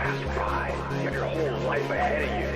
fast ride. You have your whole life ahead of you.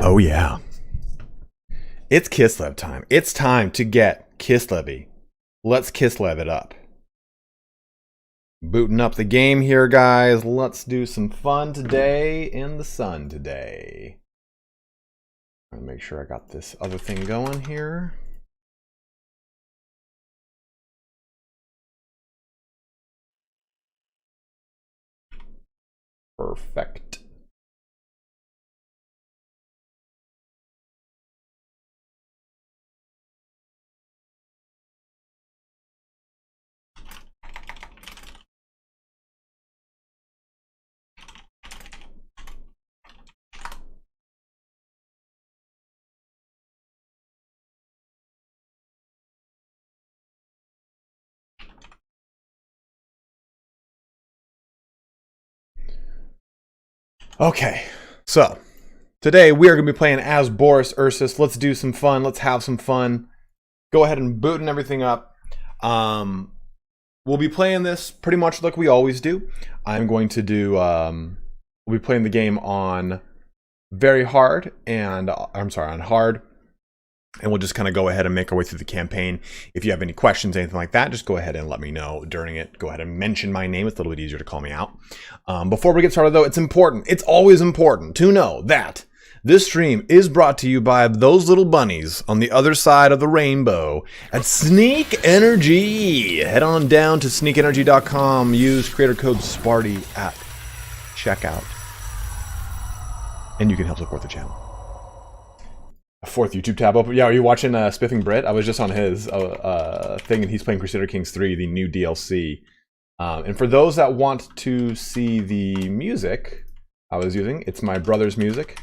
Oh yeah. It's Kislev time. It's time to get Kislevy. Let's Kislev it up. Booting up the game here, guys. Let's do some fun today in the sun today. I'm gonna make sure I got this other thing going here. Perfect. Okay, so today we are going to be playing as Boris Ursus. Let's do some fun. Let's have some fun. Go ahead and booting everything up. We'll be playing this pretty much like we always do. I'm going to do, we'll be playing the game on very hard and, I'm sorry, on hard. And we'll just kind of go ahead and make our way through the campaign. If you have any questions, anything like that, just go ahead and let me know during it. Go ahead and mention my name. It's a little bit easier to call me out. Before we get started, though, it's important. It's always important to know that this stream is brought to you by those little bunnies on the other side of the rainbow at Sneak Energy. Head on down to sneakenergy.com. Use creator code SPARTY at checkout. And you can help support the channel. Fourth YouTube tab open. Yeah, are you watching Spiffing Brit? I was just on his thing, and he's playing Crusader Kings 3, the new DLC. And for those that want to see the music I was using, it's my brother's music.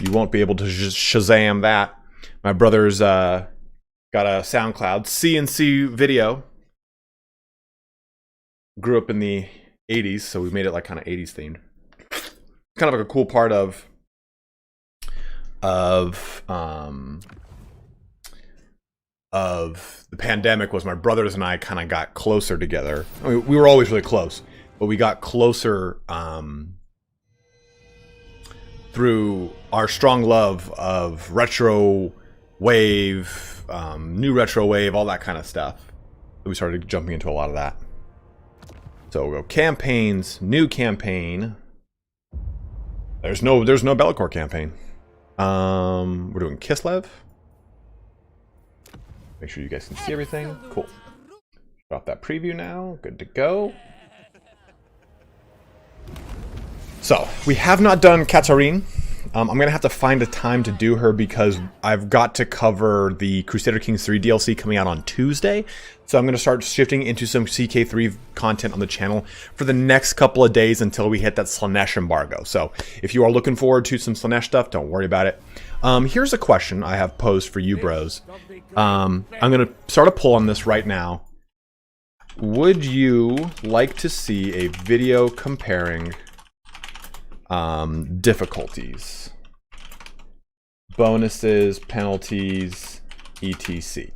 You won't be able to Shazam that. My brother's got a SoundCloud CNC video. Grew up in the 80s, so we made it like kind of 80s themed. Kind of like a cool part of the pandemic was my brothers and I kind of got closer together. I mean, we were always really close, but we got closer through our strong love of retro wave, new retro wave, all that kind of stuff. We started jumping into a lot of that. So we'll go campaigns, new campaign. There's no Bellacore campaign. We're doing Kislev. Make sure you guys can see everything. Cool. Shut off that preview now. Good to go. So, we have not done Katarine. I'm going to have to find a time to do her because I've got to cover the Crusader Kings 3 DLC coming out on Tuesday. So I'm going to start shifting into some CK3 content on the channel for the next couple of days until we hit that Slaanesh embargo. So if you are looking forward to some Slaanesh stuff, don't worry about it. Here's a question I have posed for you bros. I'm going to start a poll on this right now. Would you like to see a video comparing difficulties, bonuses, penalties, etc.?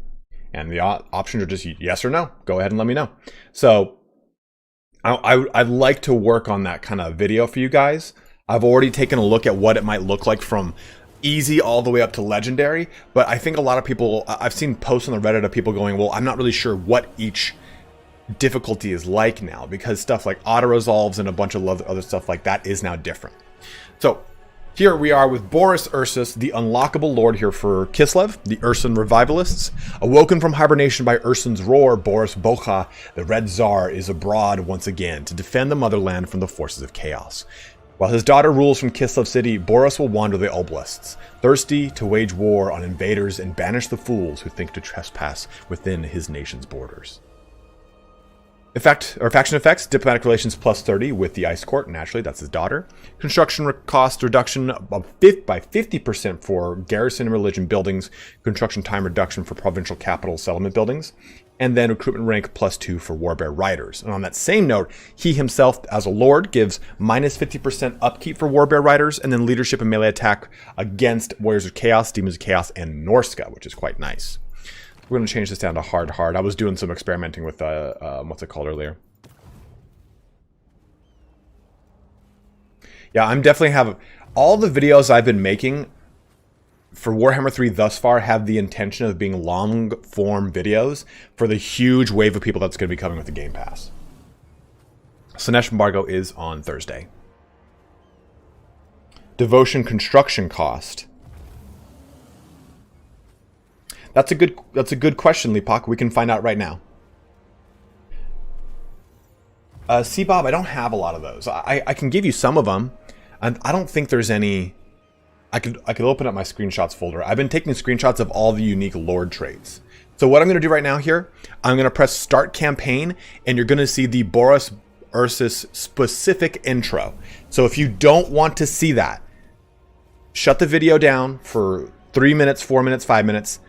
And the options are just yes or no. Go ahead and let me know. So I'd like to work on that kind of video for you guys. I've already taken a look at what it might look like from easy all the way up to legendary. But I think a lot of people, I've seen posts on the Reddit of people going, well, I'm not really sure what each difficulty is like now, because stuff like auto resolves and a bunch of other stuff like that is now different. So here we are with Boris Ursus, the unlockable lord here for Kislev, the Ursun revivalists. Awoken from hibernation by Ursun's roar, Boris Bocha, the Red Tsar, is abroad once again to defend the motherland from the forces of chaos. While his daughter rules from Kislev City, Boris will wander the oblasts, thirsty to wage war on invaders and banish the fools who think to trespass within his nation's borders. Faction effects, diplomatic relations plus 30 with the Ice Court, naturally, that's his daughter. Construction cost reduction by 50% for garrison and religion buildings. Construction time reduction for provincial capital settlement buildings. And then recruitment rank plus 2 for warbear riders. And on that same note, he himself, as a lord, gives minus 50% upkeep for warbear riders, and then leadership and melee attack against warriors of chaos, demons of chaos, and Norska, which is quite nice. We're going to change this down to hard. I was doing some experimenting with, what's it called earlier? Yeah, I'm definitely have... All the videos I've been making for Warhammer 3 thus far have the intention of being long-form videos for the huge wave of people that's going to be coming with the Game Pass. Slanesh embargo is on Thursday. Devotion construction cost. That's a good question, Lipak. We can find out right now. C-Bob, I don't have a lot of those. I can give you some of them. And I don't think there's any. I could open up my screenshots folder. I've been taking screenshots of all the unique Lord traits. So what I'm going to do right now here, I'm going to press Start Campaign, and you're going to see the Boris Ursus specific intro. So if you don't want to see that, shut the video down for 3 minutes, 4 minutes, 5 minutes.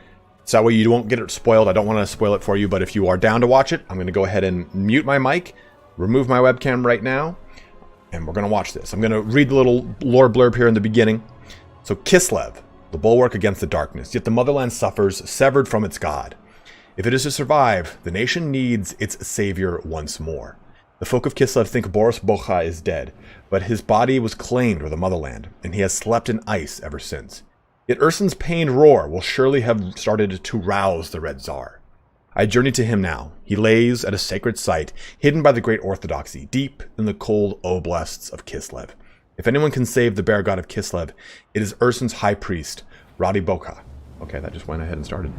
So that way you won't get it spoiled. I don't want to spoil it for you, but if you are down to watch it, I'm going to go ahead and mute my mic, remove my webcam right now, and we're going to watch this. I'm going to read the little lore blurb here in the beginning. So Kislev, the bulwark against the darkness, yet the motherland suffers, severed from its god. If it is to survive, the nation needs its savior once more. The folk of Kislev think Boris Bocha is dead, but his body was claimed with the motherland, and he has slept in ice ever since. Yet Ursun's pained roar will surely have started to rouse the Red Tsar. I journey to him now. He lays at a sacred site, hidden by the great orthodoxy, deep in the cold oblasts of Kislev. If anyone can save the bear god of Kislev, it is Ursun's high priest, Radi Boka. Okay, that just went ahead and started.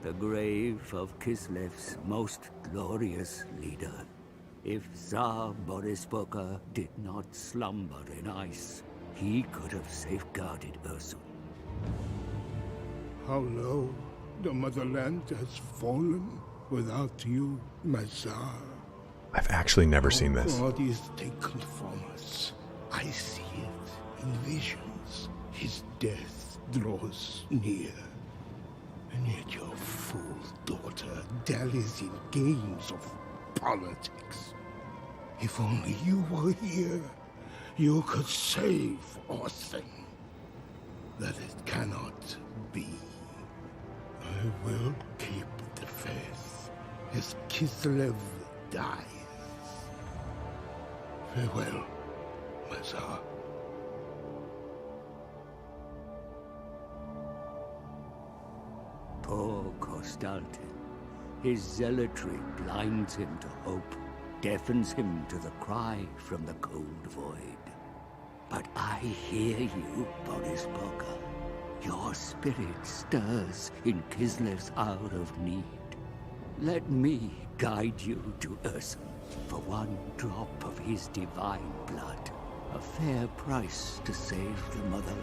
The grave of Kislev's most glorious leader. If Tsar Boris Boka did not slumber in ice, he could have safeguarded Ursun. How low the motherland has fallen without you, my Tsar. I've actually never seen this. God is taken from us. I see it in visions. His death draws near. And yet your fool daughter dallies in games of politics. If only you were here, you could save Orson. That it cannot be. I will keep the faith as Kislev dies. Farewell, my Tsar. Poor Kostaltin. His zealotry blinds him to hope, deafens him to the cry from the cold void. But I hear you, Boris Boka. Your spirit stirs in Kislev's hour of need. Let me guide you to Ursun for one drop of his divine blood. A fair price to save the motherland.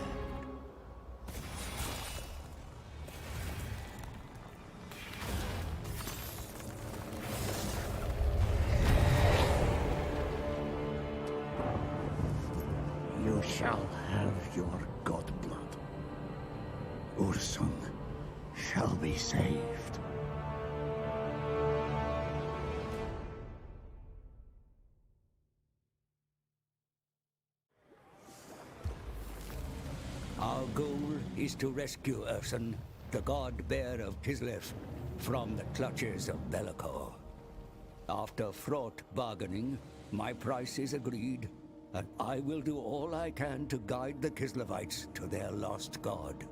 You shall have your godblood. Ursun shall be saved. Our goal is to rescue Ursun, the god-bear of Kislev, from the clutches of Be'lakor. After fraught bargaining, my price is agreed, and I will do all I can to guide the Kislevites to their lost god.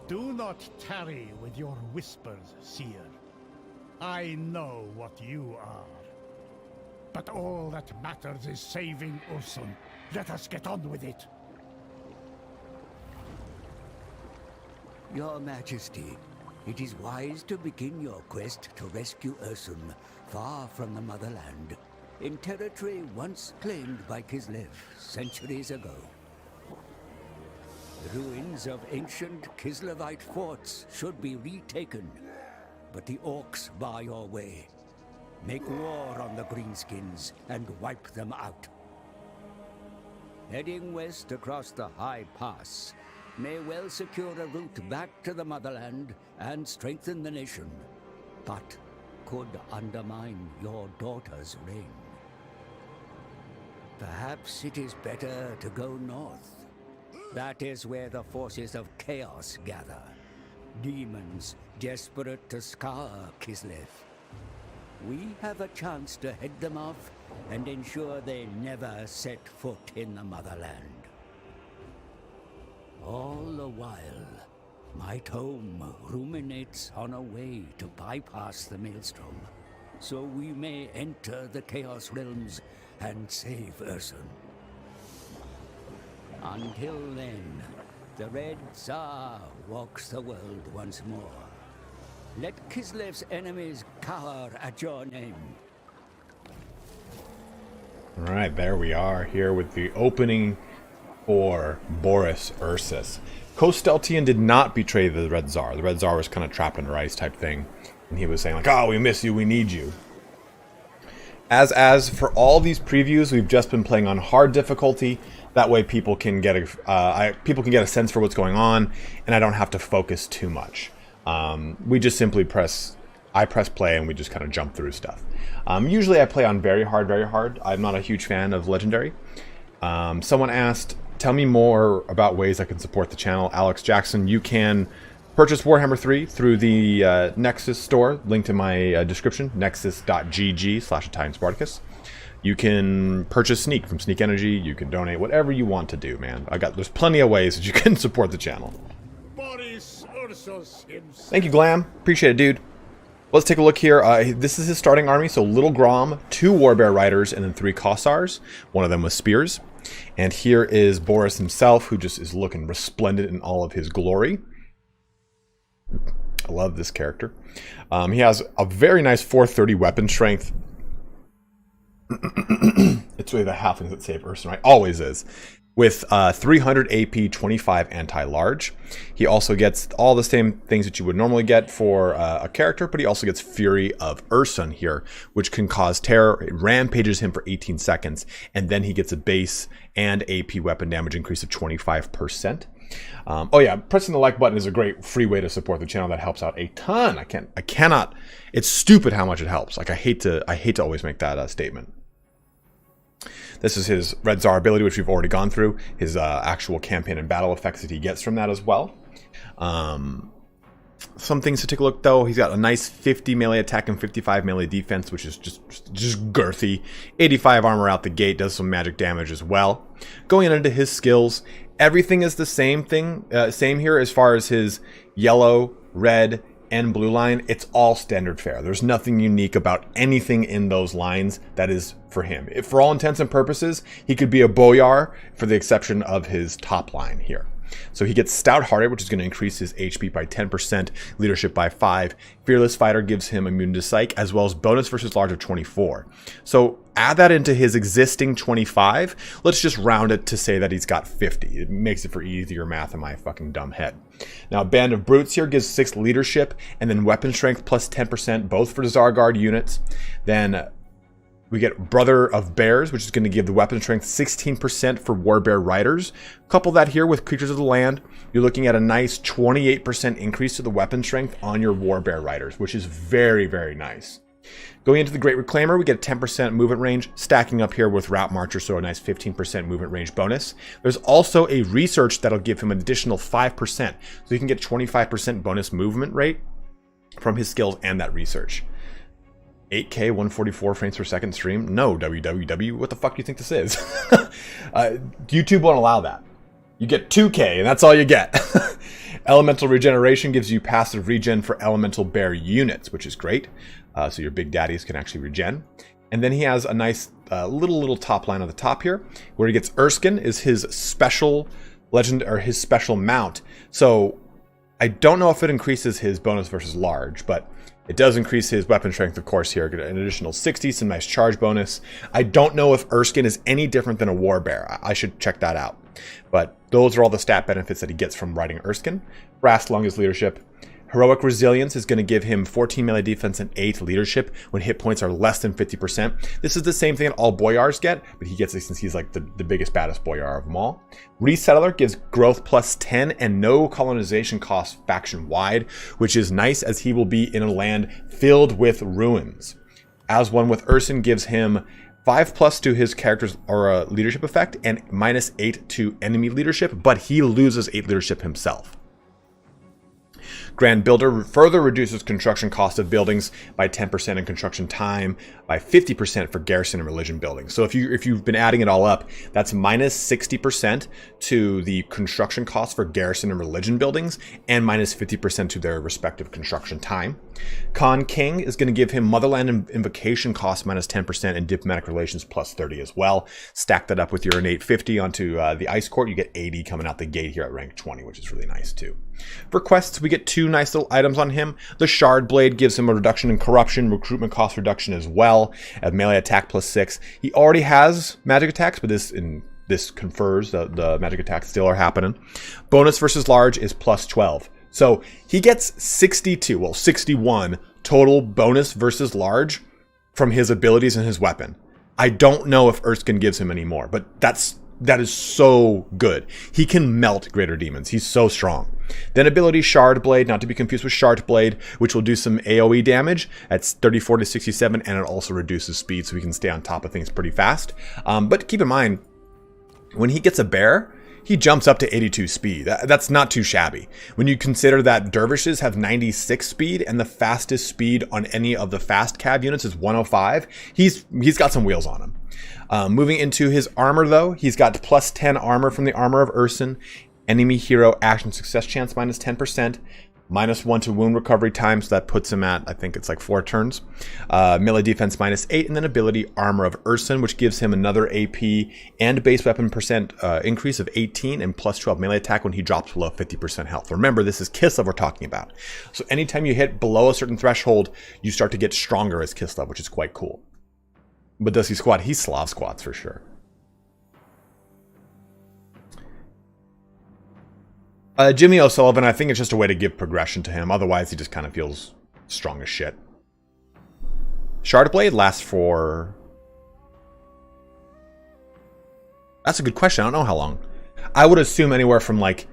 Do not tarry with your whispers, seer. I know what you are. But all that matters is saving Ursun. Let us get on with it. Your Majesty, it is wise to begin your quest to rescue Ursun far from the motherland, in territory once claimed by Kislev centuries ago. The ruins of ancient Kislevite forts should be retaken, but the orcs bar your way. Make war on the Greenskins and wipe them out. Heading west across the High Pass may well secure a route back to the motherland and strengthen the nation, but could undermine your daughter's reign. Perhaps it is better to go north. That is where the forces of chaos gather. Demons desperate to scour Kislev. We have a chance to head them off and ensure they never set foot in the motherland. All the while, My tome ruminates on a way to bypass the maelstrom, so we may enter the Chaos Realms and save Ursun. Until then, the Red Tsar walks the world once more. Let Kislev's enemies cower at your name. All right, there we are here with the opening for Boris Ursus. Kosteltian did not betray the Red Tsar. The Red Tsar was kind of trapped under ice type thing. And he was saying like, oh, we miss you, we need you. As for all these previews, we've just been playing on hard difficulty. That way people can get a sense for what's going on, and I don't have to focus too much. We just simply press play and we just kind of jump through stuff. Usually I play on very hard. I'm not a huge fan of Legendary. Someone asked, tell me more about ways I can support the channel. Alex Jackson, you can purchase Warhammer 3 through the Nexus store, linked in my description, nexus.gg/ItalianSpartacus. You can purchase Sneak from Sneak Energy. You can donate whatever you want to do, man. There's plenty of ways that you can support the channel. Boris Ursus himself. Thank you, Glam. Appreciate it, dude. Let's take a look here. This is his starting army. So Little Grom, 2 Warbear Riders, and then 3 Kossars. One of them with spears. And here is Boris himself, who just is looking resplendent in all of his glory. I love this character. He has a very nice 430 weapon strength. It's really the halflings that save Ursun, right? Always is. With 300 AP, 25 anti-large. He also gets all the same things that you would normally get for a character, but he also gets Fury of Ursun here, which can cause terror. It rampages him for 18 seconds, and then he gets a base and AP weapon damage increase of 25%. Oh yeah, pressing the like button is a great free way to support the channel. That helps out a ton. I cannot. It's stupid how much it helps. Like I hate to always make that statement. This is his Red Tsar ability, which we've already gone through. His actual campaign and battle effects that he gets from that as well. Some things to take a look though. He's got a nice 50 melee attack and 55 melee defense, which is just girthy. 85 armor out the gate, does some magic damage as well. Going into his skills, everything is the same here as far as his yellow, red, and blue line. It's all standard fare. There's nothing unique about anything in those lines that is for him. For all intents and purposes, he could be a boyar for the exception of his top line here. So he gets Stout-Hearted, which is going to increase his HP by 10%, leadership by 5. Fearless Fighter gives him immune to psych, as well as bonus versus large of 24. So add that into his existing 25. Let's just round it to say that he's got 50. It makes it for easier math in my fucking dumb head. Now, Band of Brutes here gives 6 leadership, and then weapon strength plus 10%, both for Zargard units. Then we get Brother of Bears, which is going to give the weapon strength 16% for Warbear Riders. Couple that here with Creatures of the Land, you're looking at a nice 28% increase to the weapon strength on your Warbear Riders, which is very, very nice. Going into the Great Reclaimer, we get a 10% movement range, stacking up here with Route Marcher, so a nice 15% movement range bonus. There's also a research that'll give him an additional 5%, so you can get 25% bonus movement rate from his skills and that research. 8K, 144 frames per second stream? No, www. What the fuck do you think this is? YouTube won't allow that. You get 2K, and that's all you get. Elemental Regeneration gives you passive regen for Elemental Bear units, which is great. So your big daddies can actually regen. And then he has a nice little top line on the top here, where he gets Erskine is his special legend or his special mount. So I don't know if it increases his bonus versus large, but it does increase his weapon strength, of course, here. Get an additional 60, some nice charge bonus. I don't know if Erskine is any different than a Warbear. I should check that out. But those are all the stat benefits that he gets from riding Erskine. Brass Lung is leadership. Heroic Resilience is going to give him 14 melee defense and 8 leadership when hit points are less than 50%. This is the same thing that all Boyars get, but he gets it since he's like the biggest, baddest Boyar of them all. Resettler gives growth plus 10 and no colonization cost faction-wide, which is nice as he will be in a land filled with ruins. As one with Ursun gives him 5+ to his character's or leadership effect and -8 to enemy leadership, but he loses 8 leadership himself. Grand Builder further reduces construction cost of buildings by 10% and construction time by 50% for garrison and religion buildings. So if you've been adding it all up, that's minus 60% to the construction cost for garrison and religion buildings and minus 50% to their respective construction time. Khan King is going to give him Motherland Invocation cost minus 10% and Diplomatic Relations plus 30 as well. Stack that up with your innate 50 onto the Ice Court. You get 80 coming out the gate here at rank 20, which is really nice too. For quests, we get 2 nice little items on him. The Shard Blade gives him a reduction in corruption, recruitment cost reduction as well, at melee attack plus 6. He already has magic attacks, but this confers the magic attacks still are happening. Bonus versus large is plus 12. So he gets 61 total bonus versus large from his abilities and his weapon. I don't know if Erskine gives him any more, but that is so good. He can melt greater demons. He's so strong. Then ability Shard Blade, not to be confused with Shard Blade, which will do some AoE damage at 34 to 67, and it also reduces speed so he can stay on top of things pretty fast. But keep in mind, when he gets a bear, he jumps up to 82 speed. That's not too shabby. When you consider that dervishes have 96 speed and the fastest speed on any of the fast cab units is 105, he's got some wheels on him. Moving into his armor though, he's got plus 10 armor from the Armor of Ursun, enemy hero action success chance minus 10%, minus 1 to wound recovery time, so that puts him at, I think it's like 4 turns. Melee defense minus 8, and then ability Armor of Ursun, which gives him another AP and base weapon percent increase of 18 and plus 12 melee attack when he drops below 50% health. Remember, this is Kislev we're talking about. So anytime you hit below a certain threshold, you start to get stronger as Kislev, which is quite cool. But does he squat? He Slav squats for sure. Jimmy O'Sullivan, I think it's just a way to give progression to him. Otherwise, he just kind of feels strong as shit. Shard Blade lasts for... That's a good question. I don't know how long. I would assume anywhere from like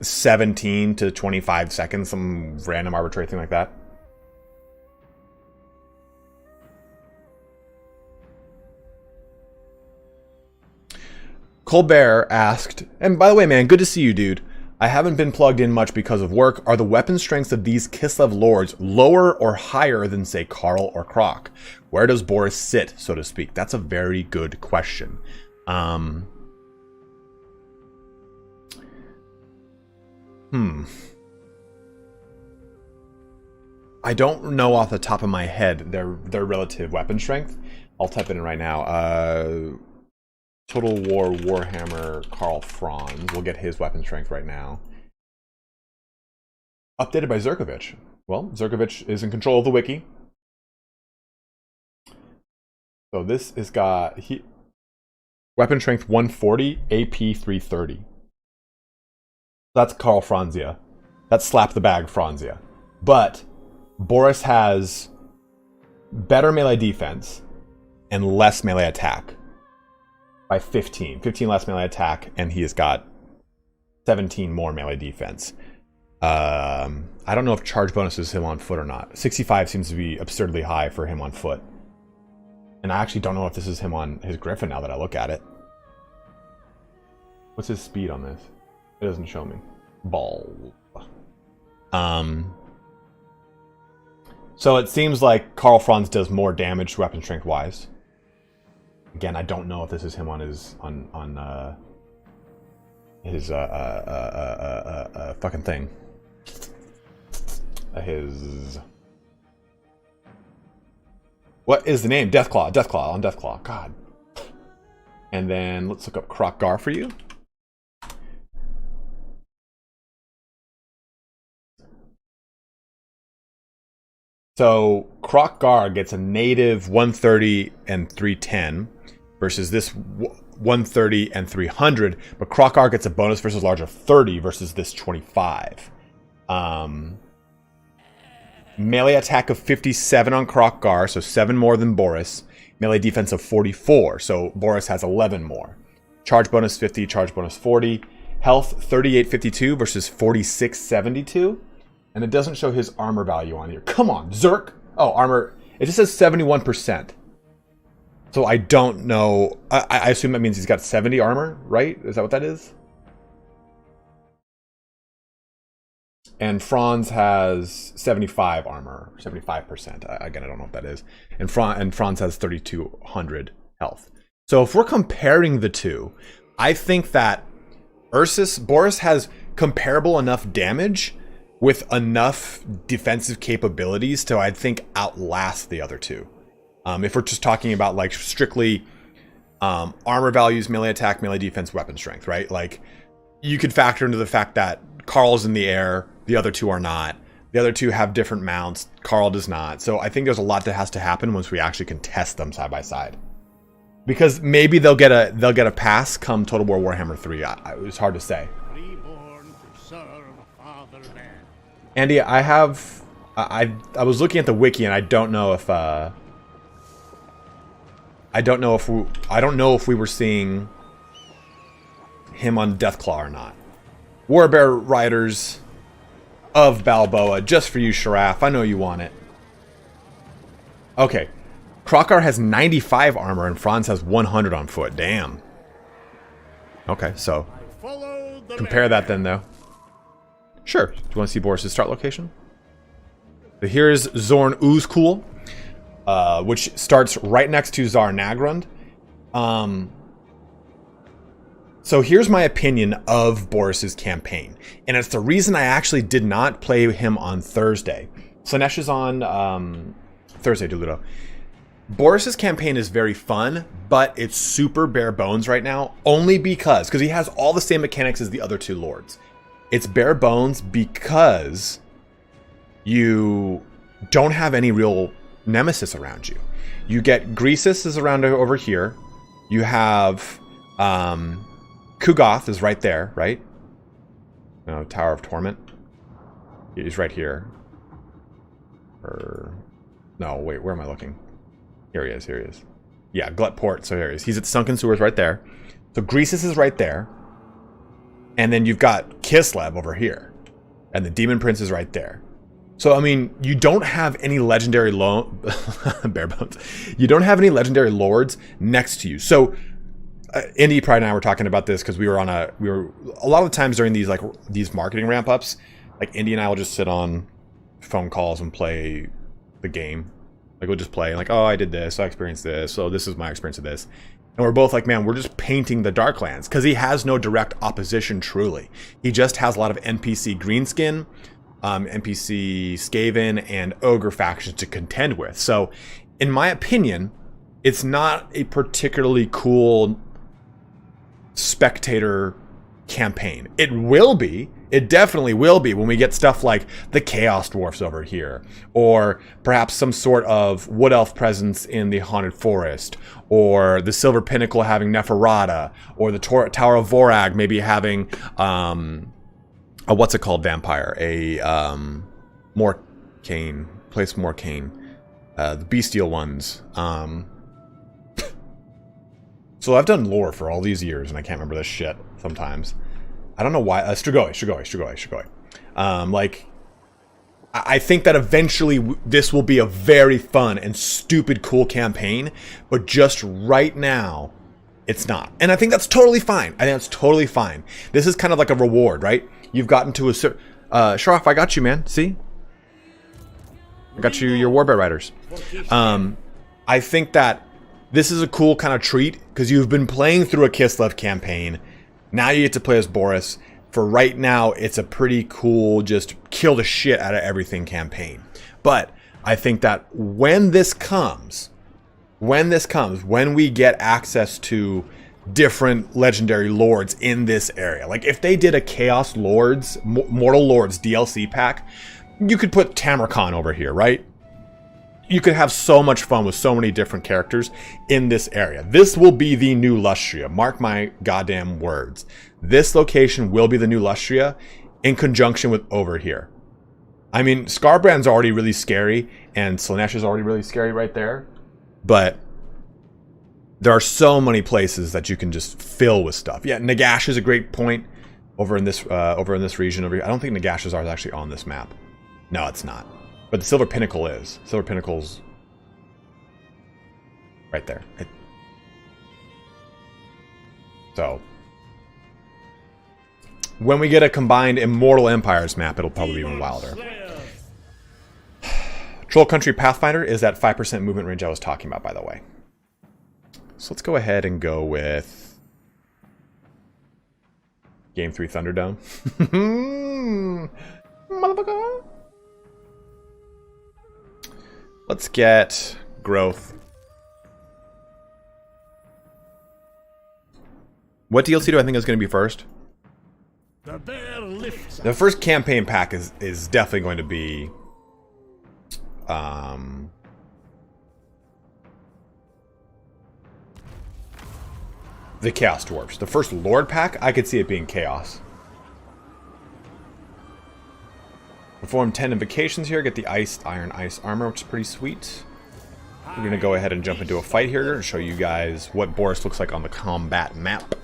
17 to 25 seconds, some random arbitrary thing like that. Colbert asked, and by the way, man, good to see you, dude. I haven't been plugged in much because of work. Are the weapon strengths of these Kislev lords lower or higher than, say, Karl or Croc? Where does Boris sit, so to speak? That's a very good question. I don't know off the top of my head their relative weapon strength. I'll type it in right now. Total War Warhammer Karl Franz. We'll get his weapon strength right now. Updated by Zerkovich. Well, Zerkovich is in control of the wiki. So this has got weapon strength 140, AP 330. That's Karl Franzia. That's slap the bag Franzia. But Boris has better melee defense and less melee attack. By 15 less melee attack, and he has got 17 more melee defense. I don't know if charge bonus is him on foot or not. 65 seems to be absurdly high for him on foot. And I actually don't know if this is him on his Griffin now that I look at it. What's his speed on this? It doesn't show me. Ball. So it seems like Karl Franz does more damage weapon strength wise. Again, I don't know if this is him on his fucking thing. What is the name? Deathclaw on Deathclaw. God. And then let's look up Croc Gar for you. So Croc Gar gets a native 130 and 310 versus this 130 and 300, but Croc Gar gets a bonus versus large of 30 versus this 25. Melee attack of 57 on Croc Gar, so 7 more than Boris. Melee defense of 44, so Boris has 11 more. Charge bonus 50, charge bonus 40. Health 3852 versus 4672. And it doesn't show his armor value on here. Come on, Zerk! Oh, armor. It just says 71%. So I don't know. I assume that means he's got 70 armor, right? Is that what that is? and Franz has 75 armor, 75%. Again, I don't know what that is. And Franz has 3,200 health. So if we're comparing the two, I think that Boris has comparable enough damage with enough defensive capabilities to, I think, outlast the other two. If we're just talking about like strictly armor values, melee attack, melee defense, weapon strength, right? Like you could factor into the fact that Carl's in the air, the other two are not. The other two have different mounts, Carl does not. So I think there's a lot that has to happen once we actually can test them side by side. Because maybe they'll get a pass come Total War Warhammer 3. It's hard to say. Reborn to serve fatherland. Andy, I was looking at the wiki and I don't know if we were seeing him on Deathclaw or not. Warbear Riders of Balboa, just for you, Sharaf. I know you want it. Okay. Krokar has 95 armor and Franz has 100 on foot. Damn. Okay, so compare that then, though. Sure. Do you want to see Boris's start location? So here's Zorn Uzkul, which starts right next to Tsar Nagrund. So here's my opinion of Boris's campaign, and it's the reason I actually did not play him on Thursday. Slanesh is on Thursday, Deludo. Boris's campaign is very fun, but it's super bare bones right now, only because he has all the same mechanics as the other two lords. It's bare bones because you don't have any real nemesis around you. You get Greasus is around over here. You have Kugoth is right there, right? No, Tower of Torment. He's right here. No, wait, where am I looking? Here he is, here he is. Yeah, Gluttport, so here he is. He's at the Sunken Sewers right there. So Greasus is right there. And then you've got Kislev over here. And the Demon Prince is right there. So, I mean, you don't have any legendary bare bones. You don't have any legendary lords next to you. So, Indy, Pride, and I were talking about this because we were a lot of the times during these marketing ramp ups, like Indy and I will just sit on phone calls and play the game. Like we'll just play like, oh, I did this, I experienced this, so this is my experience of this. And we're both like, man, we're just painting the Darklands because he has no direct opposition truly. He just has a lot of NPC greenskin, NPC Skaven, and Ogre factions to contend with. So, in my opinion, it's not a particularly cool spectator campaign. It will be. It definitely will be when we get stuff like the Chaos Dwarfs over here, or perhaps some sort of Wood Elf presence in the Haunted Forest, or the Silver Pinnacle having Neferata, or the Tower of Vorag maybe having a what's it called vampire, a Morcane, place Morcane, the Bestial ones. So I've done lore for all these years and I can't remember this shit sometimes. I don't know why. Strigoi. Like, I think that eventually this will be a very fun and stupid cool campaign, but just right now, it's not. And I think that's totally fine. I think that's totally fine. This is kind of like a reward, right? You've gotten to a Sharaf, I got you, man. See? I got you your Warbear Riders. I think that this is a cool kind of treat because you've been playing through a Kislev campaign. Now you get to play as Boris. For right now, it's a pretty cool, just kill the shit out of everything campaign. But I think that when this comes, when we get access to different legendary lords in this area, like if they did a Chaos Lords, Mortal Lords DLC pack, you could put Tamarkan over here, right? You could have so much fun with so many different characters in this area. This will be the new Lustria. Mark my goddamn words. This location will be the new Lustria in conjunction with over here. I mean, Scarbrand's already really scary, and Slanesh is already really scary right there. But there are so many places that you can just fill with stuff. Yeah, Nagash is a great point over in this region over here. I don't think Nagash's are actually on this map. No, it's not. But the Silver Pinnacle is. Silver Pinnacle's right there. When we get a combined Immortal Empires map, it'll probably be even wilder. Troll Country Pathfinder is that 5% movement range I was talking about, by the way. So let's go ahead and go with Game 3 Thunderdome. Motherfucker. Let's get growth. What DLC do I think is going to be first? The bear lifts. The first campaign pack is definitely going to be the Chaos Dwarfs. The first Lord pack, I could see it being Chaos. Perform 10 invocations here, get the Iron Ice Armor, which is pretty sweet. We're going to go ahead and jump into a fight here and show you guys what Boris looks like on the combat map.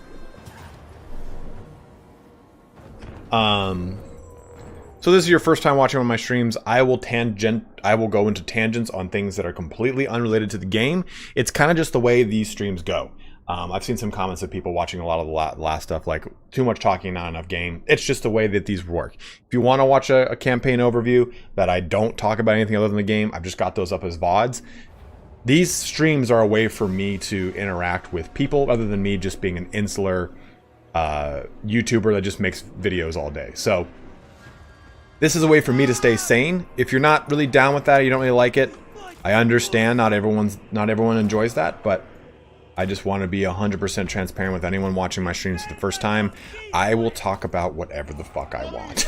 So this is your first time watching one of my streams. I will go into tangents on things that are completely unrelated to the game. It's kind of just the way these streams go. I've seen some comments of people watching a lot of the last stuff, like too much talking, not enough game. It's just the way that these work. If you want to watch a campaign overview that I don't talk about anything other than the game, I've just got those up as VODs. These streams are a way for me to interact with people other than me just being an insular YouTuber that just makes videos all day. So this is a way for me to stay sane. If you're not really down with that, or you don't really like it, I understand. Not everyone enjoys that, but I just want to be 100% transparent with anyone watching my streams for the first time. I will talk about whatever the fuck I want.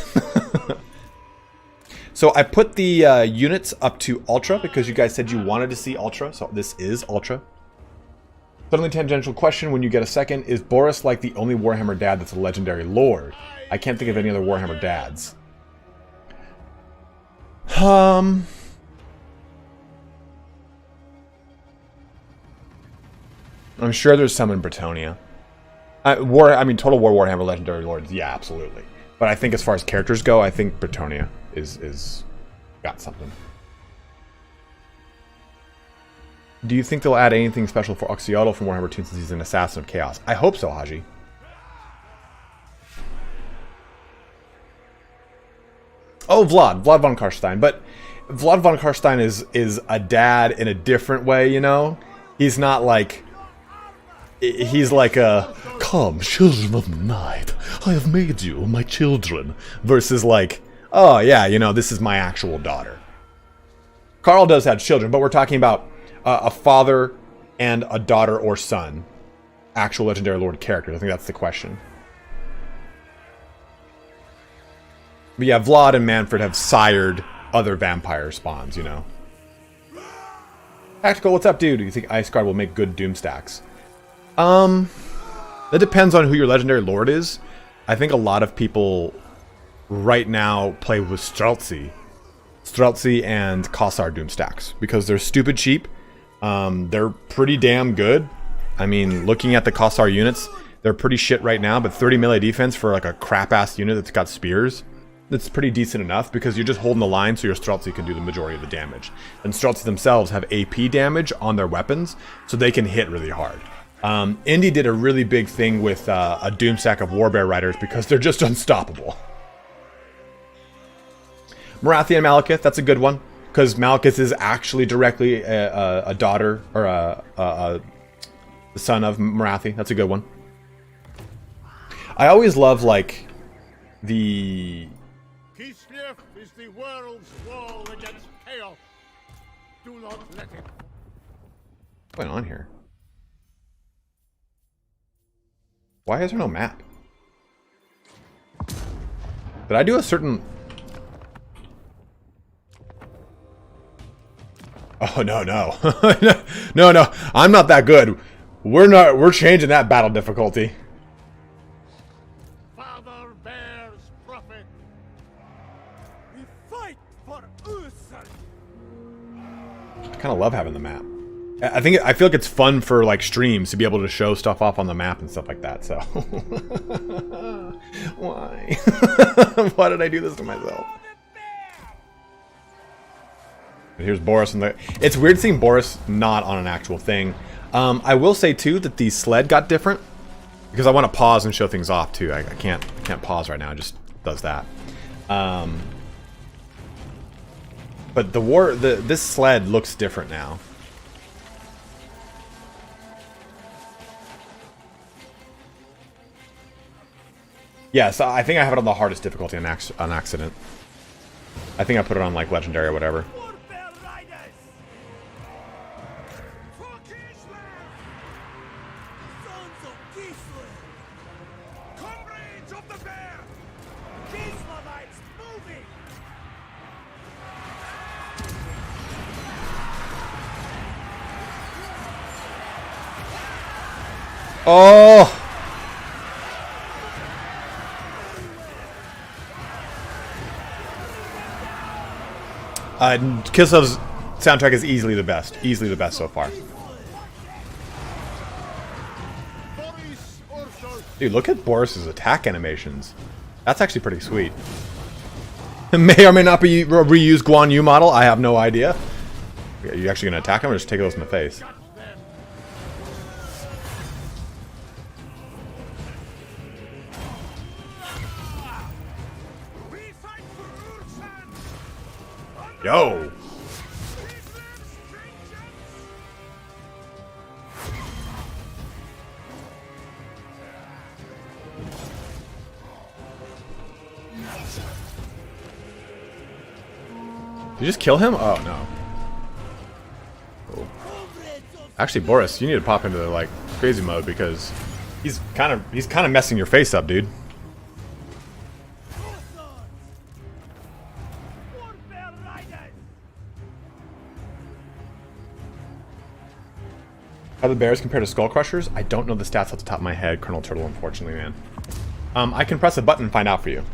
So I put the units up to Ultra because you guys said you wanted to see Ultra, so this is Ultra. Suddenly tangential question when you get a second. Is Boris like the only Warhammer dad that's a legendary lord? I can't think of any other Warhammer dads. I'm sure there's some in Bretonia. Total War Warhammer legendary lords, yeah, absolutely. But I think as far as characters go, I think Bretonia is got something. Do you think they'll add anything special for Oxiotl from Warhammer 2 since he's an assassin of chaos? I hope so, Haji. Oh, Vlad von Karstein. But Vlad von Karstein is a dad in a different way, you know? He's not like... He's like a... Come, children of the night, I have made you my children. Versus like, oh yeah, you know, this is my actual daughter. Carl does have children, but we're talking about a father and a daughter or son. Actual Legendary Lord characters. I think that's the question. But yeah, Vlad and Manfred have sired other vampire spawns, you know. Tactical, what's up, dude? Do you think Ice Guard will make good Doom stacks? That depends on who your Legendary Lord is. I think a lot of people right now play with Streltsy and Kossar Doom stacks because they're stupid cheap. They're pretty damn good. I mean, looking at the Kossar units, they're pretty shit right now, but 30 melee defense for like a crap-ass unit that's got spears, that's pretty decent enough because you're just holding the line so your Streltsy can do the majority of the damage. And Streltsy themselves have AP damage on their weapons, so they can hit really hard. Indy did a really big thing with a Doom stack of Warbear Riders because they're just unstoppable. Marathi and Malekith, that's a good one. Because Malekith is actually directly a daughter, or the son of Marathi. That's a good one. I always love, like, the... Kislev is the world's wall against chaos. Do not let it. What's going on here? Why is there no map? Did I do a certain... Oh, no. No. I'm not that good. We're changing that battle difficulty. Father bears prophet. We fight for Ursus. I kind of love having the map. I feel like it's fun for like streams to be able to show stuff off on the map and stuff like that. So why? Why did I do this to myself? Here's Boris and it's weird seeing Boris not on an actual thing. I will say too that the sled got different because I want to pause and show things off too. I can't can't pause right now. It just does that. But this sled looks different now. Yeah, so I think I have it on the hardest difficulty on accident. I think I put it on like legendary or whatever. Oh! Kislev's soundtrack is easily the best. Easily the best so far. Dude, look at Boris's attack animations. That's actually pretty sweet. It may or may not be a reused Guan Yu model. I have no idea. Are you actually going to attack him or just take those in the face? Yo! Did you just kill him? Oh, no. Cool. Actually, Boris, you need to pop into, like, crazy mode because he's kind of messing your face up, dude. How the bears compare to skull crushers? I don't know the stats off the top of my head, Colonel Turtle, unfortunately, man. I can press a button and find out for you.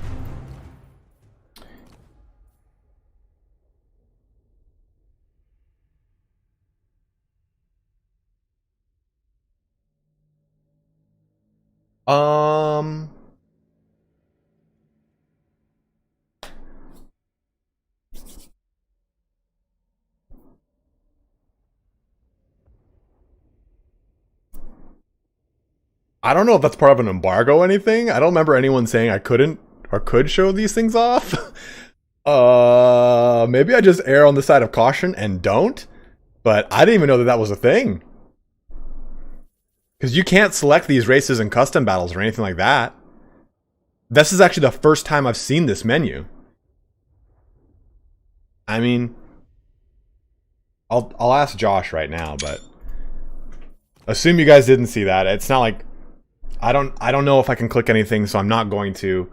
I don't know if that's part of an embargo or anything. I don't remember anyone saying I couldn't or could show these things off. Maybe I just err on the side of caution and don't. But I didn't even know that that was a thing. Because you can't select these races in custom battles or anything like that. This is actually the first time I've seen this menu. I mean, I'll ask Josh right now, but assume you guys didn't see that. It's not like I don't know if I can click anything, so I'm not going to.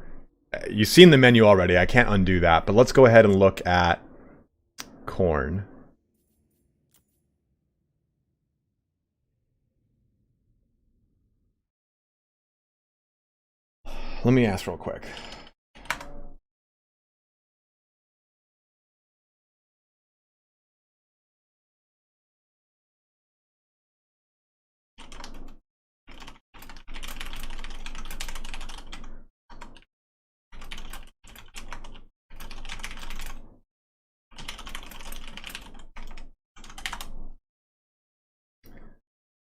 You've seen the menu already. I can't undo that. But let's go ahead and look at Corn. Let me ask real quick.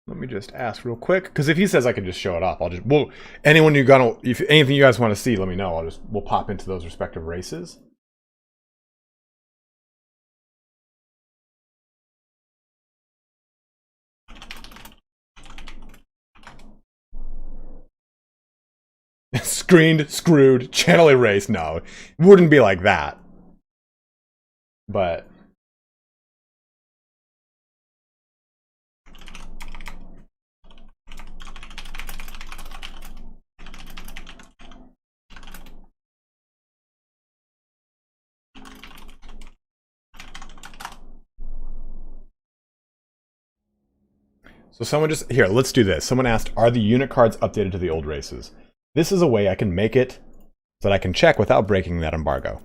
Let me just ask real quick, because if he says I can just show it off, I'll just, well, anyone you got, if anything you guys want to see, let me know. We'll pop into those respective races. Screened, screwed, channel erased. No, it wouldn't be like that. But so someone just, here, let's do this. Someone asked, are the unit cards updated to the old races? This is a way I can make it so that I can check without breaking that embargo.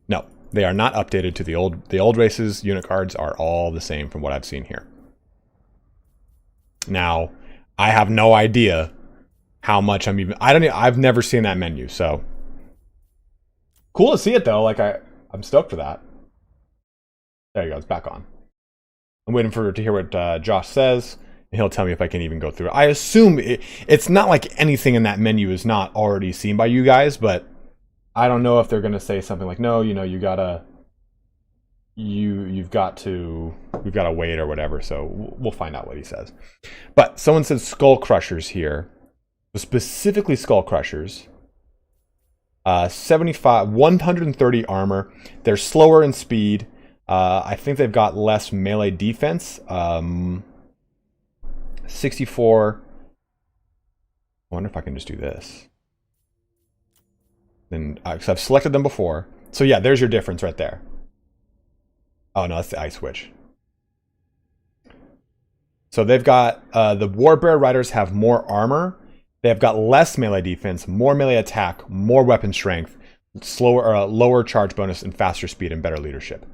No, they are not updated to the old races. Unit cards are all the same from what I've seen here. Now, I have no idea how much I've never seen that menu, so cool to see it though. Like I'm stoked for that. There you go, it's back on. I'm waiting to hear what Josh says. He'll tell me if I can even go through it. I assume it's not like anything in that menu is not already seen by you guys, but I don't know if they're going to say something like, no, you know, you've got to wait or whatever. So we'll find out what he says. But someone said Skull Crushers here, specifically Skull Crushers. 130 armor. They're slower in speed. I think they've got less melee defense. 64. I wonder if I can just do this. Then, because I've selected them before. So yeah, there's your difference right there. Oh no, that's the ice switch. So they've got, the Warbear Riders have more armor. They've got less melee defense, more melee attack, more weapon strength, lower charge bonus, and faster speed and better leadership.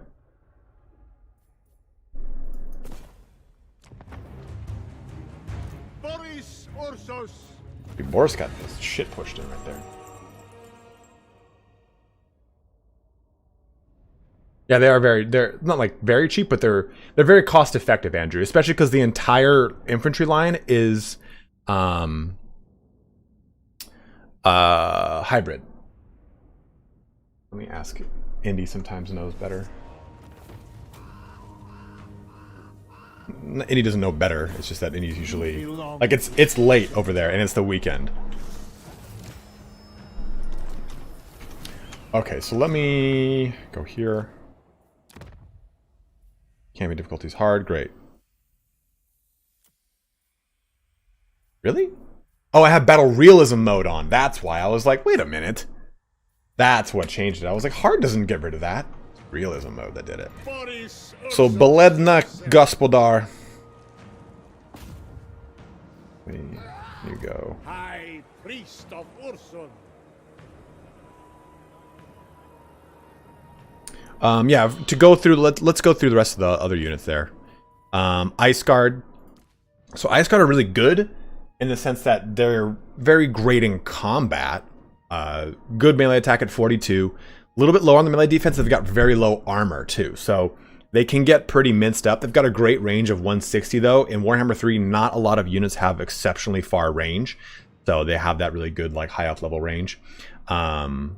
Boris Ursus. Dude, Boris got this shit pushed in right there. Yeah, they're not like very cheap, but they're very cost effective, Andrew, especially because the entire infantry line is hybrid. Let me ask. Indy sometimes knows better. Indy doesn't know better. It's just that Indy's usually like it's late over there and it's the weekend. Okay, so let me go here. Campaign difficulties hard. Great. Really? Oh, I have battle realism mode on. That's why I was like, wait a minute. That's what changed it. I was like, hard doesn't get rid of that. It's realism mode that did it. So, Beledna Gospodar. There you go. High Priest of Ursun. Yeah, to go through, let's go through the rest of the other units there. Ice Guard. So, Ice Guard are really good in the sense that they're very great in combat. Good melee attack at 42. A little bit lower on the melee defense. They've got very low armor too. So they can get pretty minced up. They've got a great range of 160 though. In Warhammer 3, not a lot of units have exceptionally far range. So they have that really good like high up level range. Then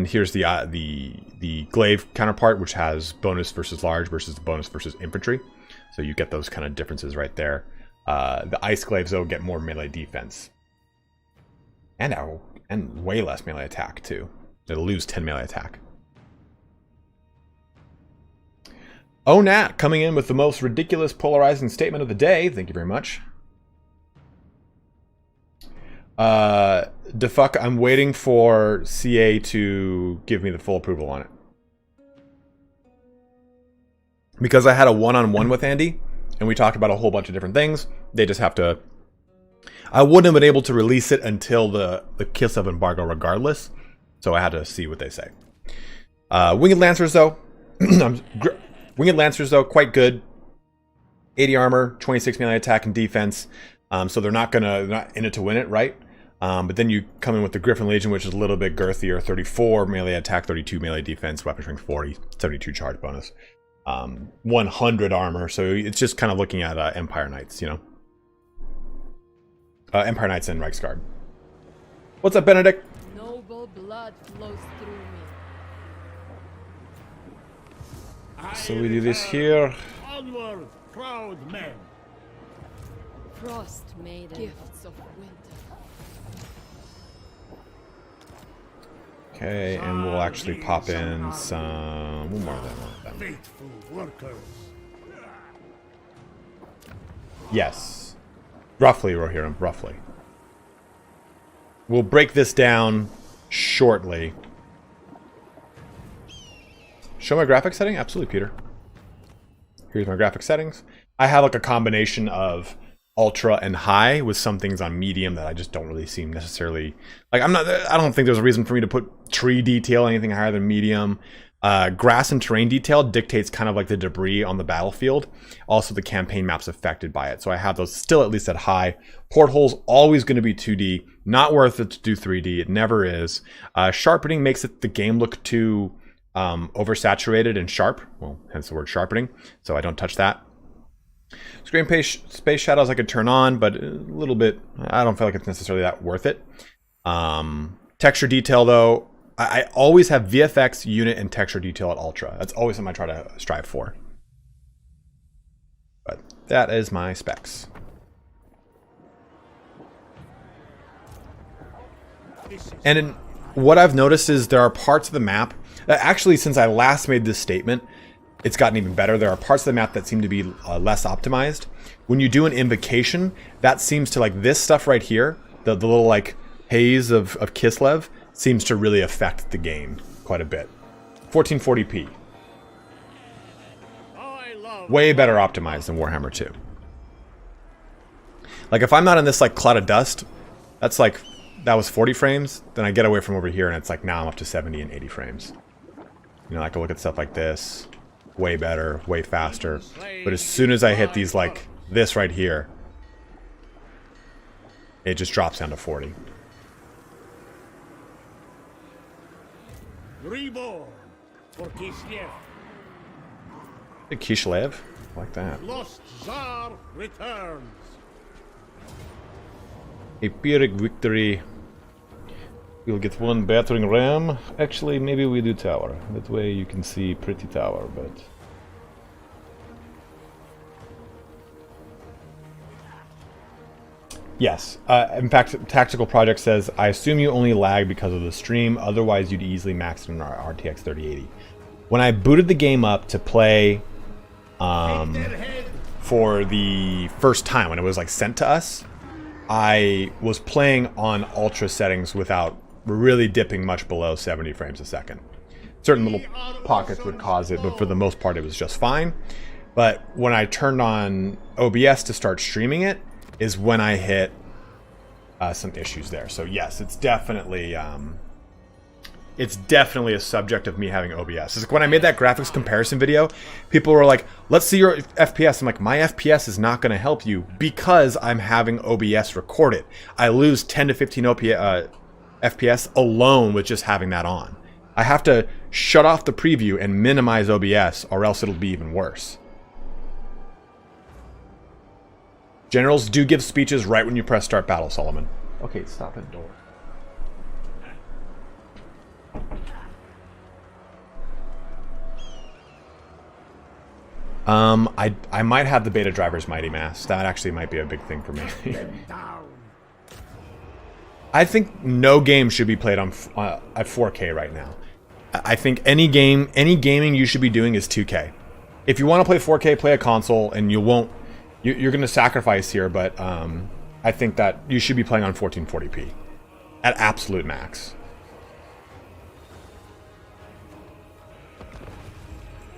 here's the glaive counterpart, which has bonus versus large versus bonus versus infantry. So you get those kind of differences right there. The ice glaives though get more melee defense. And way less melee attack too. They'll lose 10 melee attack. Oh, Nat coming in with the most ridiculous polarizing statement of the day. Thank you very much. Defuck, I'm waiting for CA to give me the full approval on it. Because I had a one-on-one with Andy, and we talked about a whole bunch of different things. They just have to... I wouldn't have been able to release it until the Kislev embargo regardless. So I had to see what they say. Winged Lancers, though. Winged Lancers, though, quite good. 80 armor, 26 melee attack and defense. So they're not in it to win it, right? But then you come in with the Griffin Legion, which is a little bit girthier. 34 melee attack, 32 melee defense, weapon strength 40, 72 charge bonus. 100 armor. So it's just kind of looking at Empire Knights, you know? Empire Knights and Reichsguard. What's up, Benedict? Noble blood flows through me. So we do this here. Onward, proud men. Frost maiden. Gifts of winter. Okay, and we'll actually pop in some... One more of them. Faithful workers. Yes. Roughly, Rohirrim, roughly. We'll break this down shortly. Show my graphic setting? Absolutely, Peter. Here's my graphic settings. I have like a combination of ultra and high with some things on medium that I just don't really seem necessarily... Like, I don't think there's a reason for me to put tree detail anything higher than medium. Grass and terrain detail dictates kind of like the debris on the battlefield. Also, the campaign map's affected by it. So I have those still at least at high. Portholes always going to be 2D. Not worth it to do 3D. It never is. Sharpening makes the game look too oversaturated and sharp. Well, hence the word sharpening. So I don't touch that. Space shadows I could turn on, but a little bit, I don't feel like it's necessarily that worth it. Texture detail though, I always have VFX, unit, and texture detail at ultra. That's always something I try to strive for. But that is my specs. And what I've noticed is there are parts of the map that actually, since I last made this statement, it's gotten even better. There are parts of the map that seem to be less optimized. When you do an invocation, that seems to, like, this stuff right here, the little like haze of Kislev, seems to really affect the game quite a bit. 1440p. Way better optimized than Warhammer 2. Like, if I'm not in this like cloud of dust, that's like, that was 40 frames, then I get away from over here and it's like now I'm up to 70 and 80 frames. You know, I can look at stuff like this. Way better, way faster. But as soon as I hit these, like this right here, it just drops down to 40. Reborn for Kislev. Kislev? I like that. Lost Tsar returns. A Pyrrhic victory. We'll get one battering ram. Actually, maybe we do tower. That way you can see pretty tower, but... Yes. In fact, Tactical Project says, I assume you only lag because of the stream, otherwise you'd easily max it in our RTX 3080. When I booted the game up to play for the first time, when it was like sent to us, I was playing on ultra settings without really dipping much below 70 frames a second. Certain little pockets would cause it, but for the most part it was just fine. But when I turned on OBS to start streaming it, is when I hit some issues there. So yes, it's definitely a subject of me having OBS. It's like when I made that graphics comparison video, people were like, let's see your FPS. I'm like, my FPS is not going to help you because I'm having OBS record it. I lose 10 to 15 FPS alone with just having that on. I have to shut off the preview and minimize OBS or else it'll be even worse. Generals do give speeches right when you press start battle, Solomon. Okay, stop at the door. I might have the beta driver's Mighty Mass. That actually might be a big thing for me. I think no game should be played on at 4K right now. I think any gaming you should be doing is 2K. If you want to play 4K, play a console, and you won't. You're going to sacrifice here, but I think that you should be playing on 1440p at absolute max.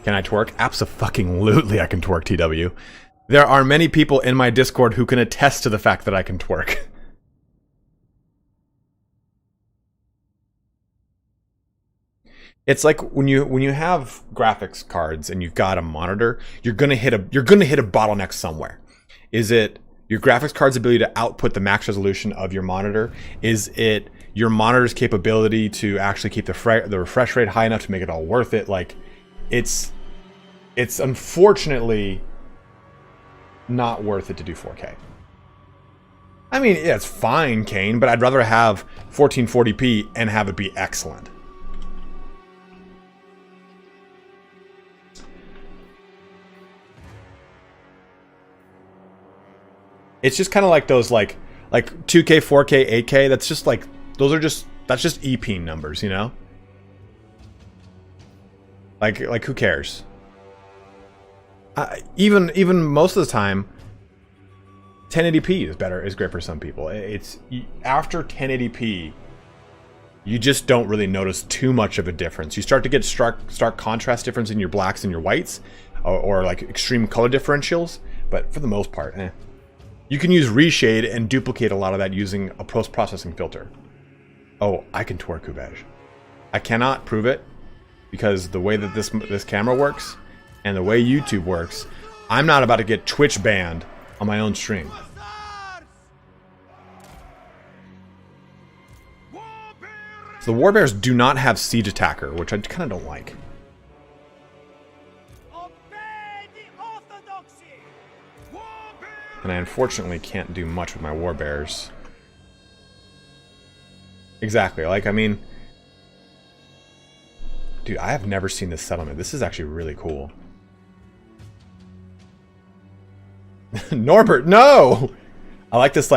Can I twerk? Abso-fucking-lutely I can twerk, TW. There are many people in my Discord who can attest to the fact that I can twerk. It's like when you have graphics cards and you've got a monitor, you're gonna hit a bottleneck somewhere. Is it your graphics card's ability to output the max resolution of your monitor? Is it your monitor's capability to actually keep the refresh rate high enough to make it all worth it? Like, it's unfortunately not worth it to do 4K. I mean, yeah, it's fine, Kane, but I'd rather have 1440p and have it be excellent. It's just kind of like those like 2K, 4K, 8K. That's just like that's just EP numbers, you know? Like who cares? Even most of the time, 1080p is great for some people. It's after 1080p, you just don't really notice too much of a difference. You start to get stark contrast difference in your blacks and your whites, or like extreme color differentials. But for the most part, You can use reshade and duplicate a lot of that using a post-processing filter. Oh, I can twerk Kubej. I cannot prove it because the way that this camera works and the way YouTube works, I'm not about to get Twitch banned on my own stream. So the Warbears do not have Siege Attacker, which I kind of don't like. And I unfortunately can't do much with my warbears. Exactly, like, I mean... Dude, I have never seen this settlement. This is actually really cool. Norbert, no! I like this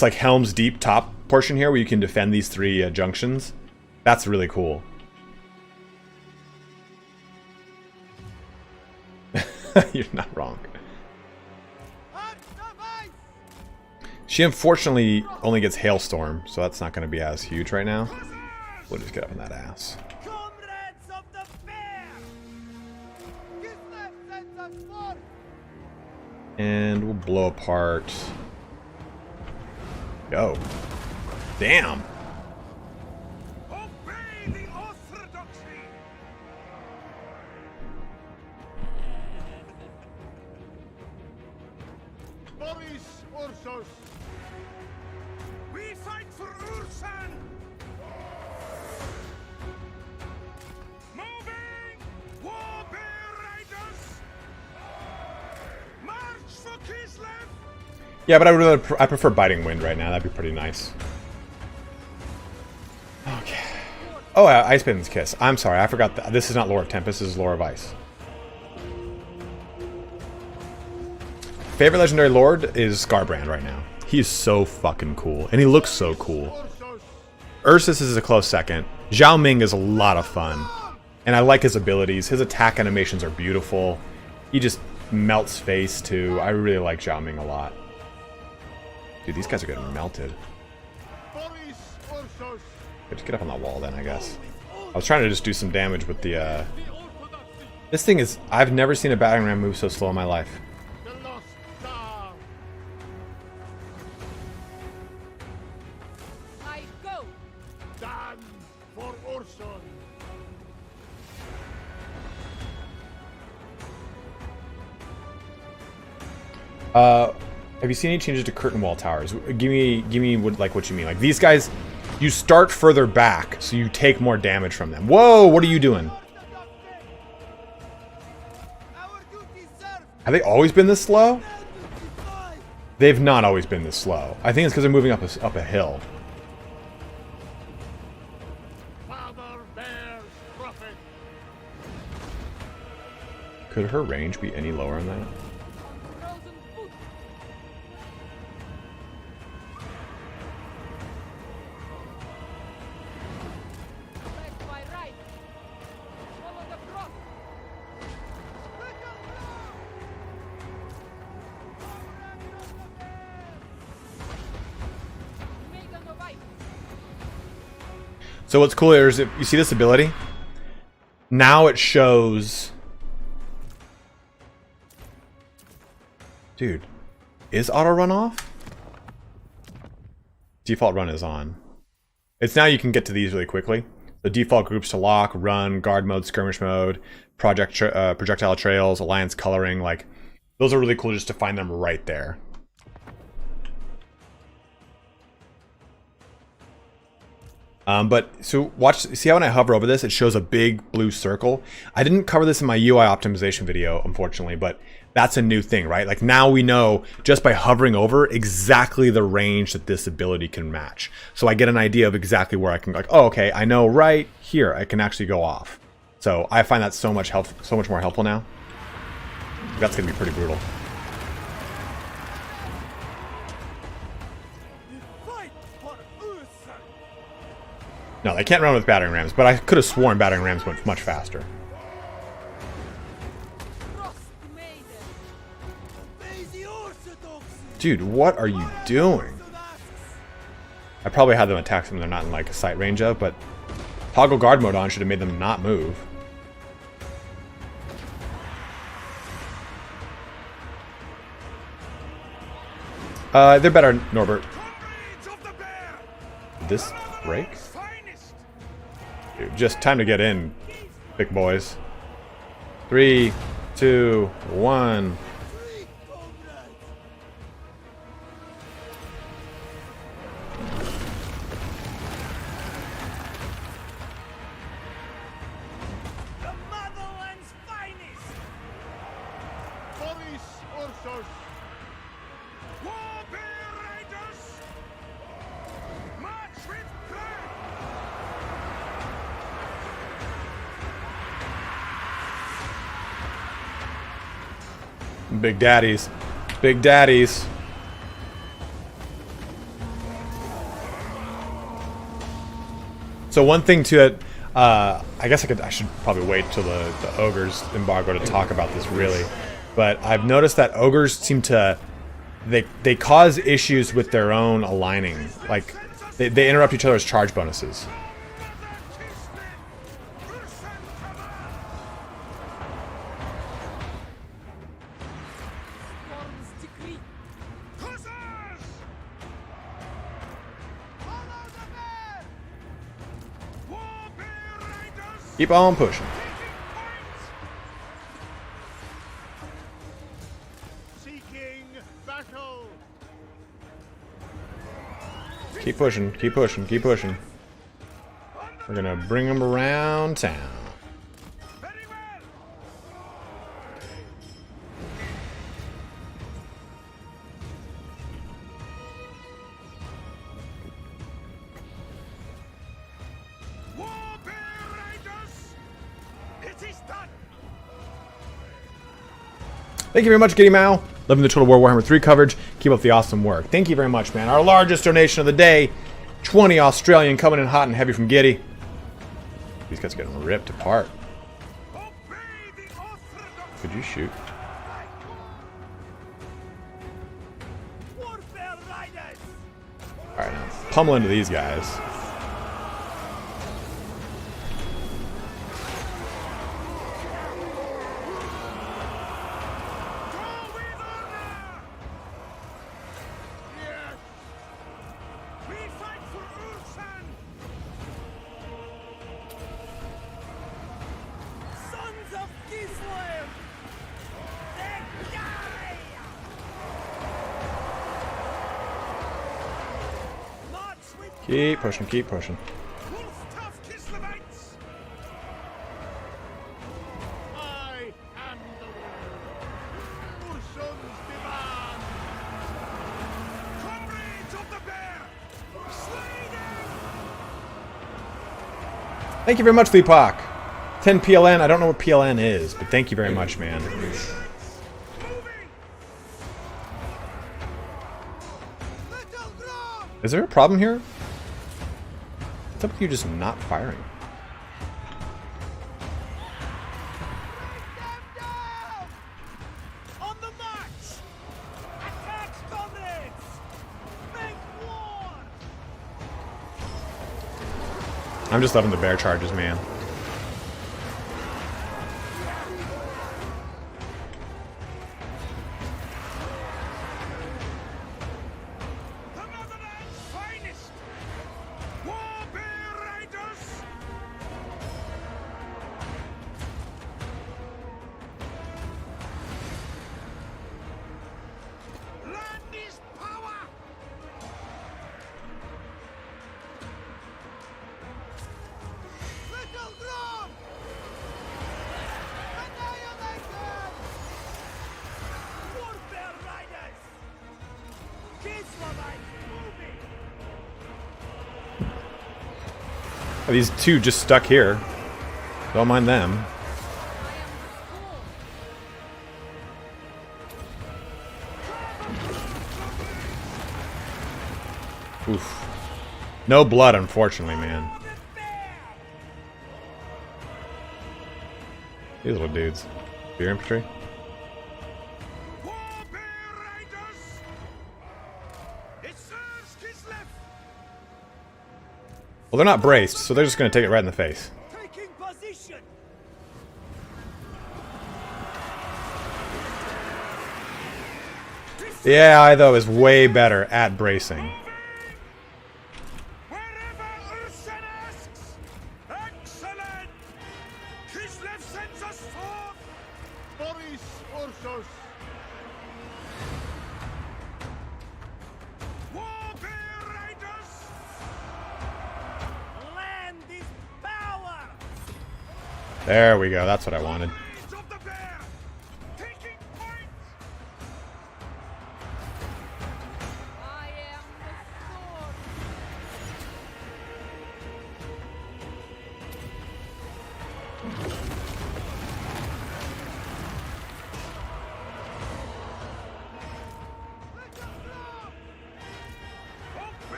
Helm's Deep top portion here where you can defend these three junctions. That's really cool. You're not wrong. She unfortunately only gets Hailstorm, so that's not going to be as huge right now. We'll just get up in that ass. And we'll blow apart. Yo. Damn. Boris Ursus. We fight for Ursan. Moving, Warbear Riders. March for Kislev. Yeah, but I prefer Biting Wind right now. That'd be pretty nice. Okay. Oh, Icebend's Kiss. I'm sorry, I forgot that. This is not Lore of Tempest. This is Lore of Ice. Favorite Legendary Lord is Scarbrand right now. He is so fucking cool. And he looks so cool. Ursus is a close second. Zhao Ming is a lot of fun. And I like his abilities. His attack animations are beautiful. He just melts face too. I really like Zhao Ming a lot. Dude, these guys are getting melted. Just get up on that wall then, I guess. I was trying to just do some damage with the, This thing is... I've never seen a battering ram move so slow in my life. I go. Done for Ursun. Have you seen any changes to curtain wall towers? Give me what you mean. Like these guys, you start further back, so you take more damage from them. Whoa, what are you doing? Have they always been this slow? They've not always been this slow. I think it's because they're moving up a hill. Could her range be any lower than that? So what's cool here is if you see this ability, now it shows... Dude, is auto run off? Default run is on. It's now you can get to these really quickly. The default groups to lock, run, guard mode, skirmish mode, projectile trails, alliance coloring, like those are really cool just to find them right there. But so see how when I hover over this, it shows a big blue circle. I didn't cover this in my UI optimization video, unfortunately, but that's a new thing, right? Like now we know just by hovering over exactly the range that this ability can match. So I get an idea of exactly where I can, like, oh, okay, I know right here I can actually go off. So I find that so much more helpful now. That's gonna be pretty brutal. No, they can't run with battering rams, but I could have sworn battering rams went much faster. Dude, what are you doing? I probably had them attack them they're not in like a sight range of, but toggle guard mode on should have made them not move. They're better, Norbert. Did this break? Dude, just time to get in, big boys. 3, 2, 1. Big daddies. Big daddies. So one thing to it, I guess I should probably wait till the ogres embargo to talk about this really, but I've noticed that ogres seem to they cause issues with their own aligning. Like they interrupt each other's charge bonuses. Keep on pushing. Seeking battle. Keep pushing, keep pushing, keep pushing. We're gonna bring them around town. Very well. Thank you very much, Giddy Mao. Loving the Total War Warhammer 3 coverage. Keep up the awesome work. Thank you very much, man. Our largest donation of the day, 20 Australian, coming in hot and heavy from Giddy. These guys are getting ripped apart. Could you shoot? Alright, now pummel into these guys. Keep pushing, keep pushing. I am the Lord. Ursun's demand. Comrades of the bear, slay them. Thank you very much, Leapak. 10 PLN. I don't know what PLN is, but thank you very much, man. Is there a problem here? What's up with you just not firing? On the march! Attack, comrades! Make war! I'm just loving the bear charges, man. These two just stuck here. Don't mind them. Oof. No blood, unfortunately, man. These little dudes. Beer infantry. Well, they're not braced, so they're just going to take it right in the face. Taking position. Yeah, I, though, is way better at bracing. Wherever Ursun asks. Excellent. Kislev sends us forth. Boris Ursus. Warbear Riders. Land is power. There we go. That's what I wanted. Comrades of the bear. Taking point. I am the sword.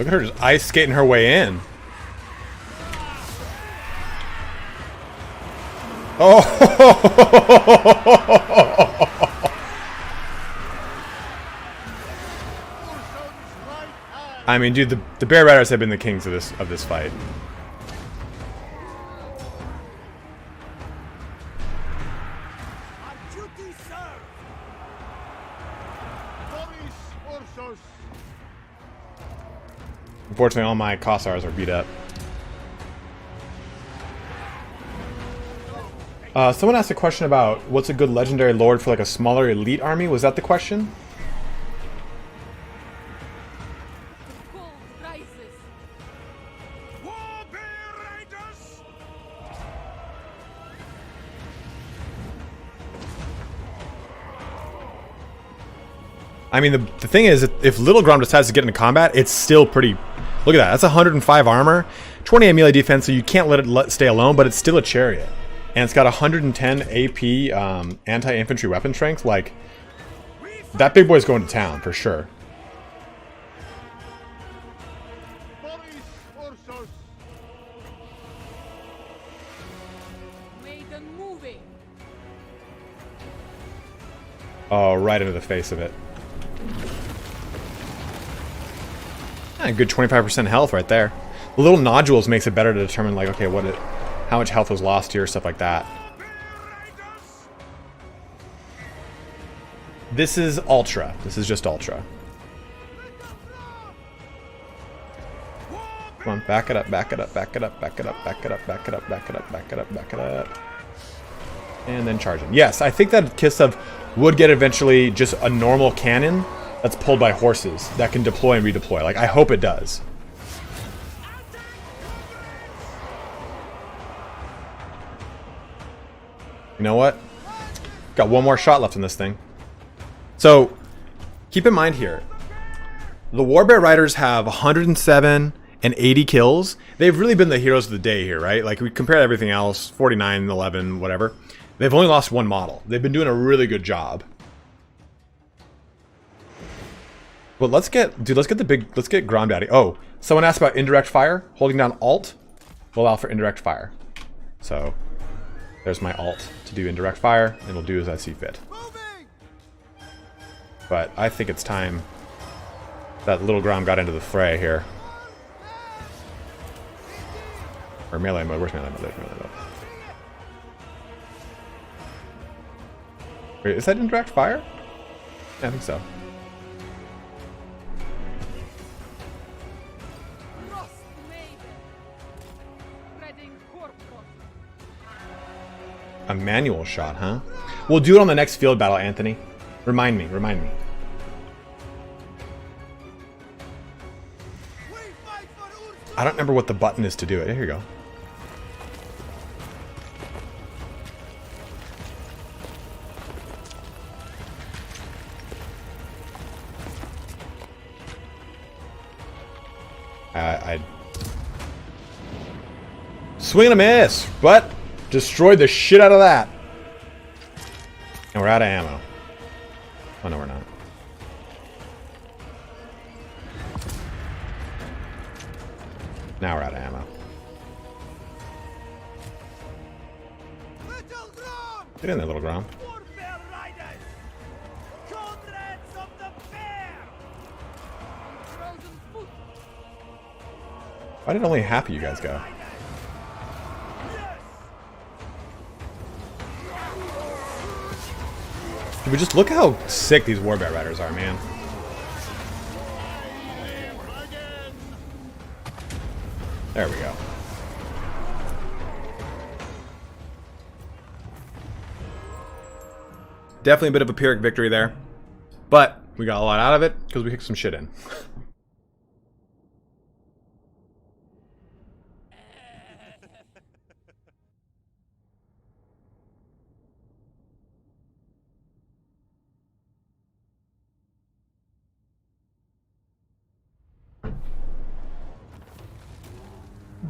Look at her just ice skating her way in. Oh! I mean, dude, the Bear Riders have been the kings of this fight. Unfortunately, all my Kossars are beat up. Someone asked a question about what's a good legendary lord for like a smaller elite army. Was that the question? Cold rises. I mean, the thing is, if Little Grom decides to get into combat, it's still pretty... Look at that. That's 105 armor, 28 melee defense, so you can't let it stay alone, but it's still a chariot. And it's got 110 AP anti-infantry weapon strength. Like, that big boy's going to town, for sure. BORIS URSUS. Maiden moving. Oh, right into the face of it. A good 25% health right there. The little nodules makes it better to determine, like, okay, how much health was lost here, stuff like that. This is Ultra. This is just Ultra. Come on, back it up, back it up, back it up, back it up, back it up, back it up, back it up, back it up, back it up. And then charge him. Yes, I think that Kislev would get eventually just a normal cannon that's pulled by horses that can deploy and redeploy. Like, I hope it does. You know what? Got one more shot left in this thing. So, keep in mind here, the Warbear Riders have 107 and 80 kills. They've really been the heroes of the day here, right? Like, we compare everything else, 49, 11, whatever. They've only lost one model. They've been doing a really good job. But let's get Grom Daddy. Oh, someone asked about indirect fire. Holding down Alt will allow for indirect fire. So, there's my Alt to do indirect fire, and it'll do as I see fit. But I think it's time that Little Grom got into the fray here. Or melee mode. Where's melee mode? There's melee mode. Wait, is that indirect fire? Yeah, I think so. A manual shot, huh? We'll do it on the next field battle, Anthony. Remind me, remind me. I don't remember what the button is to do it. Here you go. Swing and a miss, but destroyed the shit out of that. And we're out of ammo. Oh, no, we're not. Now we're out of ammo. Get in there, Little Grom. Why did only half of you guys go? But just look how sick these Warbear Riders are, man. There we go. Definitely a bit of a Pyrrhic victory there. But we got a lot out of it because we kicked some shit in.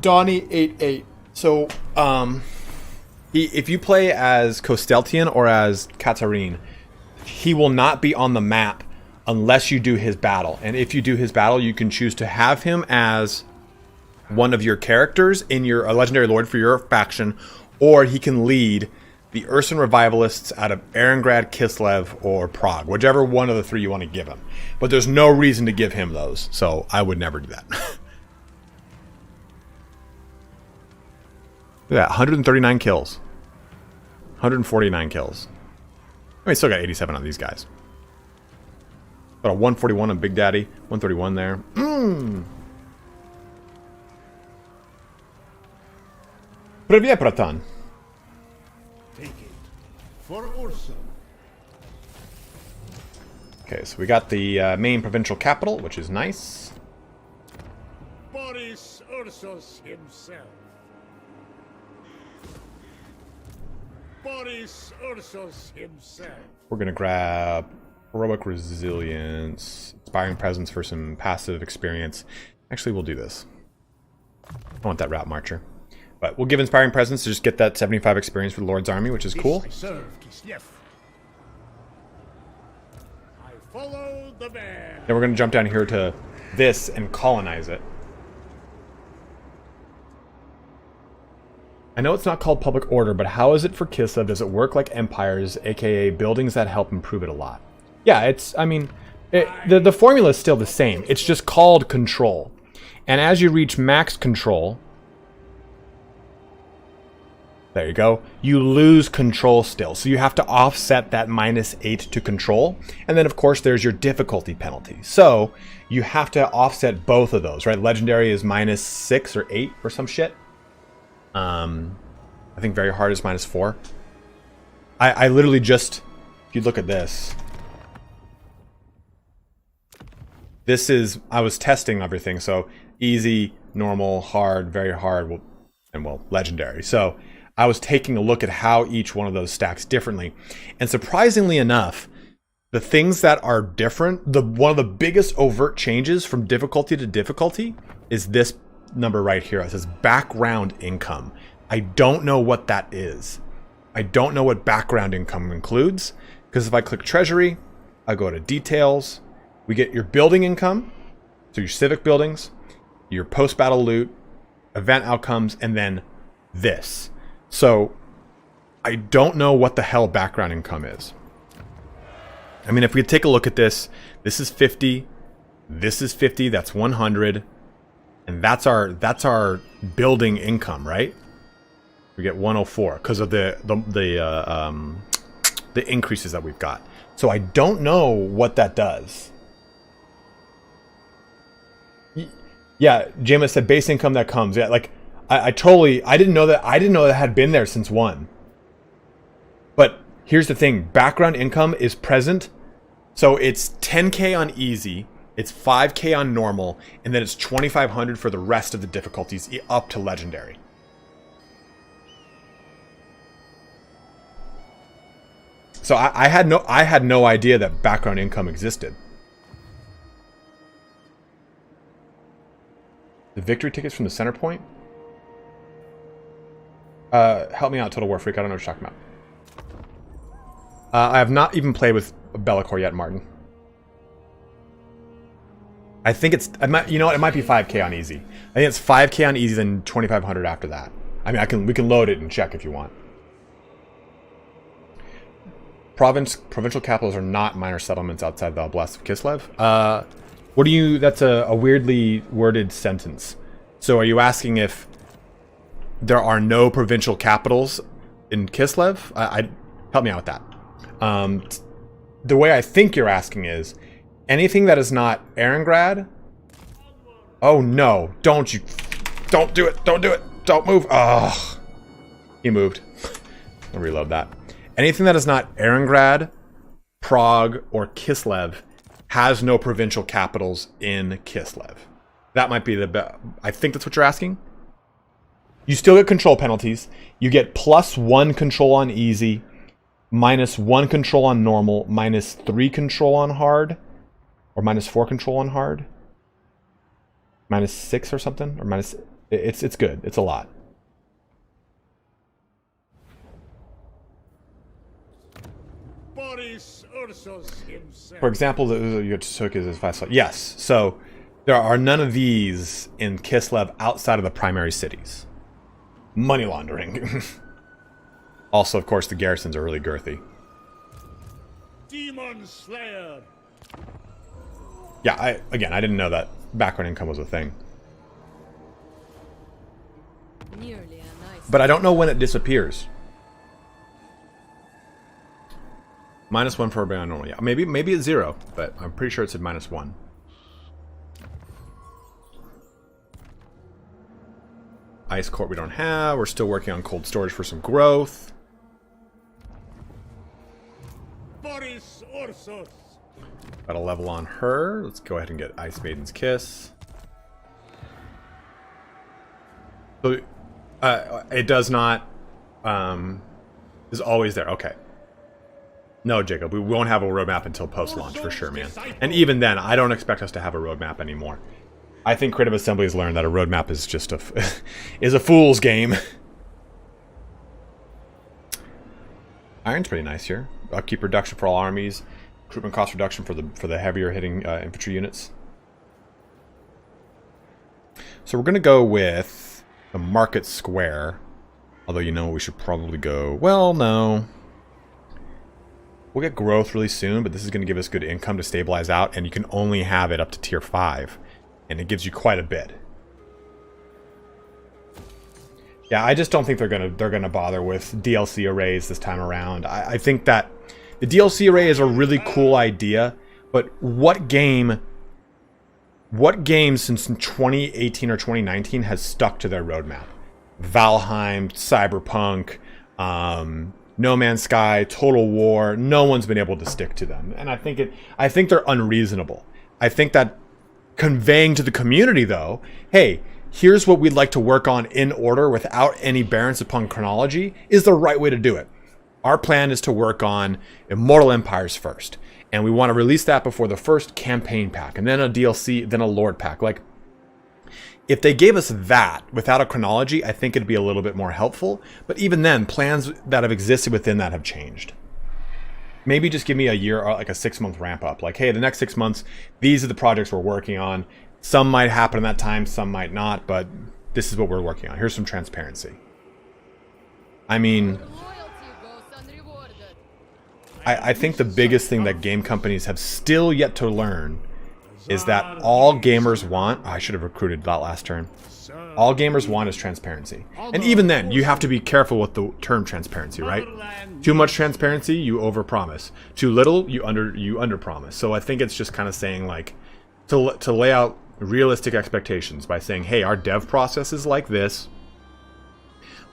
Donnie88. So, if you play as Kosteltian or as Katarine, he will not be on the map unless you do his battle. And if you do his battle, you can choose to have him as one of your characters in your a legendary lord for your faction, or he can lead the Ursun revivalists out of Erengrad, Kislev, or Prague, whichever one of the three you want to give him. But there's no reason to give him those, so I would never do that. Look at that, 139 kills. 149 kills. I mean, still got 87 on these guys. Got a 141 on Big Daddy, 131 there. Привет, братан. Take it for Ursun. Okay, so we got the main provincial capital, which is nice. Boris Ursus himself. Boris Ursus himself. We're gonna grab heroic resilience, inspiring presence for some passive experience. Actually, we'll do this. I want that route marcher, but we'll give inspiring presence to just get that 75 experience for the Lord's army, which is cool. I serve Kislev. I follow the man. Then we're gonna jump down here to this and colonize it. I know it's not called public order, but how is it for Kislev? Does it work like empires, aka buildings that help improve it a lot? Yeah, it's, I mean, the formula is still the same. It's just called control. And as you reach max control, there you go, you lose control still. So you have to offset that -8 to control. And then, of course, there's your difficulty penalty. So you have to offset both of those, right? Legendary is -6 or 8 or some shit. I think very hard is -4. I literally just, if you look at this, this is, I was testing everything. So easy, normal, hard, very hard, and well, legendary. So I was taking a look at how each one of those stacks differently. And surprisingly enough, the things that are different, one of the biggest overt changes from difficulty to difficulty is this number right here. It says background income. I don't know what that is. I don't know what background income includes, because if I click treasury, I go to details, we get your building income, so your civic buildings, your post-battle loot, event outcomes, and then this. So I don't know what the hell background income is. I mean, if we take a look at this, this is 50, this is 50, that's 100, and that's our building income, right? We get 104 because of the increases that we've got. So I don't know what that does. Yeah, Jameis said base income that comes. Yeah, like I didn't know that had been there since 1. But here's the thing, background income is present. So it's 10k on easy, it's 5k on normal, and then it's 2500 for the rest of the difficulties up to legendary. So I had no idea that background income existed. The victory tickets from the center point? Help me out, Total War Freak. I don't know what you're talking about. I have not even played with Bellicor yet, Martin. I think it's, you know what, it might be 5k on easy. I think it's 5k on easy, then 2500 after that. I mean, we can load it and check if you want. Provincial capitals are not minor settlements outside the Oblast of Kislev. What do you, that's a weirdly worded sentence. So are you asking if there are no provincial capitals in Kislev? Help me out with that. The way I think you're asking is, anything that is not Erengrad? Oh no, don't do it, don't move. Ugh. He moved. I'll reload that. Anything that is not Erengrad, Prague, or Kislev has no provincial capitals in Kislev. That might be I think that's what you're asking. You still get control penalties. You get +1 control on easy, -1 control on normal, -3 control on hard, or -4 control on hard, -6 or something, or it's good. It's a lot. Boris Ursus himself. For example, the you took is fast. Yes, so there are none of these in Kislev outside of the primary cities. Money laundering. Also, of course, the garrisons are really girthy. Demon Slayer. Yeah, I didn't know that background income was a thing. Nearly a nice. But I don't know when it disappears. -1 for everybody on normal. Yeah, maybe it's 0, but I'm pretty sure it said -1. Ice Court we don't have. We're still working on cold storage for some growth. Boris Ursus. Got a level on her. Let's go ahead and get Ice Maiden's Kiss. So, it does not, is always there. Okay. No, Jacob, we won't have a roadmap until post-launch for sure, man. And even then, I don't expect us to have a roadmap anymore. I think Creative Assembly has learned that a roadmap is just is a fool's game. Iron's pretty nice here. Upkeep reduction for all armies. Recruitment cost reduction for the heavier hitting infantry units. So we're gonna go with the Market Square. Although you know we should probably go. Well, no. We'll get growth really soon, but this is going to give us good income to stabilize out, and you can only have it up to tier 5, and it gives you quite a bit. Yeah, I just don't think they're gonna bother with DLC arrays this time around. I think that the DLC array is a really cool idea, but what game since 2018 or 2019 has stuck to their roadmap? Valheim, Cyberpunk, No Man's Sky, Total War. No one's been able to stick to them, and I think they're unreasonable. I think that conveying to the community, though, hey, here's what we'd like to work on in order without any bearance upon chronology, is the right way to do it. Our plan is to work on Immortal Empires first, and we want to release that before the first campaign pack, and then a DLC, then a Lord pack. Like, if they gave us that without a chronology, I think it'd be a little bit more helpful. But even then, plans that have existed within that have changed. Maybe just give me a year or like a 6-month ramp up. Like, hey, the next 6 months, these are the projects we're working on. Some might happen in that time, some might not, but this is what we're working on. Here's some transparency. I mean, I think the biggest thing that game companies have still yet to learn is that all gamers want... I should have recruited that last turn. All gamers want is transparency. And even then, you have to be careful with the term transparency, right? Too much transparency, you overpromise. Too little, you underpromise. So I think it's just kind of saying, like, to lay out realistic expectations by saying, hey, our dev process is like this.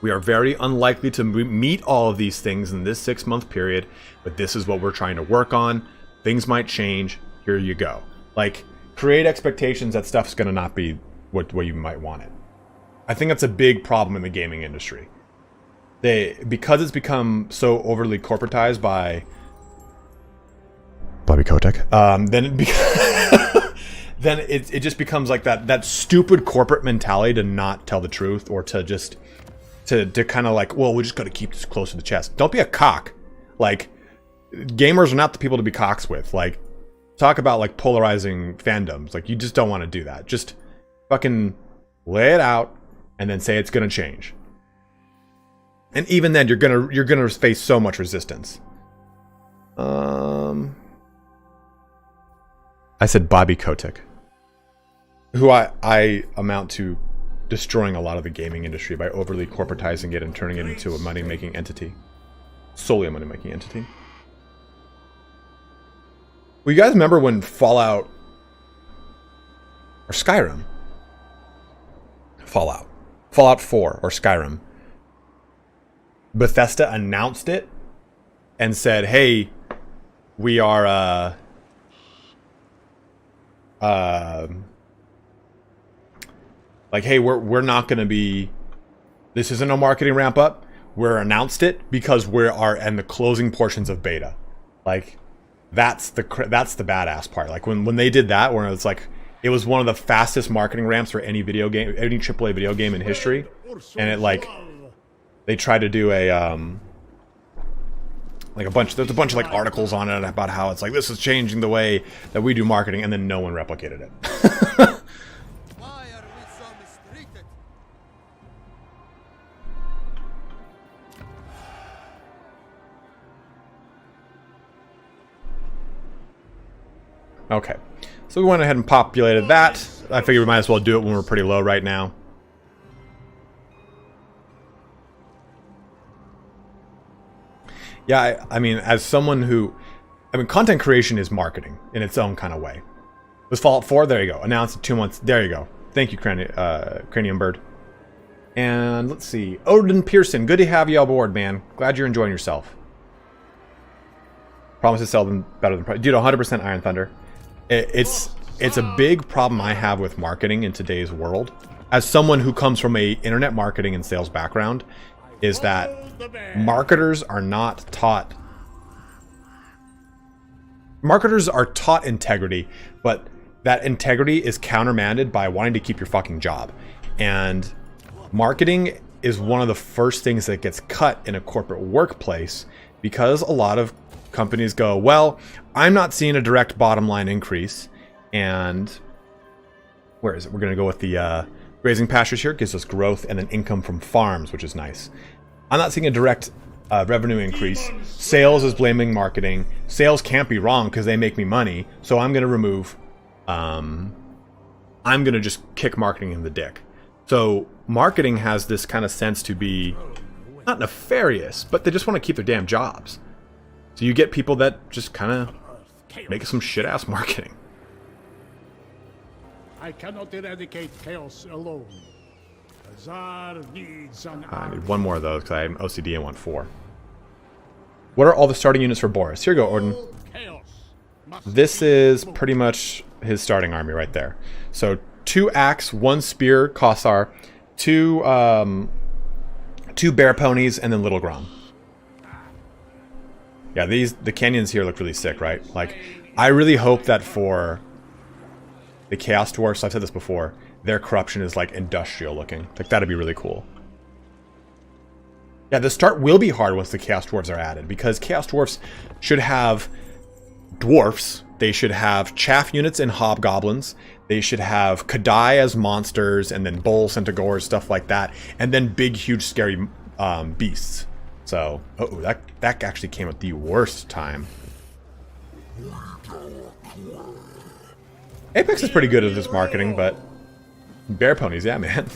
We are very unlikely to meet all of these things in this 6-month period, but this is what we're trying to work on. Things might change. Here you go. Like, create expectations that stuff's going to not be what you might want it. I think that's a big problem in the gaming industry. Because it's become so overly corporatized by Bobby Kotick, then it just becomes like that stupid corporate mentality to not tell the truth, or to just to kind of like, well, we just got to keep this close to the chest. Don't be a cock. Like, gamers are not the people to be cocks with. Like, talk about like polarizing fandoms. Like, you just don't want to do that. Just fucking lay it out and then say it's gonna change. And even then, you're gonna face so much resistance. I said Bobby Kotick, who I amount to destroying a lot of the gaming industry by overly corporatizing it and turning it into a money-making entity. Solely a money-making entity. Well, you guys remember when Fallout or Skyrim? Fallout 4 or Skyrim. Bethesda announced it and said, hey, we are like, hey, we're not going to be, this isn't a marketing ramp up. We're announced it because we are in the closing portions of beta. Like, that's the badass part. Like, when they did that, where it's like, it was one of the fastest marketing ramps for any video game, any AAA video game in history. And it, like, they tried to do a Like there's a bunch of like articles on it about how it's like this is changing the way that we do marketing, and then no one replicated it. Why are we so mistreated? Okay, so we went ahead and populated that. I figured we might as well do it when we're pretty low right now. Yeah, I mean, as someone who... I mean, content creation is marketing in its own kind of way. Was Fallout 4? There you go. Announced in 2 months. There you go. Thank you, Cranium Bird. And let's see. Odin Pearson. Good to have you on board, man. Glad you're enjoying yourself. Promise to sell them better than... Dude, 100% Iron Thunder. It's a big problem I have with marketing in today's world. As someone who comes from a internet marketing and sales background, is that marketers are not taught... Marketers are taught integrity, but that integrity is countermanded by wanting to keep your fucking job. And marketing is one of the first things that gets cut in a corporate workplace, because a lot of companies go, well, I'm not seeing a direct bottom line increase. And where is it? We're going to go with the grazing pastures here. It gives us growth and then income from farms, which is nice. I'm not seeing a direct revenue increase. Sales is blaming marketing. Sales can't be wrong because they make me money. So I'm going to remove... I'm going to just kick marketing in the dick. So marketing has this kind of sense to be not nefarious, but they just want to keep their damn jobs. So you get people that just kind of make some shit-ass marketing. I cannot eradicate chaos alone. Azar needs an I need one more of those because I'm OCD and want 4. What are all the starting units for Boris? Here you go, Orden. This is pretty much his starting army right there. So 2 axe, 1 spear, Kossar, 2 bear ponies, and then Little Grom. Yeah, the canyons here look really sick, right? Like, I really hope that for the Chaos Dwarfs, I've said this before, their corruption is like industrial looking. Like, that'd be really cool. Yeah, the start will be hard once the Chaos Dwarfs are added, because Chaos Dwarfs should have dwarfs, they should have chaff units and hobgoblins, they should have Kadai as monsters, and then bull centaurs, stuff like that, and then big, huge, scary beasts. So, that actually came at the worst time. Apex is pretty good at this marketing, but bear ponies, yeah, man.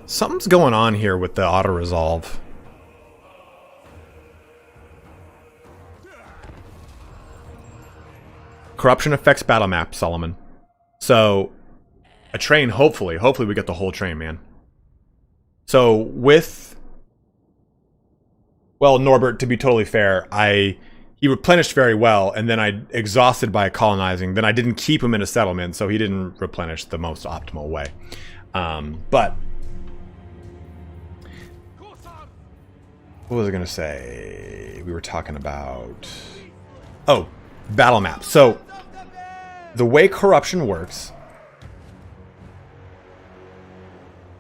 Something's going on here with the auto-resolve. Corruption affects battle map, Solomon. So, a train, hopefully we get the whole train, man. So, with... Well, Norbert, to be totally fair, he replenished very well, and then I exhausted by colonizing. Then I didn't keep him in a settlement, so he didn't replenish the most optimal way. But... What was I going to say? We were talking about... Oh, battle map. So, the way corruption works...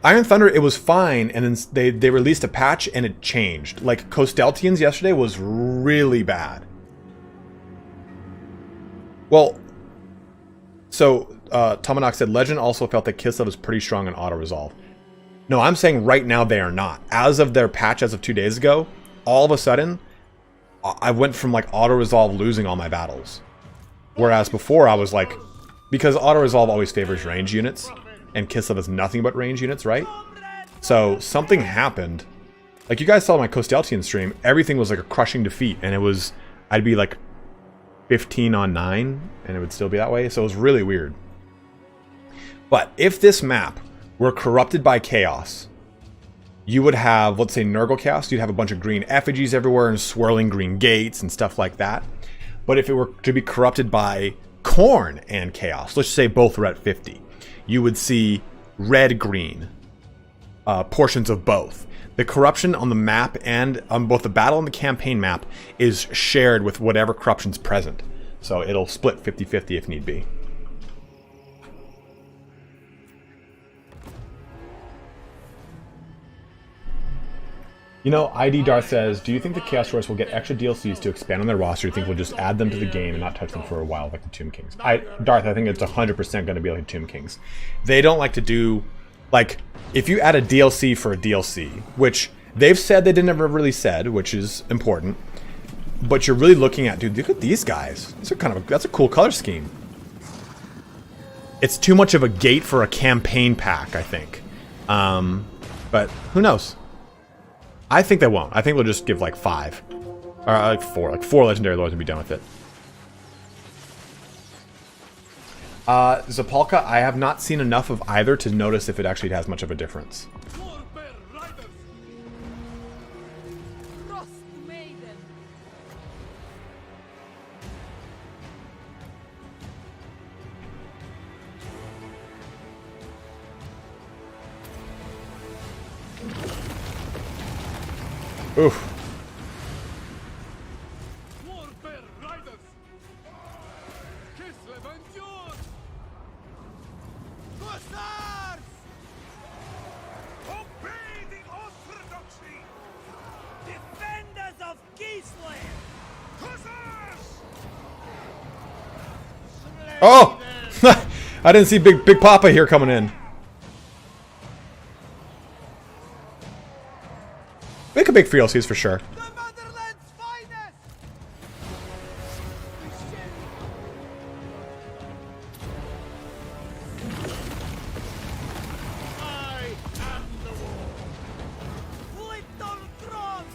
Iron Thunder, it was fine, and then they released a patch, and it changed. Like, Kosteltians yesterday was really bad. Well, so, Tomanok said, Legend also felt that Kislev was pretty strong in auto-resolve. No, I'm saying right now they are not. As of their patch as of 2 days ago, all of a sudden, I went from, like, auto-resolve losing all my battles. Whereas before, I was like... Because auto-resolve always favors range units, and Kislev has nothing but range units, right? So, something happened. Like, you guys saw my Kosteltian stream, everything was like a crushing defeat, and it was... I'd be like 15 on 9, and it would still be that way, so it was really weird. But if this map were corrupted by chaos, you would have, let's say, Nurgle Chaos, you'd have a bunch of green effigies everywhere and swirling green gates and stuff like that. But if it were to be corrupted by Khorne and Chaos, let's say both were at 50, you would see red-green portions of both. The corruption on the map and on both the battle and the campaign map is shared with whatever corruption's present. So it'll split 50-50 if need be. You know, ID Darth says, do you think the Chaos Wars will get extra DLCs to expand on their roster? Or do you think we'll just add them to the game and not touch them for a while like the Tomb Kings? Darth, I think it's 100% going to be like the Tomb Kings. They don't like to do, like, if you add a DLC for a DLC, which they've said they never really said, which is important, but you're really looking at, dude, look at these guys. These are kind of that's a cool color scheme. It's too much of a gate for a campaign pack, I think. But who knows? I think they won't. I think they'll just give like 5. Or like 4. Like 4 Legendary Lords and be done with it. Zapalka, I have not seen enough of either to notice if it actually has much of a difference. Oof. Warbear Riders! Kislev endures! Hussars! Obey the orthodoxy! Defenders of Kislev! Hussars! Oh! I didn't see Big Papa here coming in. Make a big for DLCs for sure. The motherland's finest! I am the war! Little Cross!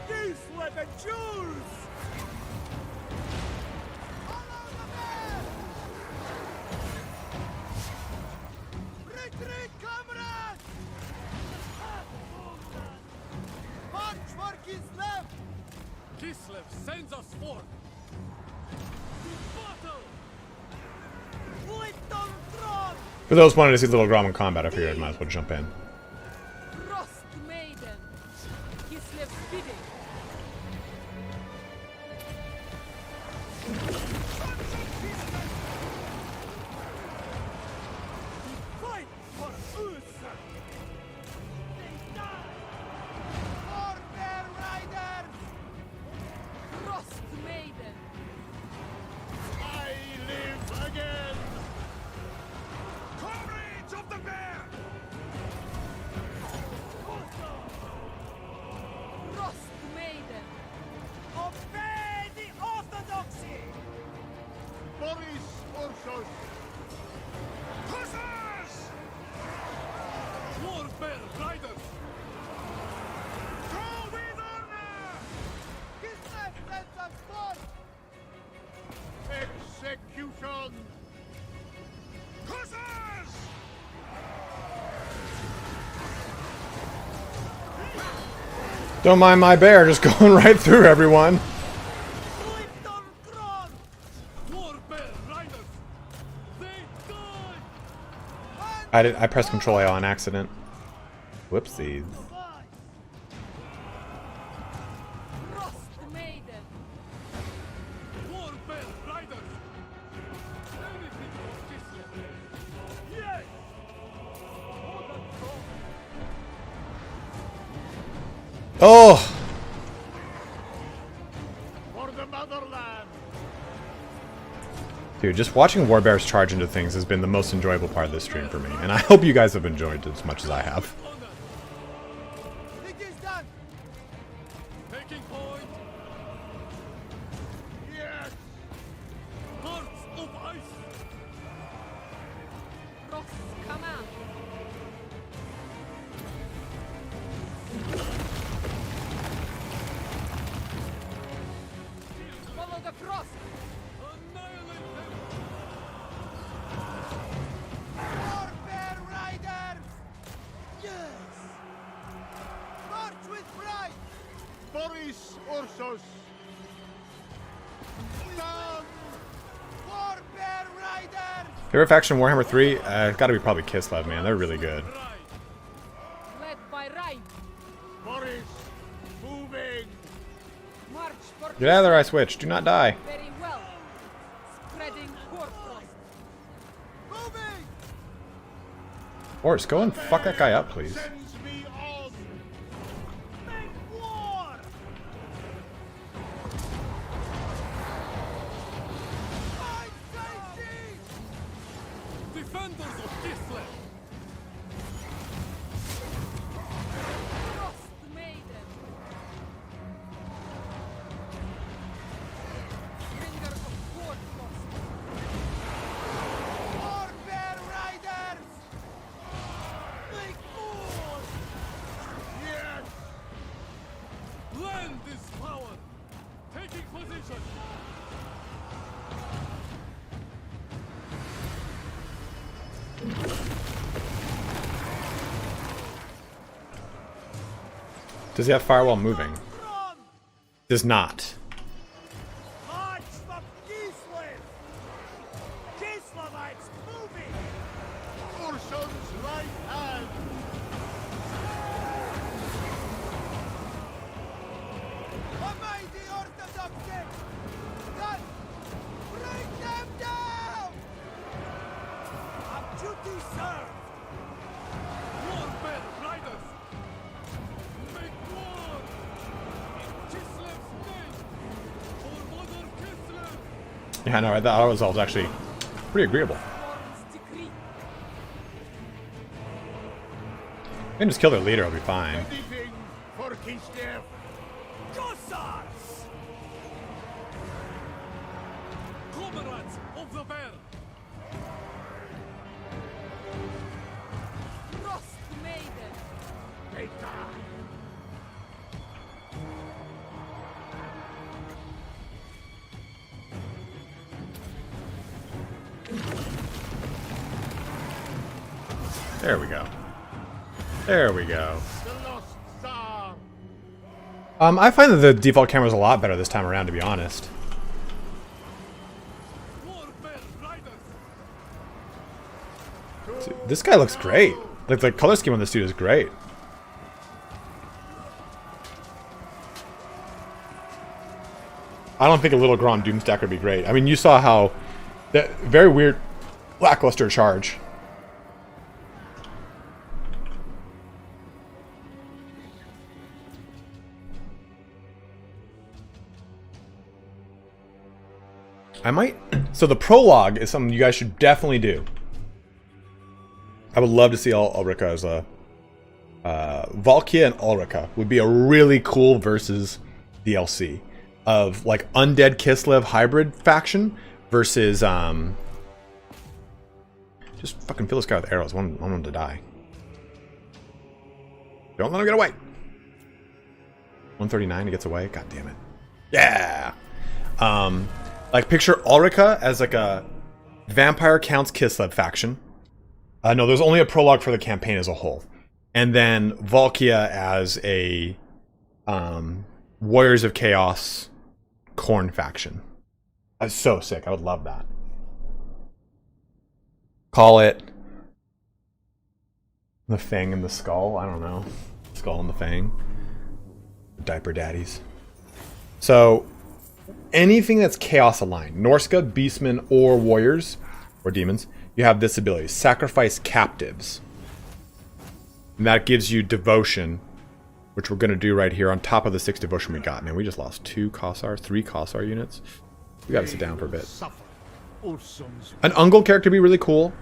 Kislev and Jules! Follow the man! Retreat, comrades! March for Kislev! Kislev sends us forth! Battle! Little Tron! For those wanting to see Little Grom in combat, I figured I might as well jump in. Frost Maiden. Kislev's bidding. Fight for Ursus! They die! Warbear Riders! Frost Maiden. I live again! Comrades of the bear! Frost Maiden. Obey the orthodoxy! Boris Ursus! Hussars! Warbear Riders! Go with honor! Kislev sends us forth! Execution! Hussars! Don't mind my bear, just going right through everyone. Little Tron! Warbear Riders! They die! I pressed Control A on accident. Whoopsies. Frost Maiden. Warbear Riders! Anything for Kislev! Yes! Oh! For the motherland! Dude, just watching Warbears charge into things has been the most enjoyable part of this stream for me, and I hope you guys have enjoyed it as much as I have. Honor! It is done! Taking point! Yes! Hearts of ice! Frost's command. Follow the frost. Annihilate them! Warbear Riders! Yes! March with pride! Boris Ursus! Down! Warbear Riders! Favorite faction Warhammer 3? Gotta be probably Kislev, man. They're really good. Led by Rhyme. Boris! Moving! March for Get out of there, I switch. Do not die. very well. Spreading hoarfrost. Moving! Horse, go and fuck that guy up, please. Sends me on! Make Does he have fire while moving? Does not. March for Kislev! Kislevites moving! Ursun's right hand! Obey the orders of Strix! Gun! Bring them down! Our duty served! Warfare riders! Make war! In Kislev's name! For Mother Kislev! Yeah, no, that auto resolve is actually pretty agreeable. War's decree. They can just kill their leader, it'll be fine. Anything for Kislev! Cossacks! Comrades of the bear! Frost maiden. They die! There we go. There we go. The lost Tsar! I find that the default camera is a lot better this time around, to be honest. Warfare riders! Dude, this guy looks great. Like, the color scheme on this dude is great. I don't think a little Grand Doomstack would be great. I mean, you saw how that very weird lackluster charge. I might. So the prologue is something you guys should definitely do. I would love to see Ulrika as a Valkia and Ulrika would be a really cool versus DLC of like undead Kislev hybrid faction versus just fucking fill this guy with arrows. I want him to die. Don't let him get away. 139, he gets away. God damn it. Yeah. Like picture Ulrika as like a Vampire Counts Kislev faction. No, there's only a prologue for the campaign as a whole. And then Valkia as a Warriors of Chaos Khorne faction. That's so sick. I would love that. Call it the Fang and the Skull. I don't know. Skull and the Fang. Diaper daddies. So anything that's Chaos aligned, Norska, Beastmen, or Warriors, or Demons, you have this ability, Sacrifice Captives. And that gives you Devotion, which we're going to do right here on top of the 6 Devotion we got. Man, we just lost 2 Kossar, 3 Kossar units. We got to sit down for a bit. An Ungol character would be really cool.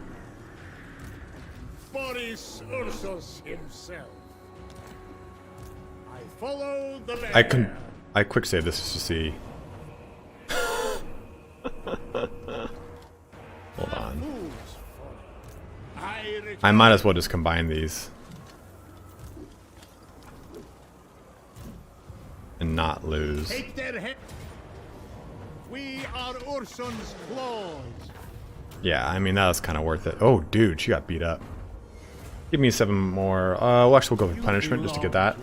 Boris Ursus himself. I follow the letter. I quick save this just to see. Hold on. I might as well just combine these. And not lose. Take their head. We are Ursun's claws. Yeah, I mean, that was kind of worth it. Oh, dude, she got beat up. Give me 7 more. Well, actually, we'll go with Punishment just to get that.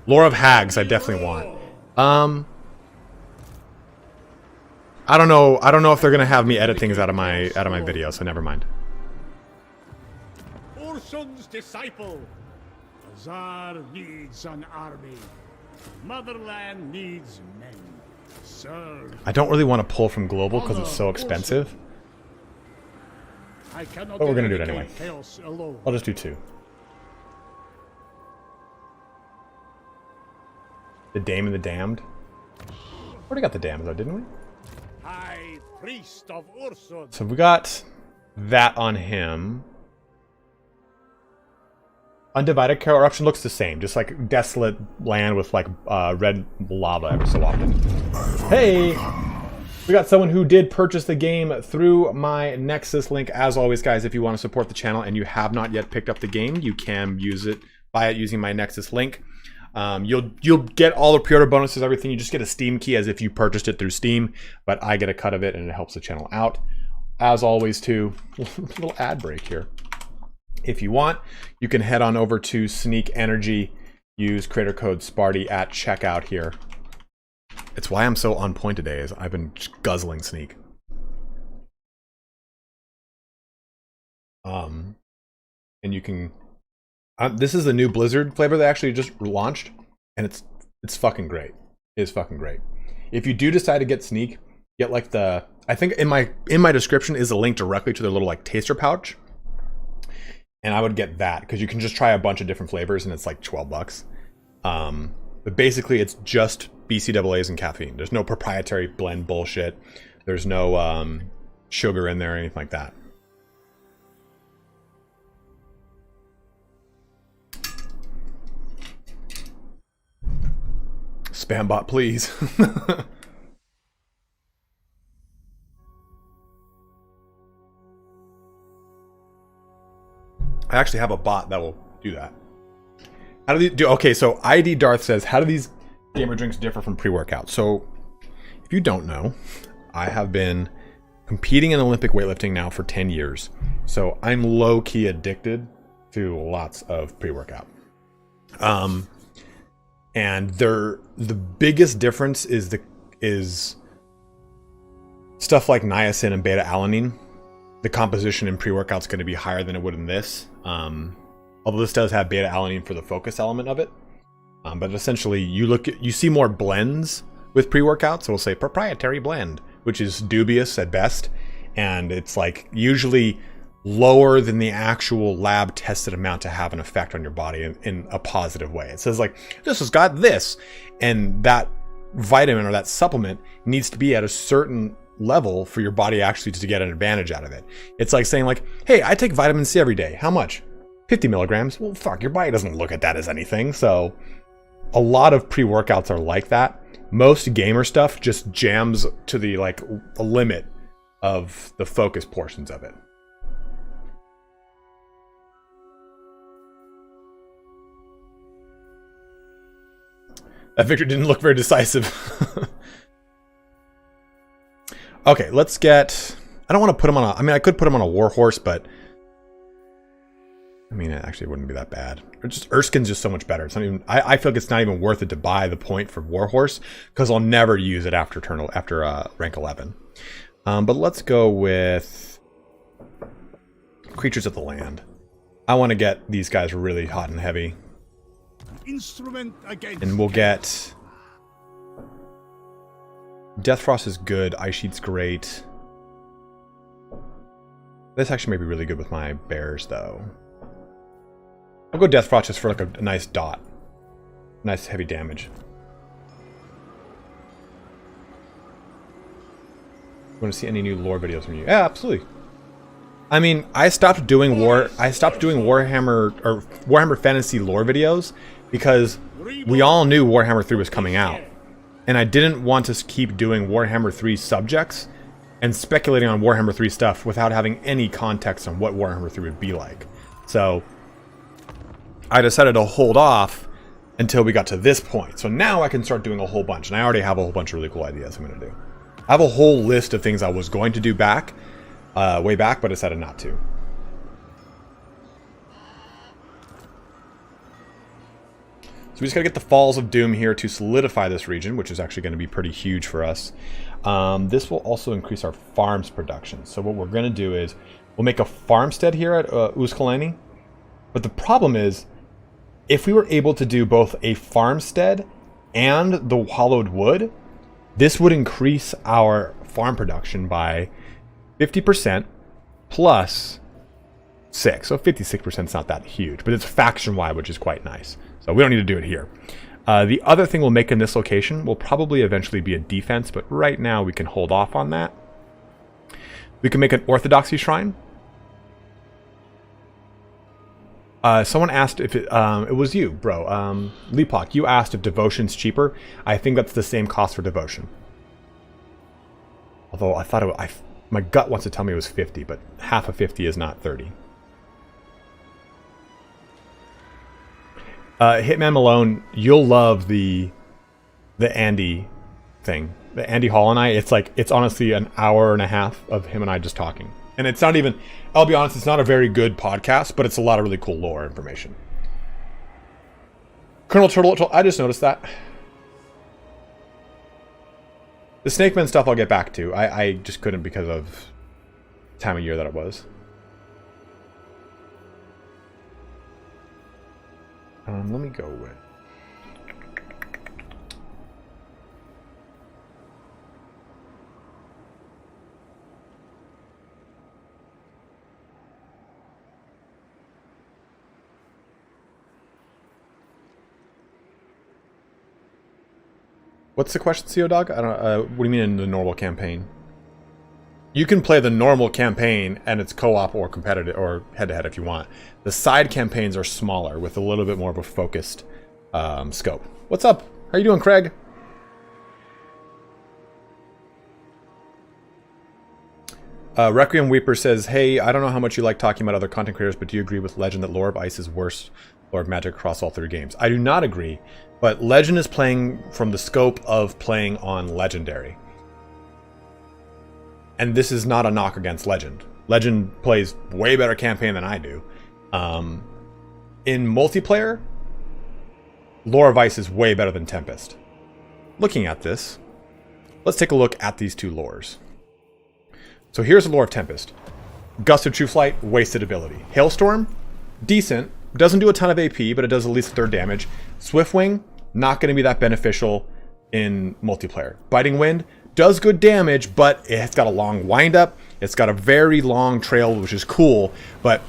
Lore of Hags, I definitely want. I don't know. I don't know if they're gonna have me edit things out of my video, so never mind. Ursun's disciple. Tsar needs an army. Motherland needs men. Serve. I don't really want to pull from global because it's so expensive. I cannot But we're gonna do it anyway. chaos alone. I'll just do 2. The Dame and the Damned. Already got the Damned though, didn't we? High priest of Ursun. So we got that on him. Undivided Corruption looks the same, just like desolate land with like red lava every so often. Hey! We got someone who did purchase the game through my Nexus link. As always, guys, if you want to support the channel and you have not yet picked up the game, you can buy it using my Nexus link. You'll get all the pre-order bonuses, everything. You just get a Steam key as if you purchased it through Steam, but I get a cut of it and it helps the channel out. As always, too, little ad break here. If you want, you can head on over to Sneak Energy, use creator code Sparty at checkout here. It's why I'm so on point today, is I've been just guzzling Sneak. And you can, this is the new Blizzard flavor they actually just launched, and it's fucking great. It is fucking great. If you do decide to get Sneak, get like the, I think in my description is a link directly to their little like taster pouch. And I would get that because you can just try a bunch of different flavors and it's like 12 bucks. But basically it's just BCAAs and caffeine. There's no proprietary blend bullshit. There's no sugar in there or anything like that. Spam bot, please. I actually have a bot that will do that. How do these do? Okay, so ID Darth says, how do these gamer drinks differ from pre-workout? So, if you don't know, I have been competing in Olympic weightlifting now for 10 years. So I'm low-key addicted to lots of pre-workout. And the biggest difference is stuff like niacin and beta-alanine. The composition in pre-workout is going to be higher than it would in this. Although this does have beta-alanine for the focus element of it. But essentially, you see more blends with pre-workout. So we'll say proprietary blend, which is dubious at best. And it's like usually lower than the actual lab tested amount to have an effect on your body in a positive way. It says like, this has got this. And that vitamin or that supplement needs to be at a certain level for your body actually to get an advantage out of it. It's like saying like, hey, I take vitamin C every day. How much? 50 milligrams. Well, fuck, your body doesn't look at that as anything. So a lot of pre-workouts are like that. Most gamer stuff just jams to the like a limit of the focus portions of it. That victory didn't look very decisive. Okay, let's get... I don't want to put him on a... I mean, I could put him on a warhorse, but... I mean, it actually wouldn't be that bad. Erskine's just so much better. It's not even... I feel like it's not even worth it to buy the point for warhorse, because I'll never use it after rank 11. But let's go with... Creatures of the Land. I want to get these guys really hot and heavy. Instrument against. And we'll get... Deathfrost is good. Ice Sheet's great. This actually may be really good with my bears, though. I'll go Deathfrost just for like a nice dot. Nice heavy damage. Want to see any new lore videos from you? Yeah, absolutely. I mean, I stopped doing Warhammer or Warhammer Fantasy lore videos because we all knew Warhammer 3 was coming out. And I didn't want to keep doing Warhammer 3 subjects and speculating on Warhammer 3 stuff without having any context on what Warhammer 3 would be like. So I decided to hold off until we got to this point. So now I can start doing a whole bunch. And I already have a whole bunch of really cool ideas I'm going to do. I have a whole list of things I was going to do way back, but I decided not to. So we just gotta get the Falls of Doom here to solidify this region, which is actually gonna be pretty huge for us. This will also increase our farms production. So what we're gonna do is, we'll make a farmstead here at Uskalani. But the problem is, if we were able to do both a farmstead and the hollowed wood, this would increase our farm production by 50% plus 6. So 56% is not that huge, but it's faction-wide, which is quite nice. So we don't need to do it here. The other thing we'll make in this location will probably eventually be a defense, but right now we can hold off on that. We can make an Orthodoxy Shrine. Someone asked if it was you, bro. Leapok, you asked if Devotion's cheaper. I think that's the same cost for Devotion. Although I thought my gut wants to tell me it was 50, but half of 50 is not 30. Hitman Malone, you'll love the Andy thing. The Andy Hall and I, it's honestly an hour and a half of him and I just talking. And it's not even, I'll be honest, it's not a very good podcast, but it's a lot of really cool lore information. Colonel Turtle, I just noticed that. The Snake Man stuff I'll get back to. I just couldn't because of time of year that it was. Let me go with... What's the question, CO Dog? I don't. What do you mean in the normal campaign? You can play the normal campaign and it's co-op or competitive or head-to-head if you want. The side campaigns are smaller with a little bit more of a focused scope. What's up? How you doing, Craig? Requiem Weeper says, hey, I don't know how much you like talking about other content creators, but do you agree with Legend that Lore of Ice is worse Lore of Magic across all 3 games? I do not agree, but Legend is playing from the scope of playing on Legendary. And this is not a knock against Legend. Legend plays way better campaign than I do. In multiplayer, Lore of Ice is way better than Tempest. Looking at this, let's take a look at these 2 lores. So here's the lore of Tempest. Gust of True Flight, wasted ability. Hailstorm, decent. Doesn't do a ton of AP, but it does at least 1/3 damage. Swiftwing, not going to be that beneficial in multiplayer. Biting Wind, does good damage, but it's got a long windup. It's got a very long trail, which is cool, but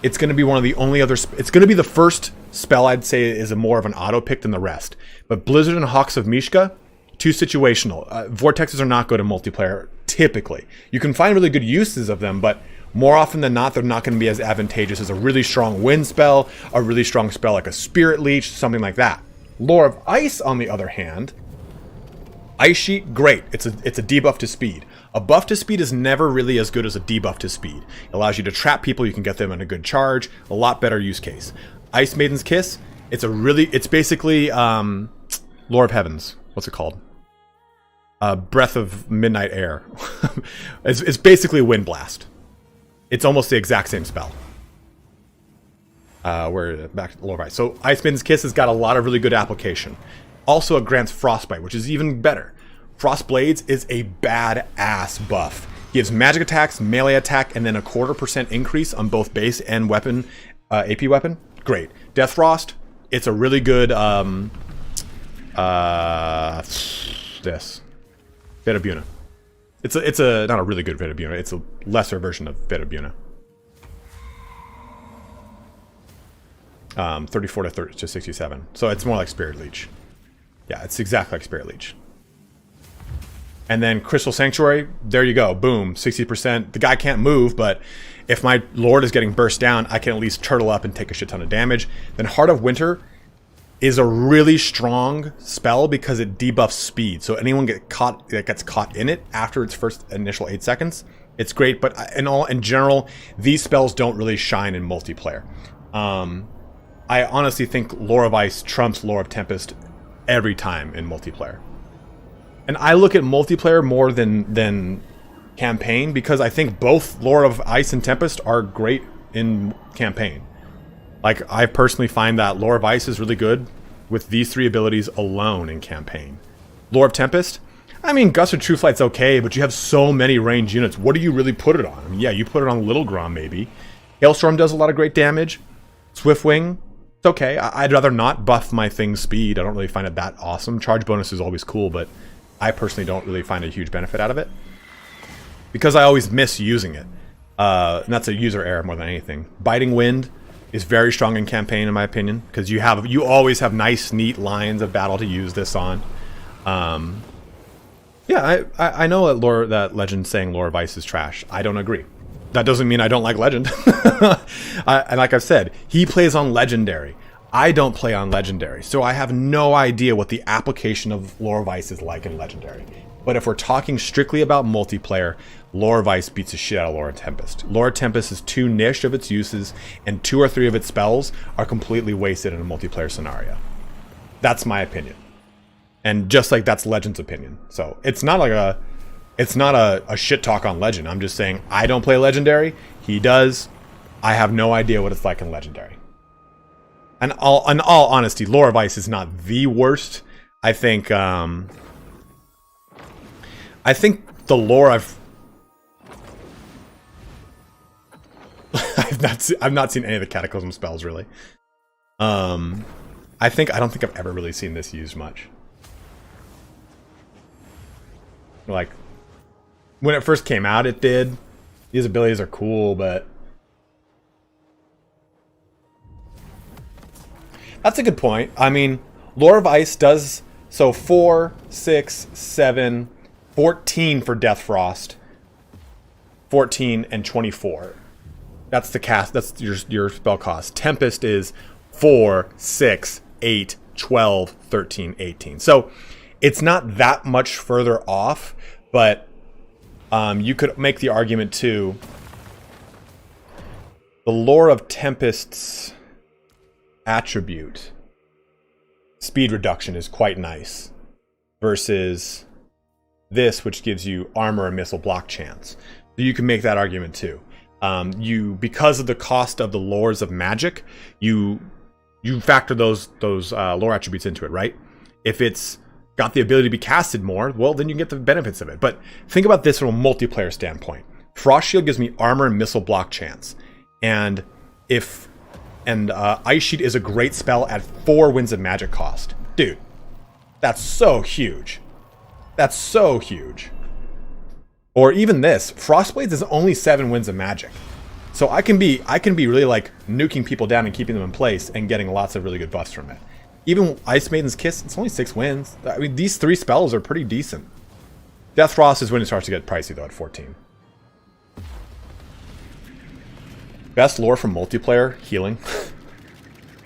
it's going to be one of the only other... It's going to be the first spell I'd say is more of an auto pick than the rest. But Blizzard and Hawks of Mishka, too situational. Vortexes are not good in multiplayer, typically. You can find really good uses of them, but more often than not, they're not going to be as advantageous as a really strong wind spell, a really strong spell like a Spirit Leech, something like that. Lore of Ice, on the other hand, Ice Sheet, great. It's a debuff to speed. A buff to speed is never really as good as a debuff to speed. It allows you to trap people, you can get them in a good charge, a lot better use case. Ice Maiden's Kiss, it's basically Lore of Heavens. What's it called? Breath of Midnight Air. It's basically Wind Blast. It's almost the exact same spell. We're back to Lore of Ice. So Ice Maiden's Kiss has got a lot of really good application. Also, it grants Frostbite, which is even better. Frost Blades is a badass buff. Gives magic attacks, melee attack, and then a 1/4% increase on both base and weapon, AP weapon. Great. Death Frost, it's a really good, this. Vedabuna. It's a not a really good Vedabuna, it's a lesser version of Vedabuna. 34 to 67. So it's more like Spirit Leech. Yeah, it's exactly like Spirit Leech. And then Crystal Sanctuary, there you go. Boom, 60%. The guy can't move, but if my Lord is getting burst down, I can at least turtle up and take a shit ton of damage. Then Heart of Winter is a really strong spell because it debuffs speed. So anyone that gets caught in it after its first initial 8 seconds, it's great. But in general, these spells don't really shine in multiplayer. I honestly think Lore of Ice trumps Lore of Tempest every time in multiplayer. And I look at multiplayer more than campaign because I think both Lore of Ice and Tempest are great in campaign. Like, I personally find that Lore of Ice is really good with these 3 abilities alone in campaign. Lore of Tempest, I mean, Gust of True Flight's okay, but you have so many ranged units. What do you really put it on? I mean, yeah, you put it on Little Grom, maybe. Hailstorm does a lot of great damage. Swiftwing, it's okay. I'd rather not buff my thing's speed. I don't really find it that awesome. Charge bonus is always cool, but I personally don't really find a huge benefit out of it because I always miss using it. And that's a user error more than anything. Biting Wind is very strong in campaign, in my opinion, because you always have nice, neat lines of battle to use this on. Yeah, I know that Legend's saying Lore of Ice is trash. I don't agree. That doesn't mean I don't like Legend. And like I've said, he plays on Legendary. I don't play on Legendary, so I have no idea what the application of Lore of Ice is like in Legendary. But if we're talking strictly about multiplayer, Lore of Ice beats the shit out of Lore of Tempest. Lore of Tempest is too niche of its uses, and 2 or 3 of its spells are completely wasted in a multiplayer scenario. That's my opinion. And just like that's Legend's opinion. So it's not like a shit talk on Legend. I'm just saying I don't play Legendary. He does. I have no idea what it's like in Legendary. And in all honesty, Lore of Ice is not the worst. I think the lore I've not seen any of the Cataclysm spells really. I don't think I've ever really seen this used much. Like when it first came out, it did. These abilities are cool, but that's a good point. I mean, Lore of Ice does so 4, 6, 7, 14 for Death Frost, 14 and 24. That's the cast. That's your spell cost. Tempest is 4, 6, 8, 12, 13, 18. So it's not that much further off, but you could make the argument too. The Lore of Tempest's attribute, speed reduction, is quite nice versus this, which gives you armor and missile block chance. So you can make that argument too. Because of the cost of the lores of magic, you factor those lore attributes into it, right? If it's got the ability to be casted more, well, then you can get the benefits of it. But think about this from a multiplayer standpoint. Frost Shield gives me armor and missile block chance, and Ice Sheet is a great spell at 4 Winds of Magic cost. Dude, that's so huge. That's so huge. Or even this, Frostblades is only 7 Winds of Magic. So I can be really like nuking people down and keeping them in place and getting lots of really good buffs from it. Even Ice Maiden's Kiss, it's only 6 wins. I mean, these 3 spells are pretty decent. Death Frost is when it starts to get pricey though at 14. Best lore from multiplayer, healing.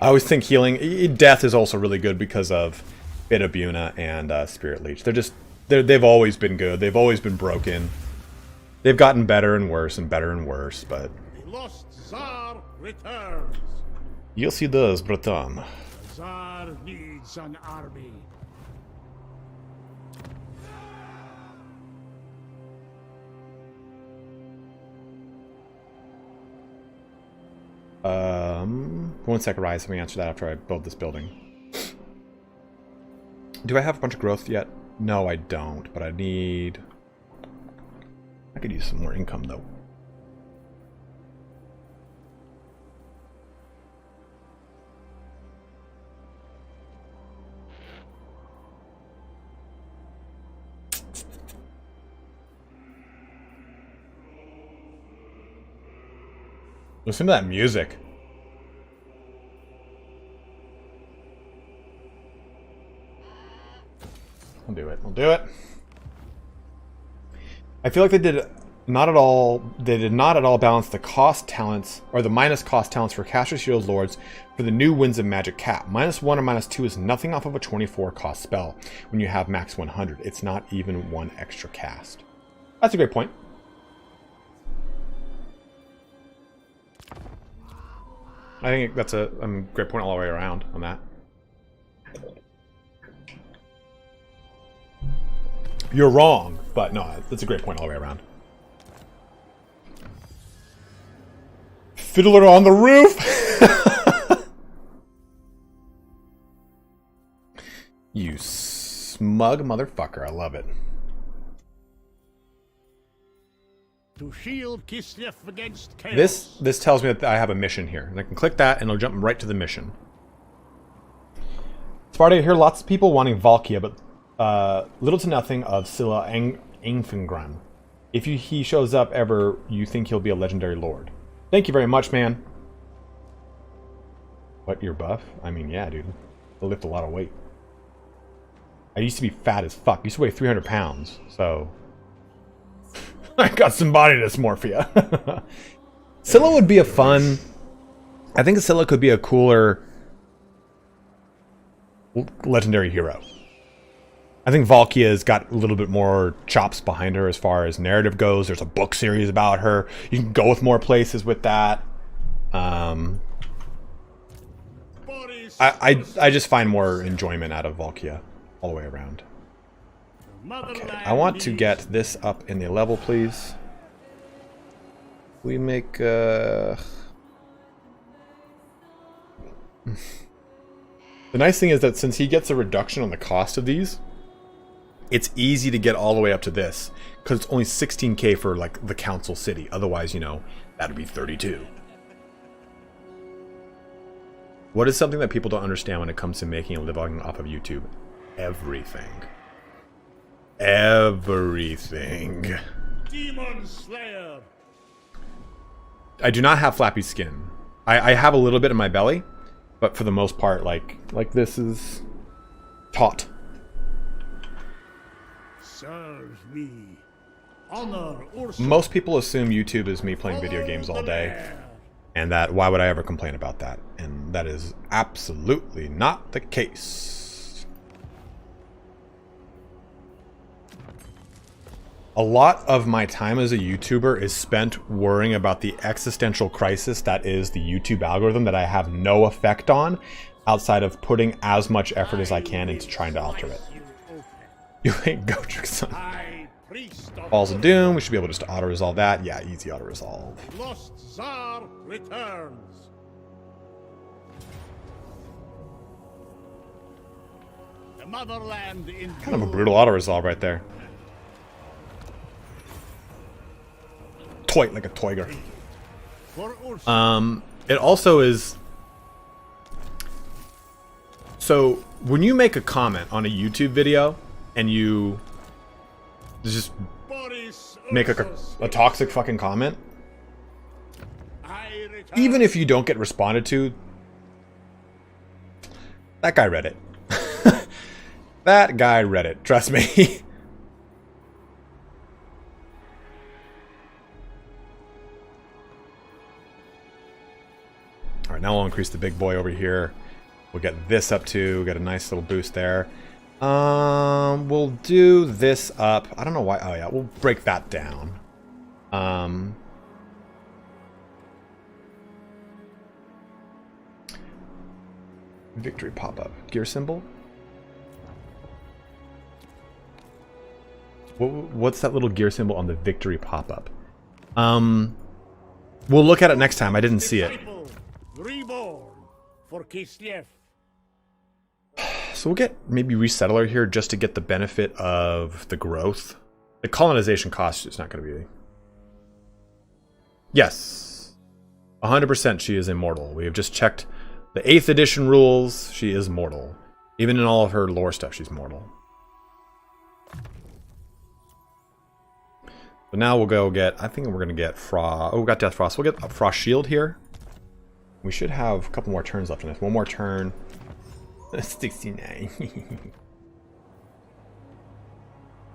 I always think healing. Death is also really good because of Bit of Buna and Spirit Leech. They've always been good. They've always been broken. They've gotten better and worse, but The lost Tsar returns. you'll see those, Breton. Tsar needs an army. One second, Rise. Let me answer that after I build this building. Do I have a bunch of growth yet? No, I don't, but I could use some more income, though. Listen to that music. I'll do it. I'll do it. I feel like they did not at all balance the cost talents or the minus cost talents for Caster Shield Lords for the new Winds of Magic cap. -1 or -2 is nothing off of a 24 cost spell when you have max 100. It's not even 1 extra cast. That's a great point. I think that's a great point all the way around on that. You're wrong, but no, that's a great point all the way around. Fiddler on the roof! You smug motherfucker, I love it. To shield Kislev against chaos. This tells me that I have a mission here. And I can click that and it'll jump right to the mission. Sparta, I hear lots of people wanting Valkia, but little to nothing of Scylla Angfingran. If he shows up ever, you think he'll be a legendary lord. Thank you very much, man. What, your buff? I mean, yeah, dude. He'll lift a lot of weight. I used to be fat as fuck. I used to weigh 300 pounds, so... I got some body dysmorphia. Scylla would be a fun... I think Scylla could be a cooler legendary hero. I think Valkia's got a little bit more chops behind her as far as narrative goes. There's a book series about her. You can go with more places with that. I just find more enjoyment out of Valkia all the way around. Okay, I want to get this up in the level, please. We make the nice thing is that since he gets a reduction on the cost of these, it's easy to get all the way up to this because it's only 16k for like the council city. Otherwise, you know, that'd be 32. What is something that people don't understand when it comes to making a living off of YouTube? Everything. Everything. Demon Slayer. I do not have flappy skin. I have a little bit in my belly, but for the most part, like this is taut. Serve me. Honor Ursus. Most people assume YouTube is me playing video games all day, and that why would I ever complain about that? And that is absolutely not the case. A lot of my time as a YouTuber is spent worrying about the existential crisis that is the YouTube algorithm that I have no effect on outside of putting as much effort as I can into trying to alter it. You ain't Gotrek, son. Balls of Doom, we should be able to just auto-resolve that. Yeah, easy auto-resolve. Lost Tsar returns. The motherland in Kind of a brutal auto-resolve right there. Toy like a toiger. for Ursus. It also is... So, when you make a comment on a YouTube video, and you just Boris make Ursus a toxic fucking comment, I return. even if you don't get responded to, that guy read it. That guy read it, trust me. Alright, now we'll increase the big boy over here. We'll get this up too. Get a nice little boost there. We'll do this up. I don't know why. Oh yeah, we'll break that down. Victory pop-up. Gear symbol? What's that little gear symbol on the victory pop-up? We'll look at it next time. I didn't see it. Disciple, reborn for Kislev. So we'll get maybe resettler here just to get the benefit of the growth. The colonization cost is not going to be... Yes. 100% she is immortal. We have just checked the 8th edition rules. She is mortal. Even in all of her lore stuff, she's mortal. So now we'll go get... I think we're going to get Frost... Oh, we got Death Frost. We'll get a Frost Shield here. We should have a couple more turns left in this. One more turn. 69.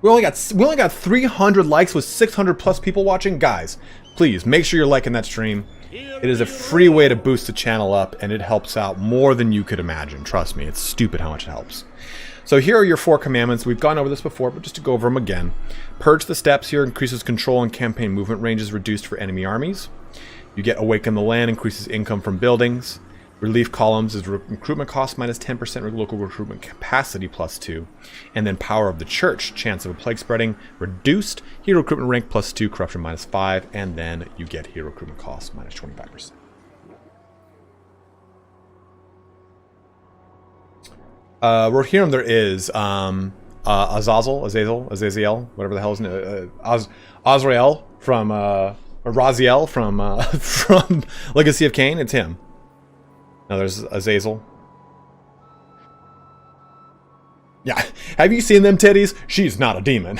we only got 300 likes with 600 plus people watching. Guys, please make sure you're liking that stream. It is a free way to boost the channel up, and it helps out more than you could imagine. Trust me, it's stupid how much it helps. So here are your 4 commandments. We've gone over this before, but just to go over them again. Purge the steppes here increases control and campaign movement ranges reduced for enemy armies. You get Awaken the Land, increases income from buildings. Relief columns is recruitment cost minus 10%, local recruitment capacity plus 2. And then Power of the Church, chance of a plague spreading, reduced. Hero recruitment rank plus 2, corruption minus 5. And then you get hero recruitment cost minus 25%. Rohirrim there is Azazel, whatever the hell his name, Azrael from, or Raziel from, from Legacy of Kain. It's him. Now there's Azazel. Yeah, have you seen them titties? She's not a demon.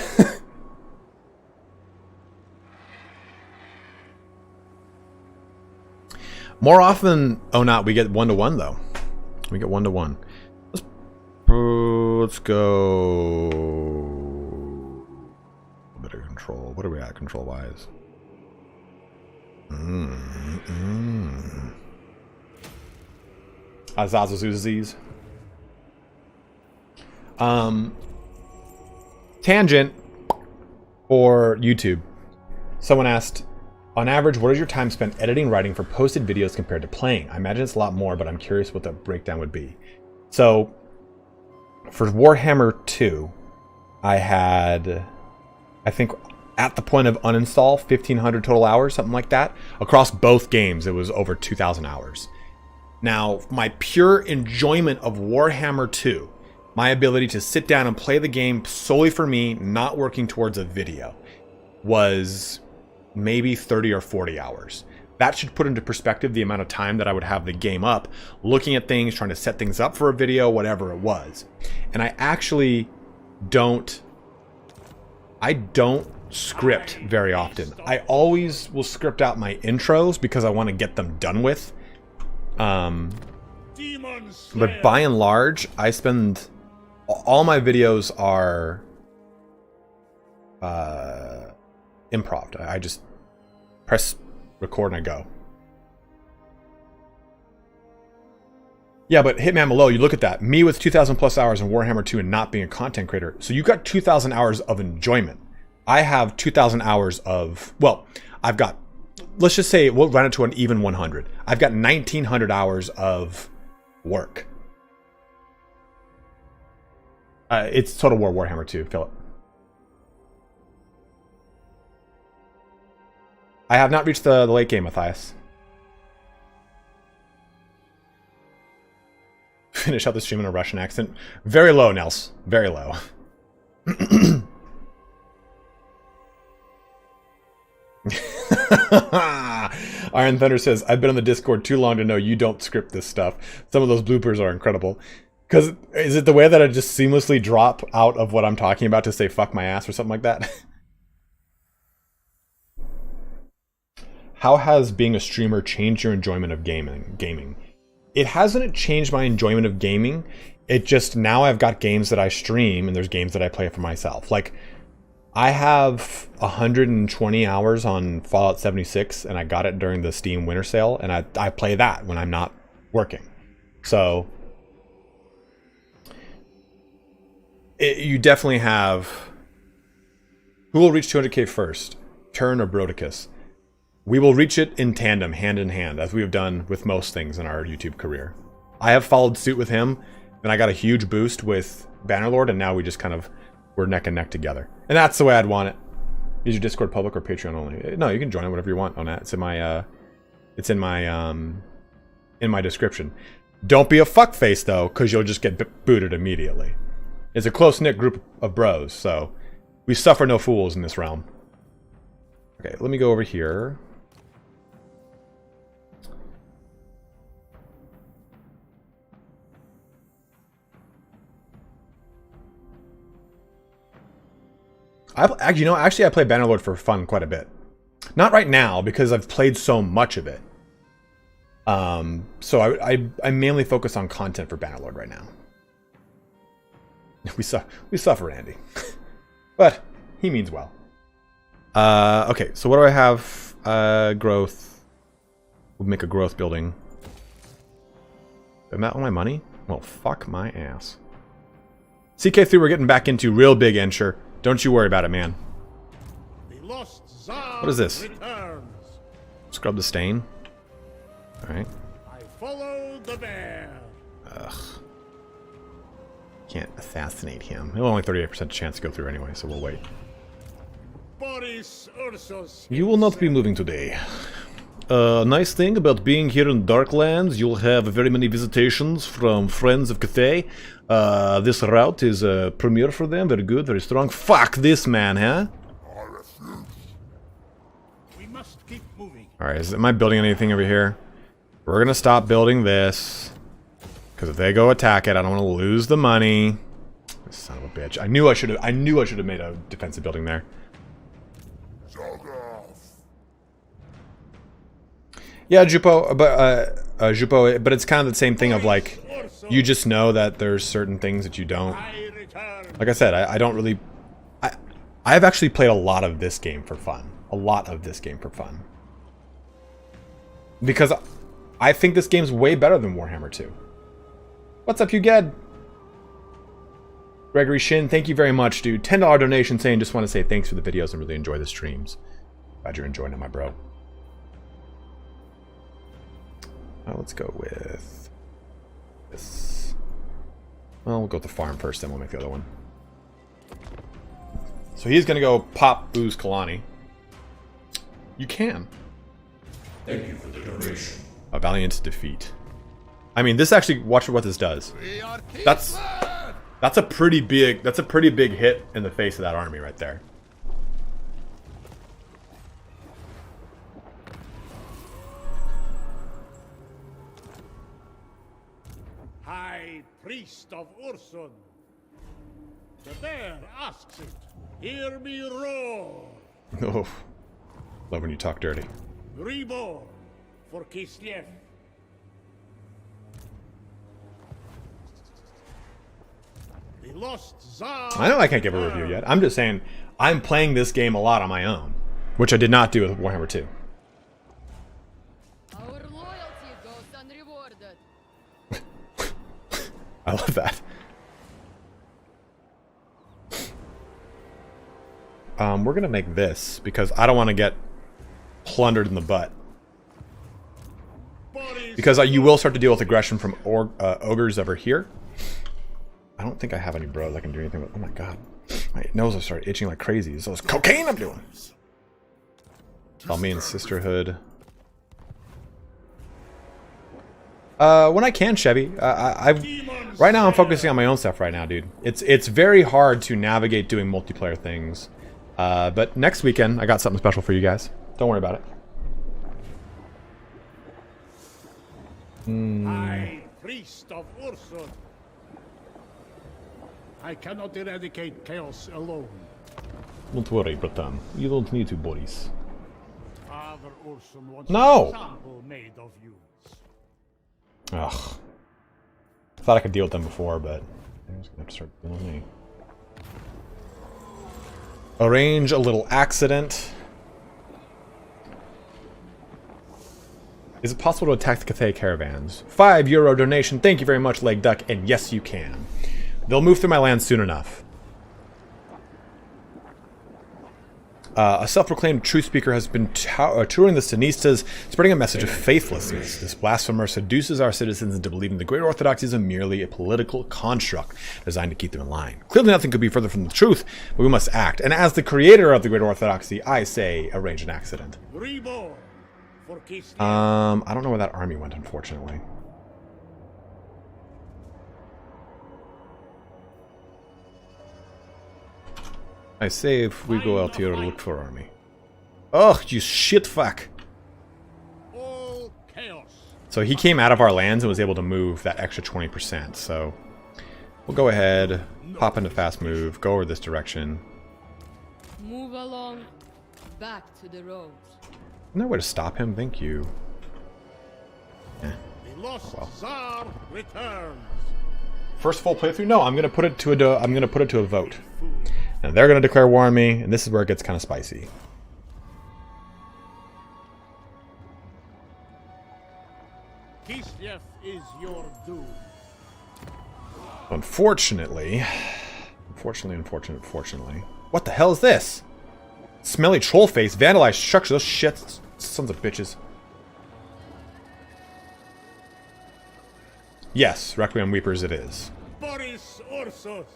More often, oh not, we get 1-to-1 though. We get 1-to-1. Let's go. A bit of control. What are we at control wise? Azazazuzis. Tangent for YouTube. Someone asked, on average, what is your time spent editing, writing for posted videos compared to playing? I imagine it's a lot more, but I'm curious what the breakdown would be. So, for Warhammer 2, I had, I think, at the point of uninstall, 1,500 total hours, something like that. Across both games, it was over 2,000 hours. Now, my pure enjoyment of Warhammer 2, my ability to sit down and play the game solely for me, not working towards a video, was maybe 30 or 40 hours. That should put into perspective the amount of time that I would have the game up, looking at things, trying to set things up for a video, whatever it was. And I actually don't script very often. I always will script out my intros because I want to get them done with. But by and large, I spend... all my videos are improv. I just press record and I go. Yeah, but Hitman Below, you look at that. Me with 2,000 plus hours in Warhammer 2 and not being a content creator. So you got 2,000 hours of enjoyment. I have 2,000 hours of, well, I've got, let's just say we'll run it to an even 100. I've got 1,900 hours of work. It's Total War Warhammer 2, Philip. I have not reached the late game, Matthias. Finish out the stream in a Russian accent. Very low, Nels. Very low. Iron Thunder says, I've been on the Discord too long to know you don't script this stuff. Some of those bloopers are incredible. Because, is it the way that I just seamlessly drop out of what I'm talking about to say fuck my ass or something like that? How has being a streamer changed your enjoyment of gaming? It hasn't changed my enjoyment of gaming. It just, now I've got games that I stream and there's games that I play for myself. Like, I have 120 hours on Fallout 76 and I got it during the Steam Winter Sale, and I play that when I'm not working. So... you definitely have... Who will reach 200k first? Turn or Brodicus? We will reach it in tandem, hand in hand, as we have done with most things in our YouTube career. I have followed suit with him, and I got a huge boost with Bannerlord, and now we just kind of, we're neck and neck together. And that's the way I'd want it. Is your Discord public or Patreon only? No, you can join it whatever you want on that. It's in my description. Don't be a fuckface though, because you'll just get booted immediately. It's a close-knit group of bros, so we suffer no fools in this realm. Okay, let me go over here. Actually, I play Bannerlord for fun quite a bit. Not right now, because I've played so much of it. So I mainly focus on content for Bannerlord right now. We suffer, Andy. But he means well. Okay, so what do I have? Growth. We'll make a growth building. Am that all my money? Well, fuck my ass. CK3 we're getting back into real big, Ensure. Don't you worry about it, man. What is this? Scrub the stain. Alright. I follow the bear. Ugh. Can't assassinate him. He'll only 38% chance to go through anyway, so we'll wait. BORIS URSUS. You will not be moving today. Nice thing about being here in Darklands, you'll have very many visitations from friends of Cathay. This route is a premiere for them. Very good, very strong. Fuck this man, huh? We must keep moving. Alright, am I building anything over here? We're gonna stop building this. Because if they go attack it, I don't want to lose the money. Son of a bitch. I knew I should have made a defensive building there. Yeah, Jupo, but it's kind of the same thing of like, you just know that there's certain things that you don't. Like I said, I don't really... I've actually played a lot of this game for fun. A lot of this game for fun. Because I think this game's way better than Warhammer 2. What's up, you Ged? Gregory Shin, thank you very much, dude. $10 donation saying just want to say thanks for the videos and really enjoy the streams. Glad you're enjoying it, my bro. Let's go with this. Well, we'll go with the farm first, then we'll make the other one. So he's going to go pop Booze Kalani. You can. Thank you for the donation. A valiant defeat. I mean, this actually, watch what this does. That's a pretty big hit in the face of that army right there. High Priest of Ursun. The bear asks it. Hear me roar. Oh, love when you talk dirty. Reborn for Kislev. The lost Tsar. I know I can't give a review yet. I'm just saying I'm playing this game a lot on my own, which I did not do with Warhammer 2. Our loyalty goes unrewarded. I love that. We're gonna make this because I don't want to get plundered in the butt. Because you will start to deal with aggression from ogres over here. I don't think I have any bros I can do anything with. Oh my god. My nose will start itching like crazy. It's those cocaine I'm doing. Call me in sisterhood. When I can, Chevy. Right now I'm focusing on my own stuff right now, dude. It's very hard to navigate doing multiplayer things. But next weekend, I got something special for you guys. Don't worry about it. High Priest of Ursun. I cannot eradicate chaos alone. Don't worry, Bratan. You don't need to, Boris. Father Ursun wants No! a sample made of you. Ugh. Thought I could deal with them before, but I'm just gonna have to start dealing with me. Arrange a little accident. Is it possible to attack the Cathay caravans? €5 donation. Thank you very much, Leg Duck. And yes, you can. They'll move through my land soon enough. A self-proclaimed truth speaker has been touring the Sinistas, spreading a message of faithlessness. This blasphemer seduces our citizens into believing the Great Orthodoxy is merely a political construct designed to keep them in line. Clearly nothing could be further from the truth, but we must act. And as the creator of the Great Orthodoxy, I say arrange an accident. Reborn for Kislev. I don't know where that army went, unfortunately. I say if we go out here to look for army. Oh, you shit fuck. All chaos. So he came out of our lands and was able to move that extra 20%. So we'll go ahead, pop into fast move, go over this direction. Move along. Back to the roads. No way to stop him, thank you. The lost Tsar returns. First full playthrough? No, I'm gonna put it to a vote. And they're gonna declare war on me, and this is where it gets kind of spicy. Kislev is your doom. Unfortunately. What the hell is this? Smelly troll face, vandalized structure, those shit sons of bitches. Yes, Requiem Weepers it is. Boris Ursus.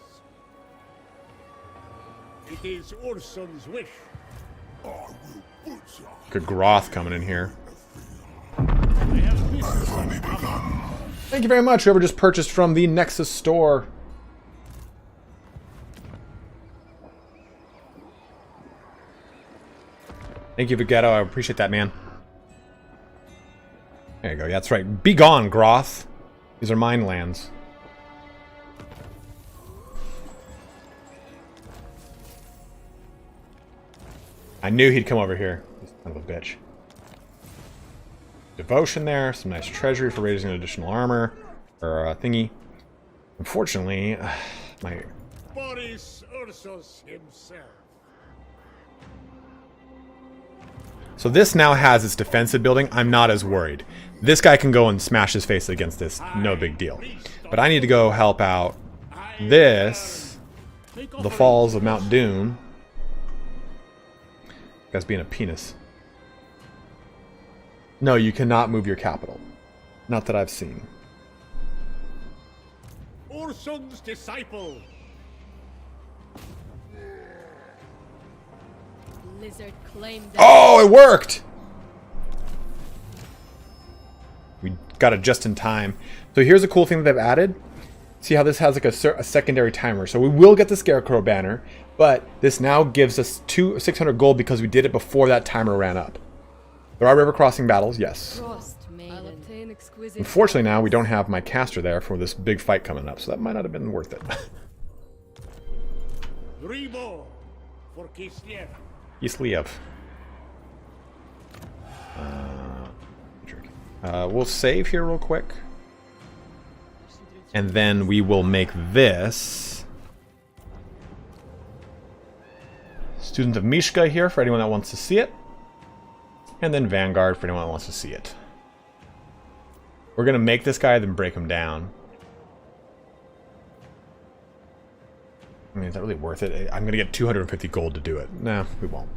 It is Ursun's wish. Good Groth coming in here. Thank you very much, whoever just purchased from the Nexus store. Thank you, Vegetto. I appreciate that, man. There you go. Yeah, that's right. Be gone, Groth. These are mine lands. I knew he'd come over here. He's kind of a bitch. Devotion there. Some nice treasury for raising additional armor. Or thingy. Unfortunately, my... Boris Ursus himself. So this now has its defensive building. I'm not as worried. This guy can go and smash his face against this. No big deal. But I need to go help out this. the falls of Mount Doom. Guy's being a penis. No, you cannot move your capital. Not that I've seen. Ursun's disciple. Blizzard claimed that. Oh, it worked! We got it just in time. So here's a cool thing that they've added. See how this has like a secondary timer. So we will get the Scarecrow banner, but this now gives us 600 gold because we did it before that timer ran up. There are river crossing battles, yes. I'll obtain exquisite. Unfortunately now we don't have my caster there for this big fight coming up, so that might not have been worth it. Rebo for Kislev. Kislev. We'll save here real quick. And then we will make this Student of Mishka here for anyone that wants to see it. And then Vanguard for anyone that wants to see it. We're going to make this guy, then break him down. I mean, is that really worth it? I'm going to get 250 gold to do it. Nah, we won't.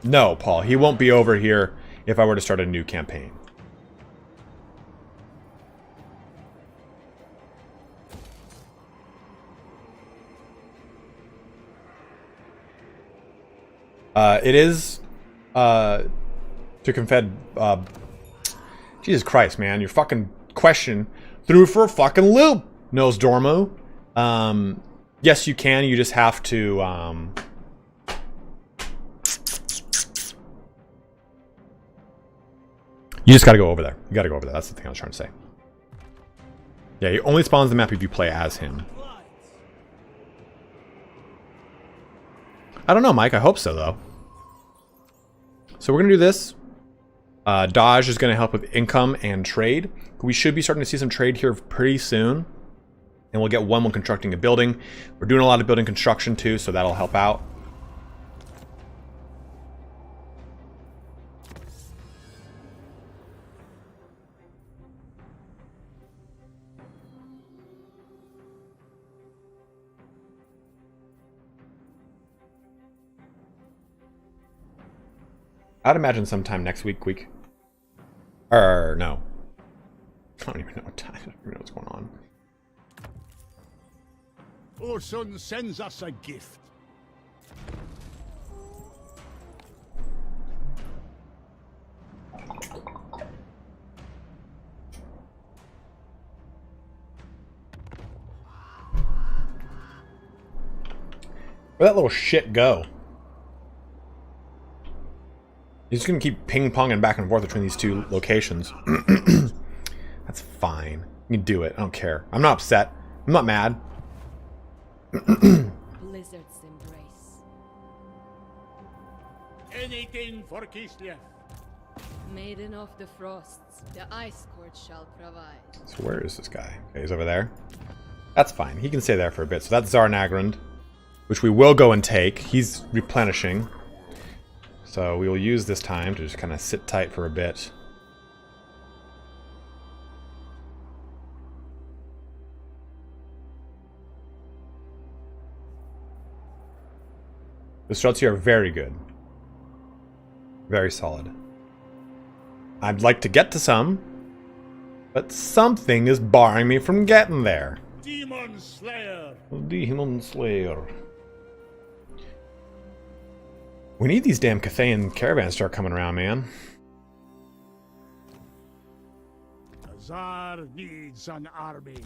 No, Paul, he won't be over here if I were to start a new campaign. It is to confed. Jesus Christ, man, your fucking question threw for a fucking loop, Nose Dormo. Yes, you can. You just have to. You just gotta go over there. You gotta go over there. That's the thing I was trying to say. Yeah, he only spawns the map if you play as him. I don't know, Mike. I hope so, though. So we're going to do this. Dodge is going to help with income and trade. We should be starting to see some trade here pretty soon. And we'll get one when constructing a building. We're doing a lot of building construction, too, so that'll help out. I'd imagine sometime next week. No. I don't even know what time. I don't even know what's going on. Ursun sends us a gift. Where'd that little shit go? He's just gonna keep ping-ponging back and forth between these two locations. That's fine. You can do it. I don't care. I'm not upset. I'm not mad. Blizzard's embrace. Anything for Kislev. Maiden of the Frosts, the Ice Court shall provide. So where is this guy? Okay, he's over there. That's fine. He can stay there for a bit. So that's Zarnagrand, which we will go and take. He's replenishing. So we will use this time to just kind of sit tight for a bit. The struts here are very good. Very solid. I'd like to get to some, but something is barring me from getting there. Demon Slayer. Demon Slayer. We need these damn Cathayan caravans to start coming around, man. The Tsar needs an army.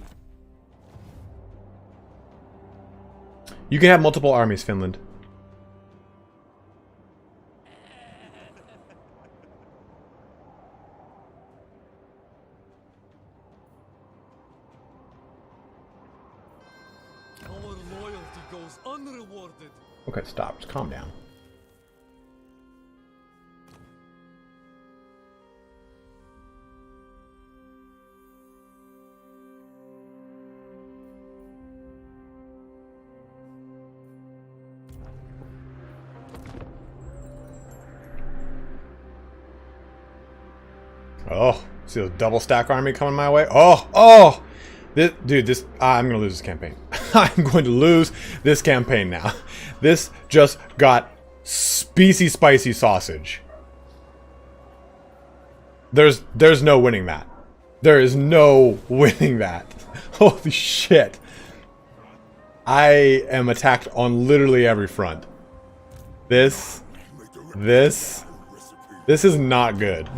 You can have multiple armies, Finland. Our loyalty goes unrewarded. Okay, stop. Just calm down. Oh, see the double stack army coming my way? Oh, Dude, I'm gonna lose this campaign. I'm going to lose this campaign now. This just got spicy sausage. There's no winning that. There is no winning that. Holy shit. I am attacked on literally every front. This is not good.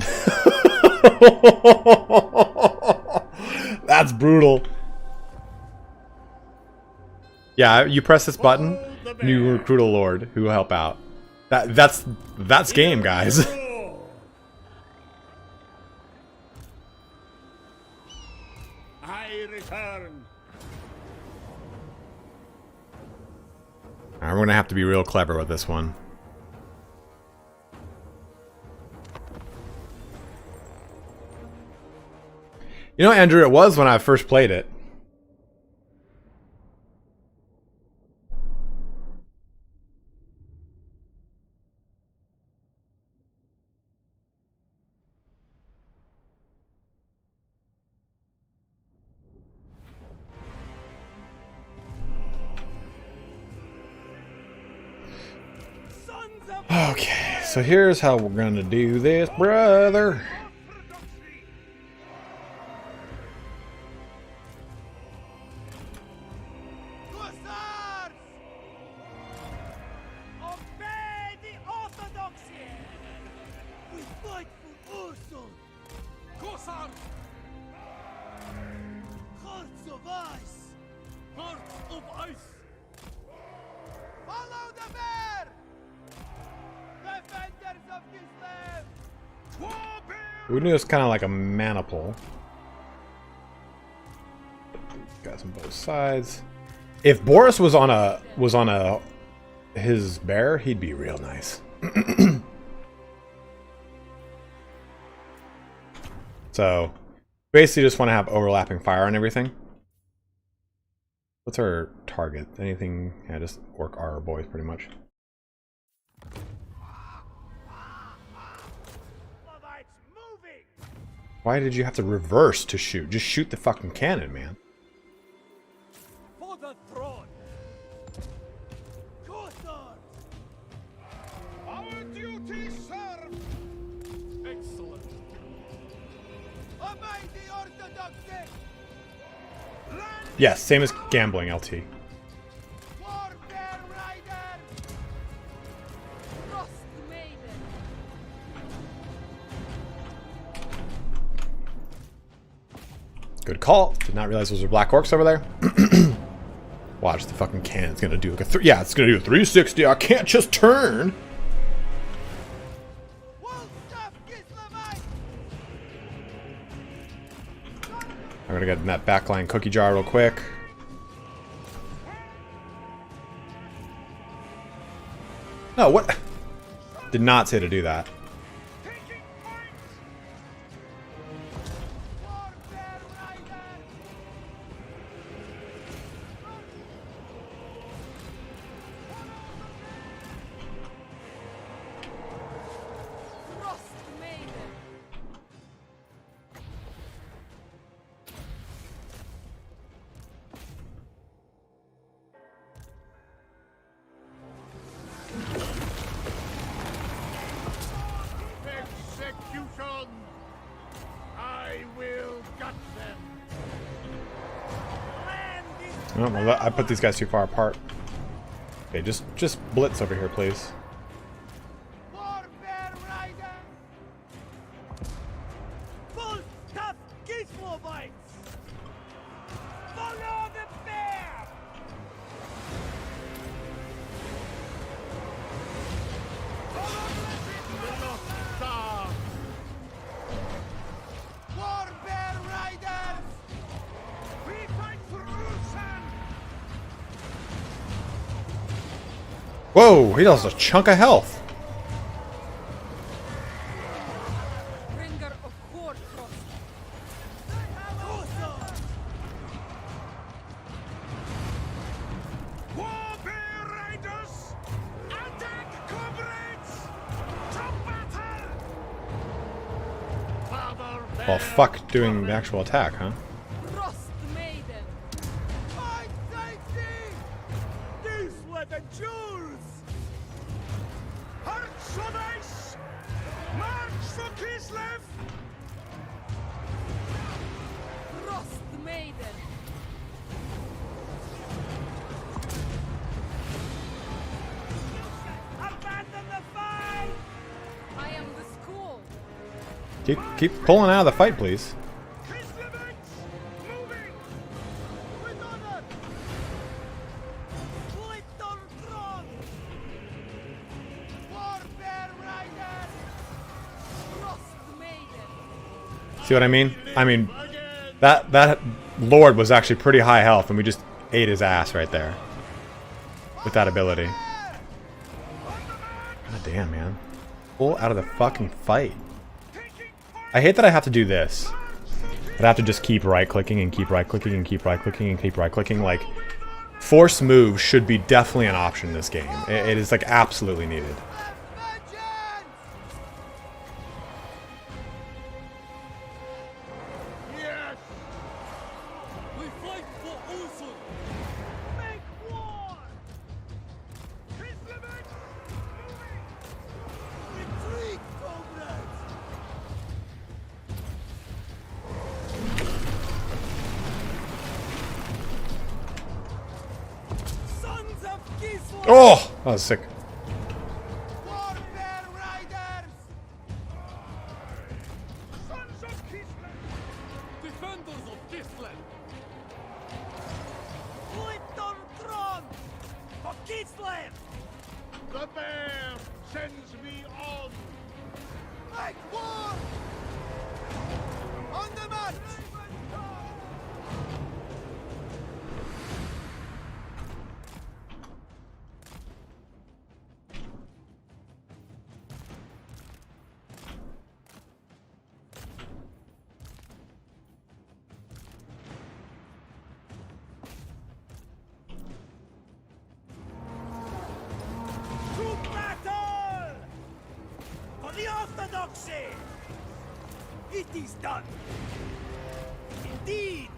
That's brutal. Yeah, you press this button and you recruit a lord who will help out. That's game, guys. I return. Alright, we're gonna have to be real clever with this one. You know, Andrew, it was when I first played it. Okay, so here's how we're gonna do this, brother. Hussars! Obey the orthodoxy! We fight for Ursul! Hussars! Hearts of ice! Hearts of ice! Follow the bear! Defenders of Kislev! We do this kind of like a maniple. Guys on both sides. If Boris was on his bear, he'd be real nice. So basically just want to have overlapping fire on everything. What's our target? Anything? Yeah, just orc our boys pretty much. Why did you have to reverse to shoot? Just shoot the fucking cannon, man. For the throne! Hussars! Our duty served! Excellent! Obey the orthodoxy! Yes, same as gambling, LT. Warbear Rider! Frost Maiden. Good call. Did not realize those were black orcs over there. Watch, the fucking cannon's gonna do like a yeah, it's gonna do a 360. I can't just turn. I'm gonna get in that backline cookie jar real quick. No, what? Did not say to do that. Execution! I will gut them! Oh, well, I put these guys too far apart. Okay, just blitz over here, please. Warbear Rider! Full tough Kislevites! Follow the bear! Warbear Riders! We fight for Rusan! Whoa, he lost a chunk of health. Bringer of Hoard Frost. Warbear Riders! Attack, comrades! To battle! Father Well, fuck doing the actual attack, huh? Frost Maiden. Keep pulling out of the fight, please. See what I mean? I mean, that Lord was actually pretty high health, and we just ate his ass right there with that ability. God damn, man. Pull out of the fucking fight. I hate that I have to do this. I'd have to just keep right-clicking and keep right-clicking and keep right-clicking and keep right-clicking. Like, force move should be definitely an option in this game. It is, like, absolutely needed. Oh, that was sick. Sons of Kislev! Defenders of Kislev! Little throne for Kislev! The bear sends me on! Make war! On the march! It is done. Indeed.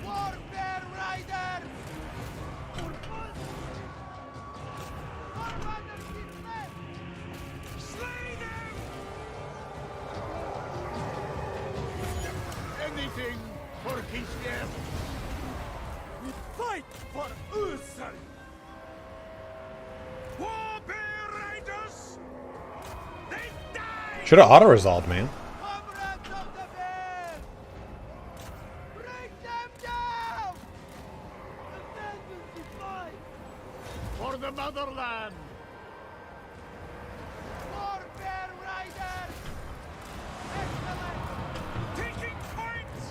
Warfare riders. Slay them. Anything for Kislev. We fight for Ursul! Warbear Riders! They die! Should have auto-resolved, man. Comrades of the bear! Break them down! The vengeance is mine! For the motherland! Warbear Riders! Excellent! Taking points!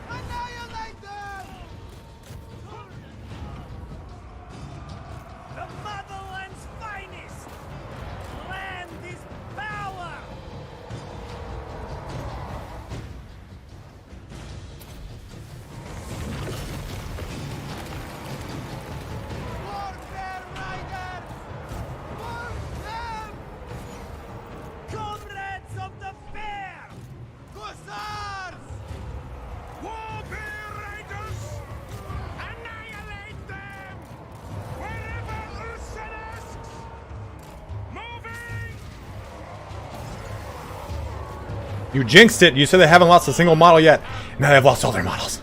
Annihilate them! The motherland's finest! Land is power! Warfare riders! Move them! Comrades of the fair! Hussars! Warbear riders! Annihilate them! Wherever Ursul asks! Moving! You jinxed it. You said they haven't lost a single model yet. Now they've lost all their models.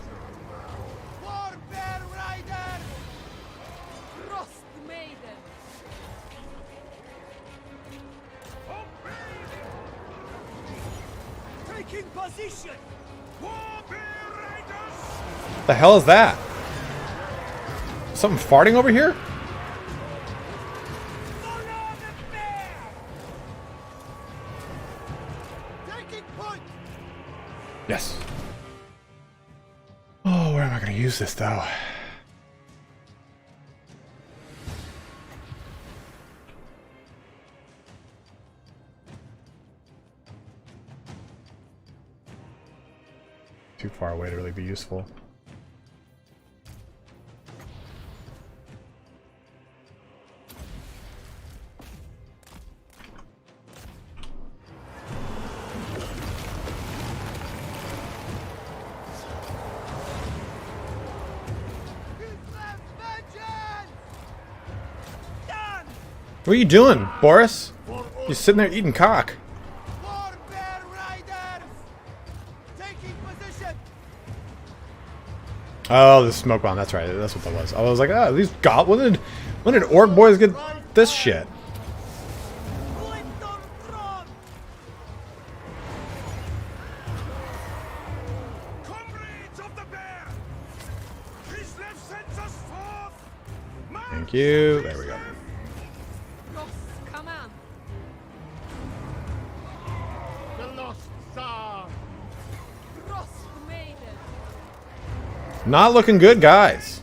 Warbear riders! Frost Maiden. Taking position! Warbear riders! What the hell is that? Something farting over here? Follow the bear! Taking point! Yes. Oh, where am I going to use this, though? Too far away to really be useful. Kislev vengeance! Done! What are you doing, Boris? You're sitting there eating cock. Warbear riders! Taking position! Oh, the smoke bomb. That's right. That's what that was. I was like, oh, these when did orc boys get this shit? Thank you. There we go. Come on. The lost Tsar. Frost Maiden. Not looking good, guys.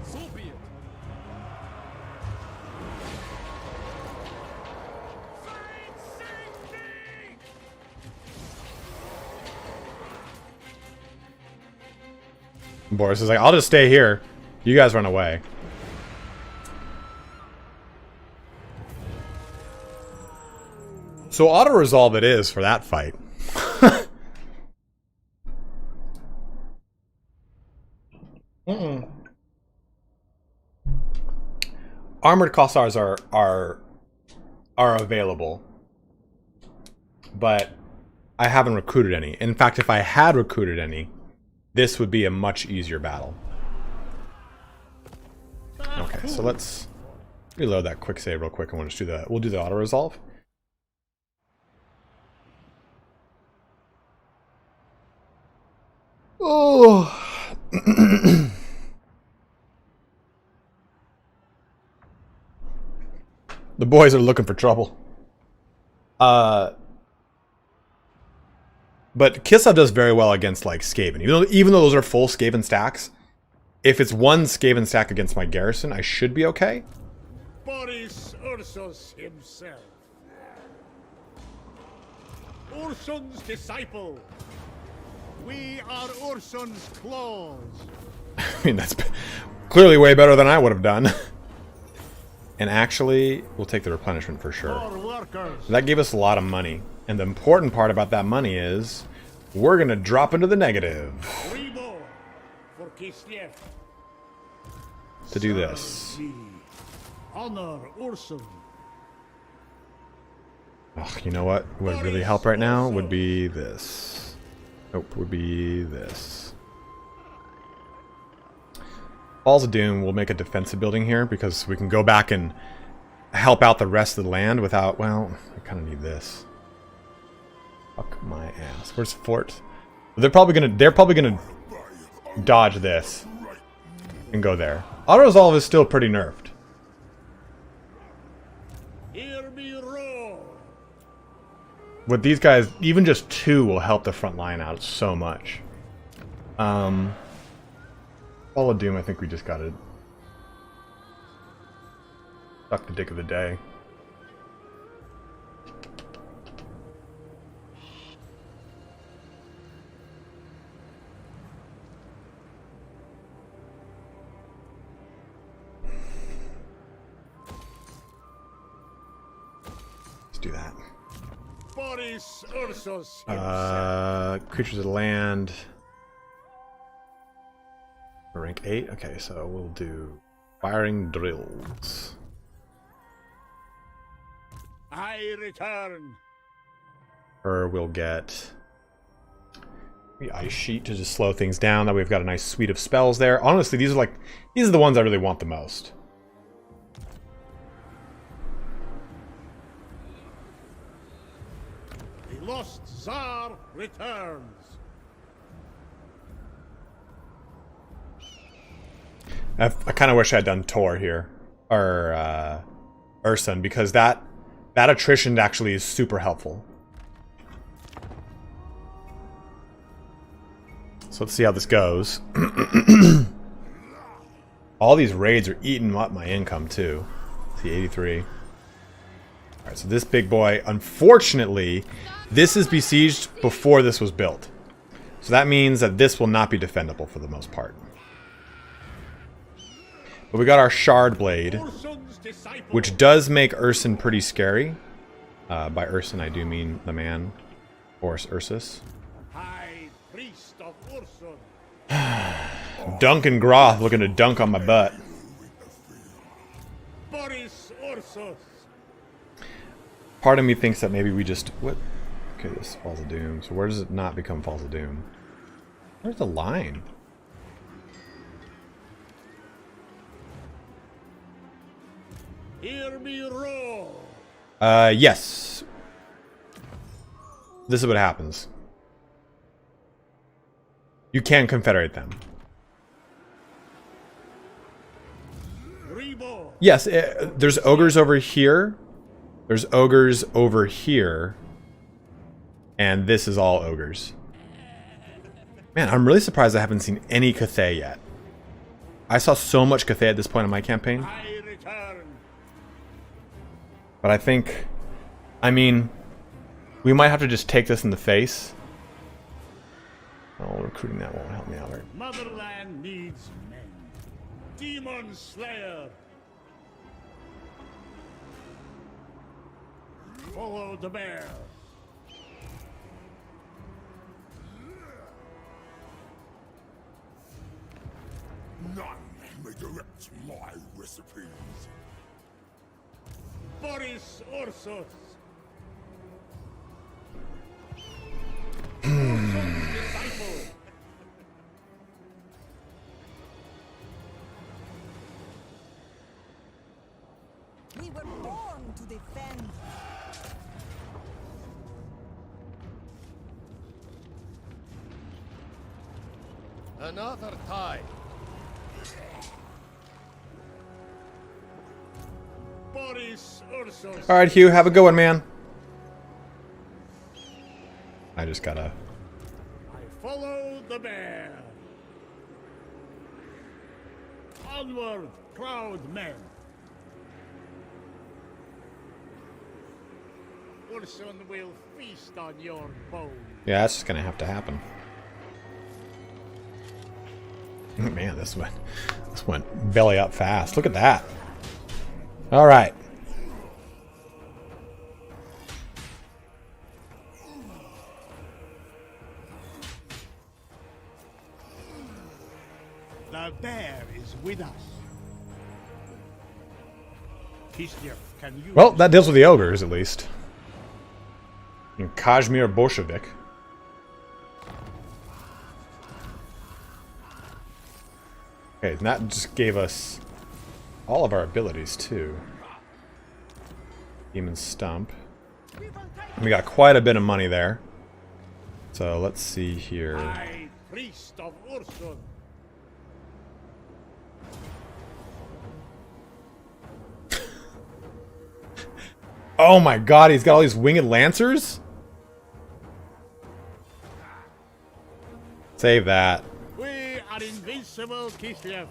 So be it. Boris is like, I'll just stay here. You guys run away. So auto-resolve it is for that fight. Armored Kossars are available, but I haven't recruited any. In fact, if I had recruited any, this would be a much easier battle. Okay, so let's reload that quick save real quick. I want to do that. We'll do the auto-resolve. Oh. The boys are looking for trouble. But Kislev does very well against like Skaven. Even though those are full Skaven stacks, if it's one Skaven stack against my garrison, I should be okay. Boris Ursus himself. Ursun's disciple. We are Ursun's claws. I mean, that's clearly way better than I would have done. And actually, we'll take the replenishment for sure. That gave us a lot of money. And the important part about that money is we're going to drop into the negative For Kislev. to do this. Honor Ursun. Oh, you know what would really help right now would be this. Nope, would be this. Falls of Doom will make a defensive building here because we can go back and help out the rest of the land without, well, I kind of need this. Fuck my ass. Where's the fort? They're probably gonna dodge this and go there. Auto-resolve is still pretty nerfed. Hear me roar. With these guys, even just 2 will help the front line out so much. Fall of Doom, I think we just got it. Suck the dick of the day. Let's do that. Boris Ursus himself. Creatures of the land. Rank 8. Okay, so we'll do firing drills. I return. Or we'll get the ice sheet to just slow things down. That we've got a nice suite of spells there. Honestly, these are the ones I really want the most. The lost Tsar returns. I kind of wish I had done Tor here, or Ursun, because that attrition actually is super helpful. So let's see how this goes. All these raids are eating up my income too. See, 83. All right, so this big boy, unfortunately, this is besieged before this was built. So that means that this will not be defendable for the most part. But we got our Shard Blade, which does make Ursun pretty scary. By Ursun, I do mean the man, Boris Ursus. High priest of Ursun. Duncan Groth looking to dunk on my butt. Boris Ursus. Part of me thinks that maybe we just... What? Okay, this Falls of Doom. So where does it not become Falls of Doom? Where's the line? Hear me roar. Yes. This is what happens. You can confederate them. Reborn. Yes, there's ogres over here. There's ogres over here. And this is all ogres. Man, I'm really surprised I haven't seen any Cathay yet. I saw so much Cathay at this point in my campaign. I return. But I think... I mean... We might have to just take this in the face. Oh, recruiting that won't help me out very much. Motherland needs men. Demon Slayer. Follow the bear. None may direct my recipes. Boris Ursus. Disciple. We were born to defend. Another tie. Boris Ursus. Alright, Hugh, have a good one, man. I just gotta... I follow the bear. Onward, proud men. Ursun will feast on your bones. Yeah, that's just gonna have to happen. Man, this went belly up fast. Look at that. All right. The bear is with us. Kislev, can you... Well, that deals with the ogres, at least. And Kazimir Bolshevik. Okay, and that just gave us all of our abilities, too. Demon Stump. And we got quite a bit of money there. So, let's see here. High priest of Ursun. Oh my god, he's got all these winged lancers? Save that. We are invincible, Kislev.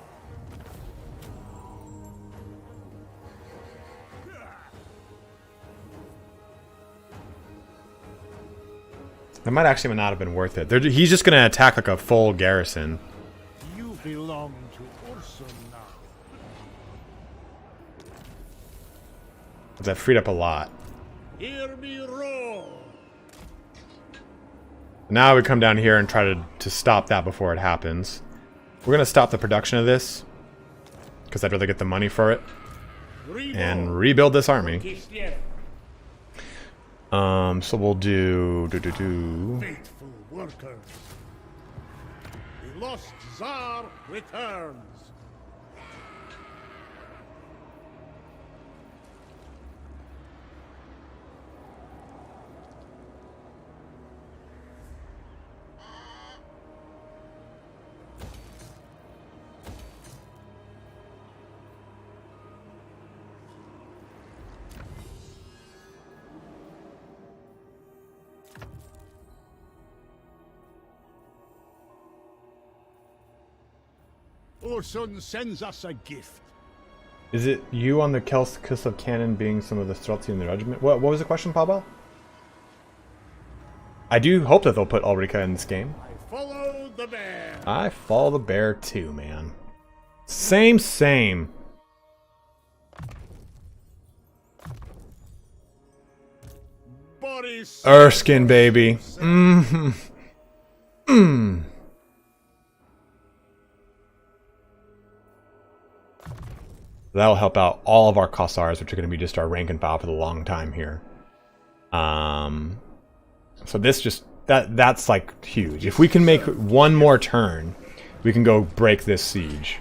That might actually not have been worth it. He's just going to attack like a full garrison. You belong to Ursun now. That freed up a lot. Hear me roar. Now we come down here and try to stop that before it happens. We're going to stop the production of this, because I'd rather get the money for it. And rebuild this army. Kislev. So we'll do... Faithful workers. The lost Tsar returns. Ursun sends us a gift. Is it you on the Kislev cannon being some of the Streltsy in the regiment? What was the question, Pavel? I do hope that they'll put Ulrika in this game. I follow the bear. I follow the bear too, man. Same. Boris Erskine, baby. That'll help out all of our Kossars, which are going to be just our rank and file for the long time here. So this just... That's like huge. If we can make one more turn, we can go break this siege.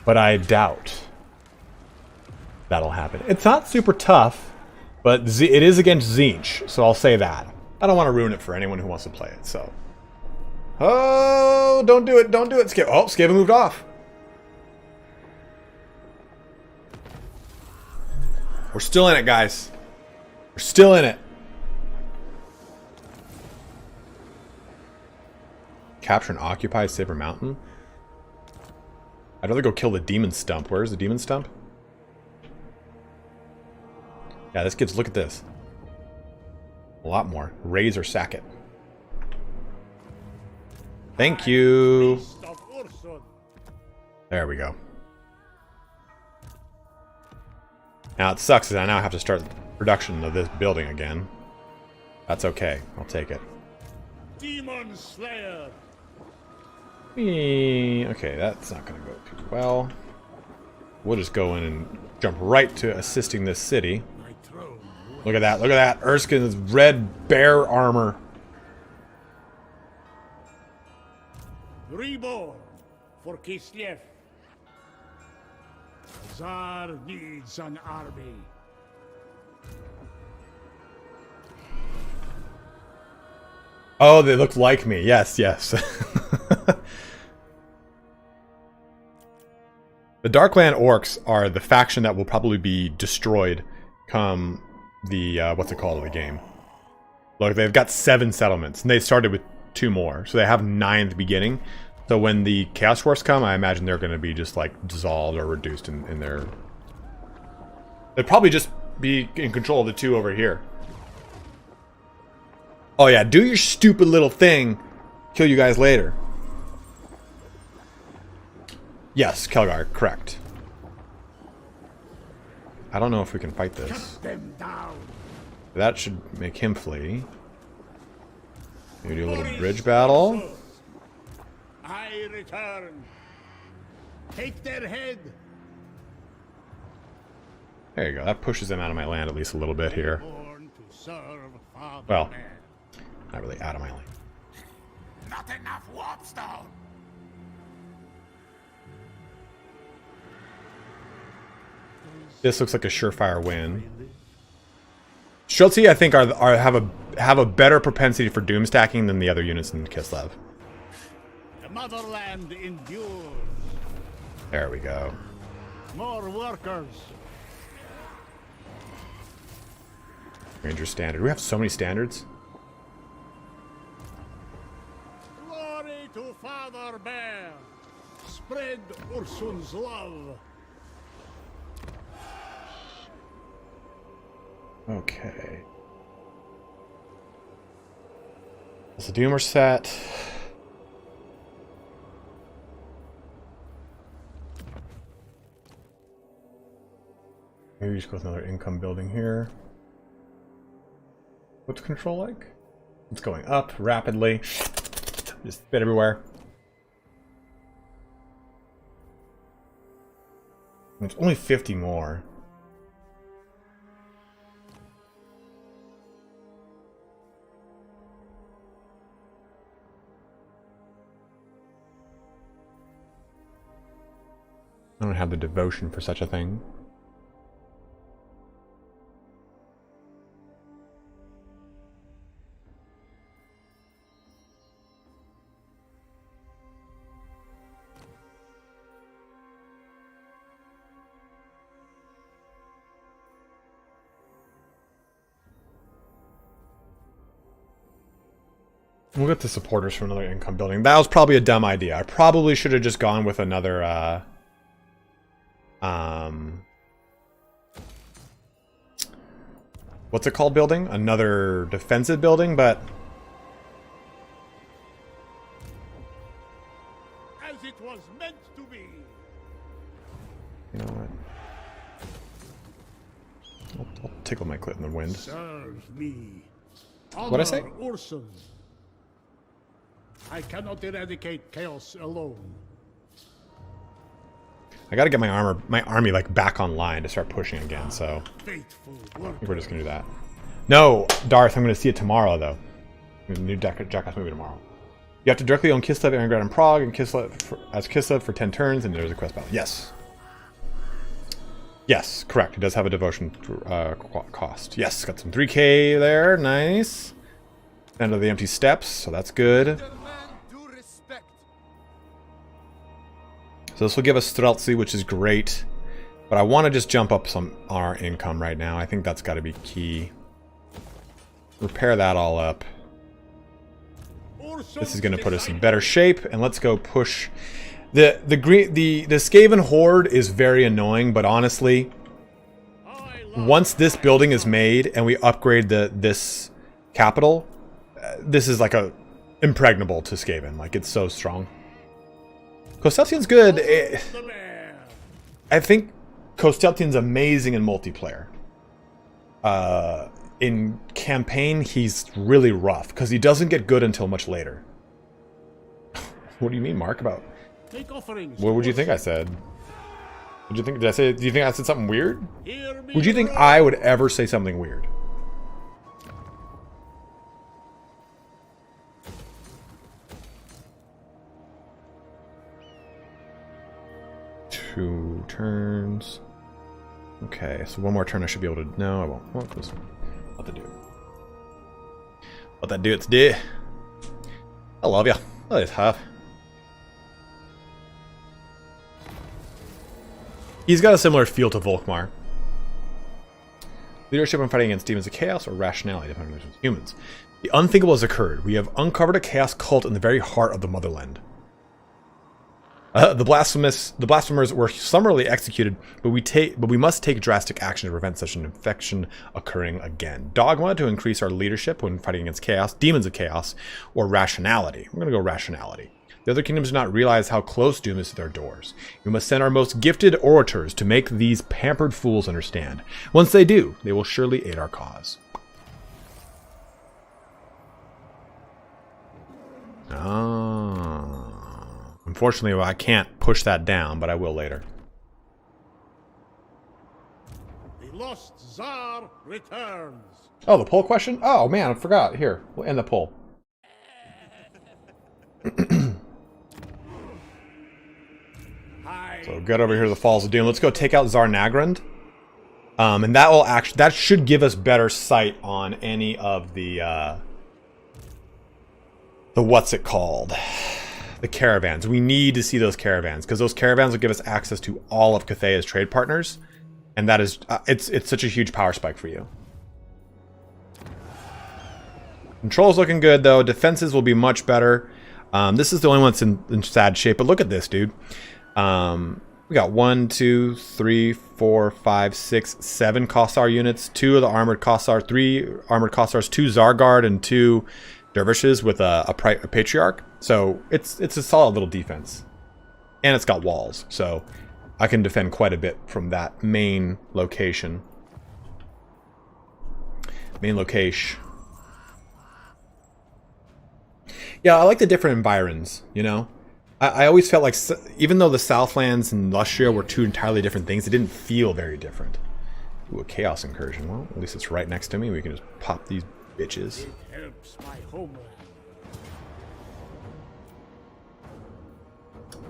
But I doubt that'll happen. It's not super tough, but it is against Tzeentch, so I'll say that. I don't want to ruin it for anyone who wants to play it, so. Oh, don't do it, don't do it, Skiv. Oh, Skiv moved off. We're still in it, guys. We're still in it. Capture and occupy Saber Mountain. I'd rather go kill the demon stump. Where's the demon stump? Yeah, this gives, look at this. A lot more. Raise or sack it. Thank you. There we go. Now it sucks is I now have to start production of this building again. That's okay. I'll take it. Demon Slayer. Okay, that's not going to go too well. We'll just go in and jump right to assisting this city. Look at that, look at that. Erskine's red bear armor. Reborn for Kislev. Tsar needs an army. Oh, they look like me. Yes, yes. The Darkland Orcs are the faction that will probably be destroyed come the, what's it called, the game. Look, they've got 7 settlements, and they started with 2 more, so they have 9 at the beginning. So when the Chaos Force come, I imagine they're going to be just, like, dissolved or reduced in their... They'd probably just be in control of the 2 over here. Oh yeah, do your stupid little thing. Kill you guys later. Yes, Kelgar, correct. I don't know if we can fight this. That should make him flee. Maybe do a little bridge battle. I return. Take their head. There you go. That pushes them out of my land at least a little bit here. Well, not really out of my land. Not enough warpstone. This looks like a surefire win. Streltsy, I think, have a better propensity for doom stacking than the other units in Kislev. The motherland endures. There we go. More workers. Ranger standard. We have so many standards. Glory to Father Bear. Spread Ursun's love. Okay. That's the Doomer set. Maybe just go with another income building here. What's control like? It's going up rapidly. Just spit everywhere. It's only 50 more. I don't have the devotion for such a thing. We'll get the supporters from another income building. That was probably a dumb idea. I probably should have just gone with another, what's it called building? Another defensive building, but... As it was meant to be. You know what? I'll tickle my clit in the wind. Serve me. What'd I say? Ursun. I cannot eradicate chaos alone. I gotta get my army like back online to start pushing again, so I think we're just gonna do that. No, Darth, I'm gonna see it tomorrow though. New Jackass movie tomorrow. You have to directly own Kislev, Leningrad, and Prague, and Kislev for 10 turns, and there's a quest battle. Yes. Yes, correct. He does have a devotion cost. Yes, got some 3k there. Nice. End of the empty steps, so that's good. So this will give us Streltsy, which is great. But I want to just jump up some our income right now. I think that's got to be key. Repair that all up. This is going to put us in better shape, and let's go push. The Skaven Horde is very annoying, but honestly, once this building is made and we upgrade this capital, this is like a impregnable to Skaven. Like, it's so strong. Kosteltion's good. I think Kosteltion's amazing in multiplayer. In campaign, he's really rough because he doesn't get good until much later. What do you mean, Mark? About what would you think I said? Would you think? Did I say? Do you think I said something weird? Would you think I would ever say something weird? Two turns. Okay, so one more turn I should be able to... No, I won't. Well, just let that do it. Let that do its day. I love ya. I just have. He's got a similar feel to Volkmar. Leadership in fighting against demons of chaos, or rationality, depending on humans. The unthinkable has occurred. We have uncovered a chaos cult in the very heart of the motherland. The blasphemers were summarily executed, but we must take drastic action to prevent such an infection occurring again. Dogma to increase our leadership when fighting against chaos, demons of chaos, or rationality. We're gonna go rationality. The other kingdoms do not realize how close doom is to their doors. We must send our most gifted orators to make these pampered fools understand. Once they do, they will surely aid our cause. Ah. Unfortunately, I can't push that down, but I will later. The lost Tsar returns. Oh, the poll question? Oh, man, I forgot. Here, we'll end the poll. So get over here to the Falls of Doom. Let's go take out Tsar Nagrand. And that will actually, that should give us better sight on any of the what's it called? The caravans. We need to see those caravans because those caravans will give us access to all of Cathea's trade partners, and that is it's such a huge power spike for you. Control's looking good though. Defenses will be much better. This is the only one that's in sad shape, but look at this, dude. We got 1, 2, 3, 4, 5, 6, 7 Kossar units, 2 of the armored Kossar, 3 armored Kossars, 2 Zargard, and 2 dervishes with a patriarch. So it's a solid little defense, and it's got walls, so I can defend quite a bit from that main location. Main location. Yeah, I like the different environs, you know? I always felt like, even though the Southlands and Lustria were two entirely different things, it didn't feel very different. Ooh, a Chaos Incursion. Well, at least it's right next to me. We can just pop these bitches. It helps my homeland.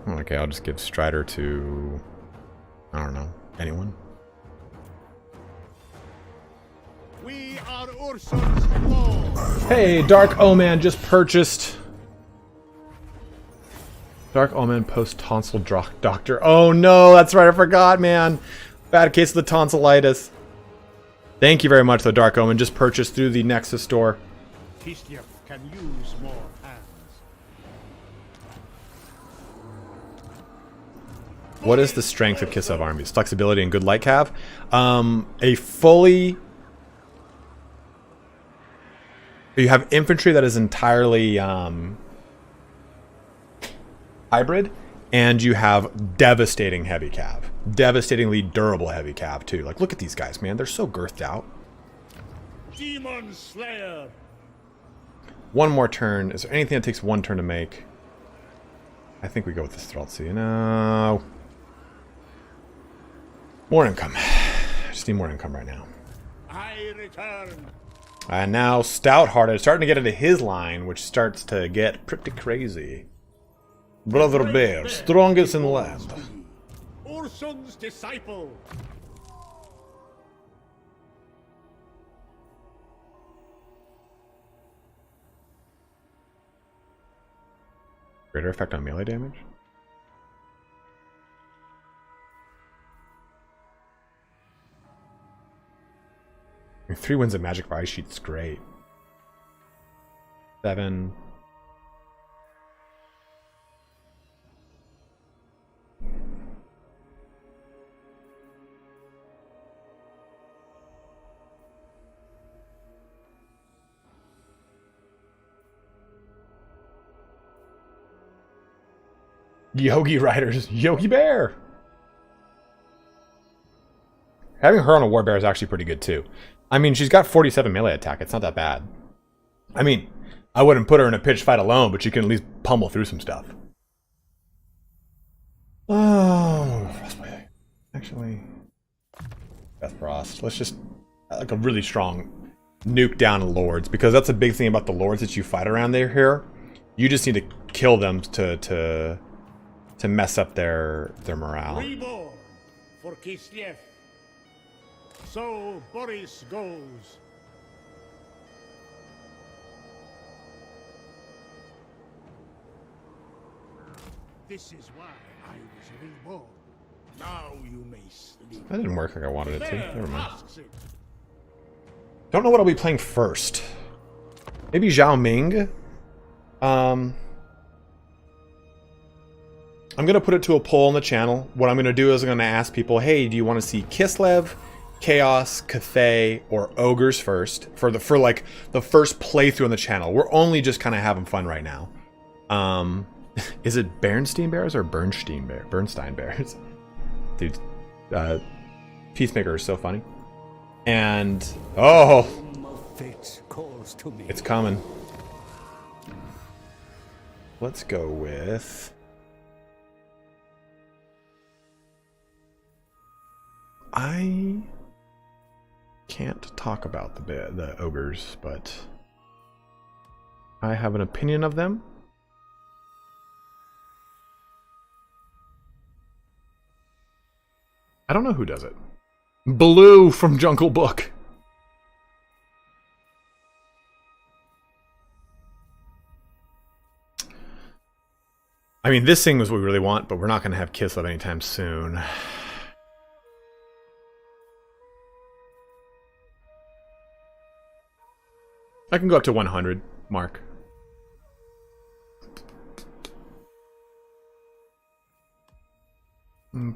Okay, I'll just give Strider to... I don't know. Anyone? We are Ursun's law. Hey, Dark Omen just purchased... Dark Omen post-tonsil doctor. Oh no, that's right, I forgot, man. Bad case of the tonsillitis. Thank you very much, though, Dark Omen. Just purchased through the Nexus store. Kislev can use more hands. What is the strength of Kislev armies? Flexibility and good light cav? A fully... You have infantry that is entirely... hybrid, and you have devastating heavy cav. Devastatingly durable heavy cav, too. Like, look at these guys, man. They're so girthed out. Demon Slayer. One more turn. Is there anything that takes one turn to make? I think we go with the Streltsy. No. More income. I just need more income right now. I return. And now Stout-Hearted. Starting to get into his line, which starts to get pretty crazy. Brother Bear, strongest in the land. Ursun's disciple. Greater effect on melee damage? I mean, 3 wins of Magic Rise Sheet's great. 7. Yogi Riders, Yogi Bear! Having her on a War Bear is actually pretty good too. I mean, she's got 47 melee attack, it's not that bad. I mean, I wouldn't put her in a pitched fight alone, but she can at least pummel through some stuff. Oh, Frostblade. Actually, Death Frost. Let's just, like a really strong nuke down Lords, because that's a big thing about the Lords that you fight around there here. You just need to kill them to mess up their morale. Reborn for Kislev. So Boris goes. This is why I was reborn. Now you may sleep. That didn't work like I wanted it to. Never mind. Don't know what I'll be playing first. Maybe Zhao Ming. I'm going to put it to a poll on the channel. What I'm going to do is I'm going to ask people, hey, do you want to see Kislev, Chaos, Cathay, or Ogres first? For like the first playthrough on the channel. We're only just kind of having fun right now. Is it Bernstein Bears or Bernstein Bears? Dude, Peacemaker is so funny. And, oh, it's coming. Let's go with... I can't talk about the ogres, but I have an opinion of them. I don't know who does it. Blue from Jungle Book. I mean, this thing is what we really want, but we're not going to have Kislev anytime soon. I can go up to 100, Mark.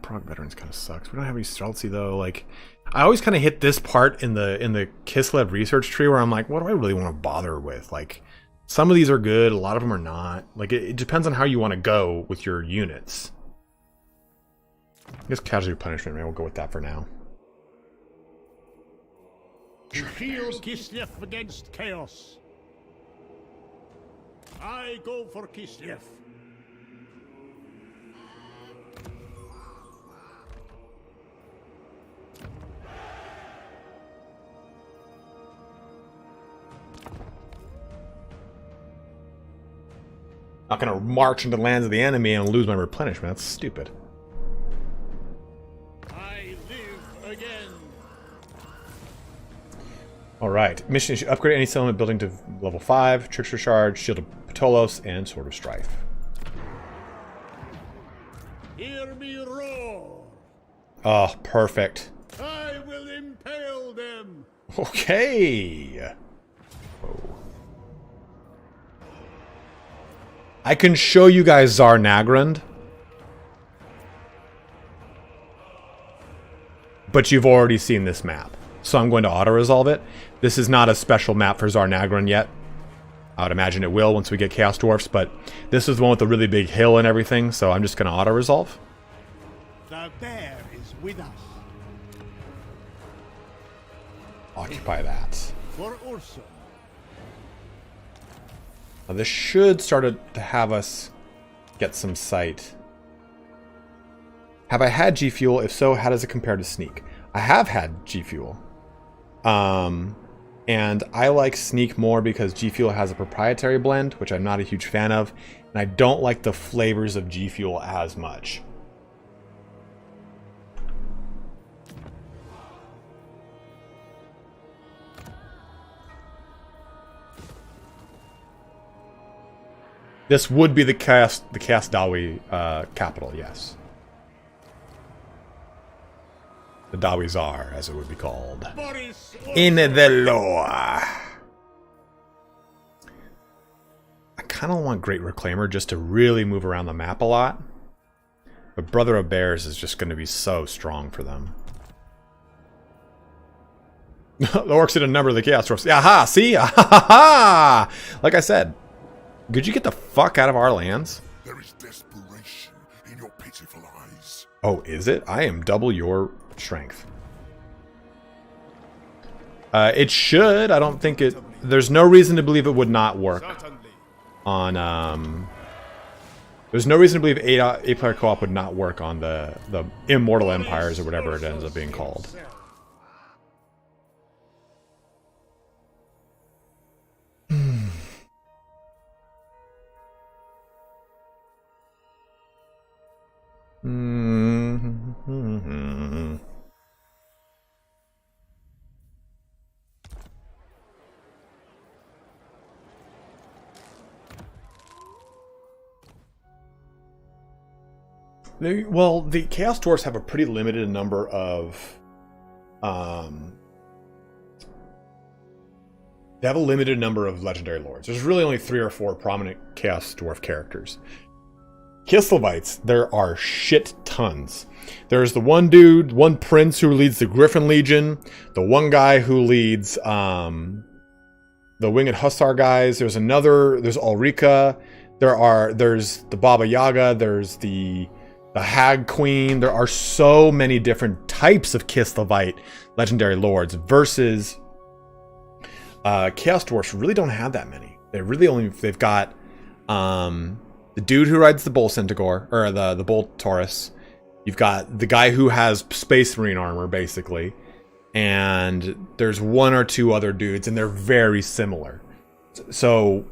Prog Veterans kind of sucks. We don't have any Streltsy though. Like, I always kind of hit this part in the Kislev research tree where I'm like, what do I really want to bother with? Like, some of these are good, a lot of them are not. Like, it depends on how you want to go with your units. I guess Casualty Punishment, maybe we'll go with that for now. Shield Kislev against Chaos. I go for Kislev. Not gonna march into the lands of the enemy and lose my replenishment. That's stupid. I live again. Alright. Mission is upgrade any settlement building to level 5, Trickster Shard, Shield of Ptolos, and Sword of Strife. Hear me roar. Oh, perfect. I will impale them. Okay. Whoa. I can show you guys Tsar Nagrand, but you've already seen this map, so I'm going to auto-resolve it. This is not a special map for Tsar Nagrand yet. I would imagine it will once we get Chaos Dwarfs, but this is the one with the really big hill and everything, so I'm just going to auto-resolve. The bear is with us. Occupy that. For Ursun. Now this should start to have us get some sight. Have I had G Fuel? If so, how does it compare to Sneak? I have had G Fuel. And I like Sneak more because G Fuel has a proprietary blend, which I'm not a huge fan of. And I don't like the flavors of G Fuel as much. This would be the Chaos Dawi capital, yes. The Dawi Czar, as it would be called. In the lore. I kind of want Great Reclaimer just to really move around the map a lot. But Brother of Bears is just going to be so strong for them. The orcs did a number of the Chaos Dwarfs. Aha! See? Aha! Like I said, could you get the fuck out of our lands? There is desperation in your pitiful eyes. Oh, is it? I am double your strength. It should. I don't think it... There's no reason to believe it would not work on... There's no reason to believe 8-player co-op would not work on the Immortal Empires or whatever it ends up being called. Well, the Chaos Dwarfs have a pretty limited number of... they have a limited number of Legendary Lords. There's really only 3 or 4 prominent Chaos Dwarf characters. Kislevites, there are shit tons. There's the one dude, one prince who leads the Griffin Legion, the one guy who leads the Winged Hussar guys. There's another, there's Ulrika, there's the Baba Yaga, there's the Hag Queen. There are so many different types of Kislevite Legendary Lords versus Chaos Dwarfs really don't have that many. They've got the dude who rides the Bull Centaur, or the Bull Taurus. You've got the guy who has Space Marine armor, basically. And there's 1 or 2 other dudes, and they're very similar. So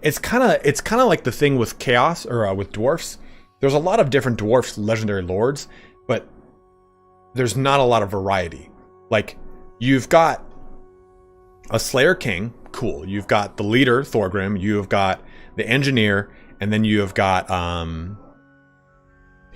it's kind of like the thing with Chaos, or with Dwarfs. There's a lot of different Dwarfs Legendary Lords, but there's not a lot of variety. Like, you've got a Slayer King, cool. You've got the leader, Thorgrim. You've got the engineer, and then you have got,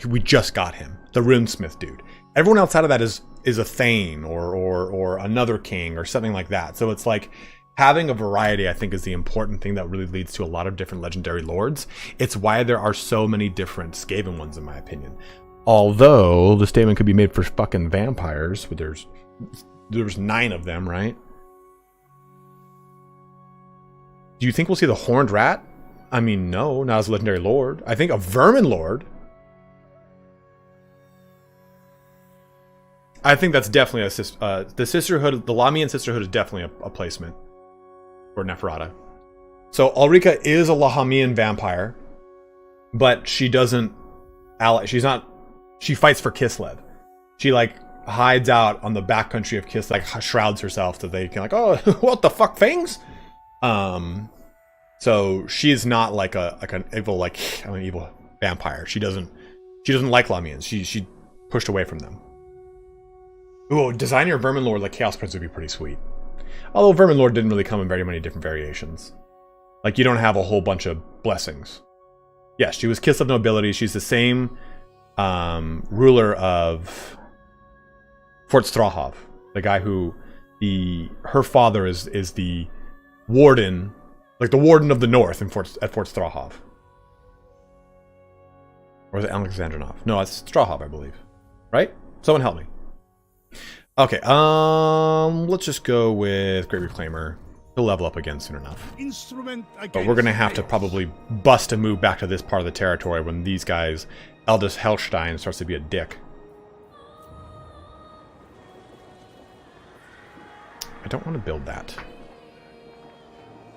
we just got him, the Runesmith dude. Everyone outside of that is a Thane or another king or something like that. So it's like having a variety, I think, is the important thing that really leads to a lot of different Legendary Lords. It's why there are so many different Skaven ones, in my opinion. Although the statement could be made for fucking vampires, but there's 9 of them, right? Do you think we'll see the Horned Rat? I mean, no, not as a Legendary Lord. I think a Vermin Lord. I think that's definitely the Sisterhood. The Lamian Sisterhood is definitely a placement for Neferata. So Ulrika is a Lahamian vampire, but she doesn't ally. She fights for Kislev. She like hides out on the backcountry of Kislev, like shrouds herself so they can like, oh, what the fuck, things? So she's not like an evil vampire. She doesn't like Lamians. She pushed away from them. Ooh, designing your Vermin Lord like Chaos Prince would be pretty sweet. Although Vermin Lord didn't really come in very many different variations. Like, you don't have a whole bunch of blessings. Yes, she was Kislev nobility. She's the same ruler of Fort Strahov. The guy who her father is the warden, like the warden of the north at Fort Strahov. Or is it Alexandrinov? No, it's Strahov, I believe. Right? Someone help me. Okay, let's just go with Great Reclaimer. He'll level up again soon enough. But we're gonna have to probably bust a move back to this part of the territory when these guys, Eldest Helstein, starts to be a dick. I don't want to build that.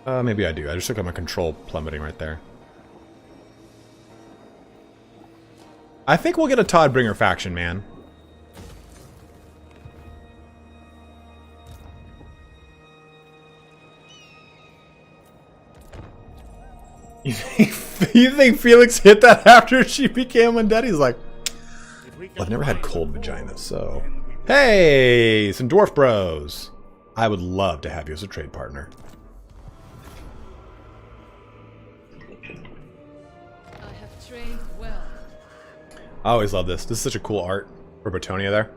Maybe I do. I just took out my control plummeting right there. I think we'll get a Toddbringer faction, man. You think Felix hit that after she became undead? He's like, well, I've never had cold vagina, so... Hey, some dwarf bros. I would love to have you as a trade partner. I always love this. This is such a cool art for Bretonia there.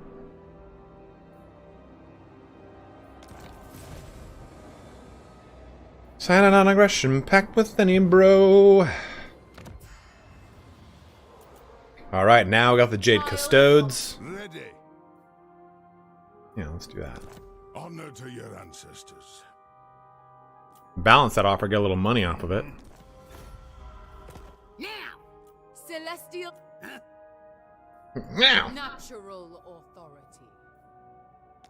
Silent on aggression, packed with any bro. Alright, now we got the Jade Custodes. Ready. Yeah, let's do that. Honor to your ancestors. Balance that offer, get a little money off of it. Now! Celestial Now! natural authority.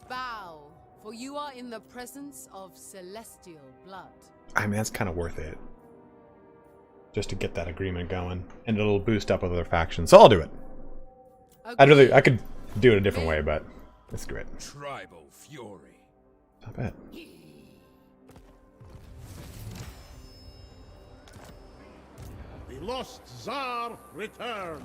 Bow, for you are in the presence of celestial blood. I mean, that's kind of worth it. Just to get that agreement going. And it'll boost up with other factions. So I'll do it. I could do it a different way, but let's do it. Tribal fury. Not bad. The lost Tsar returns.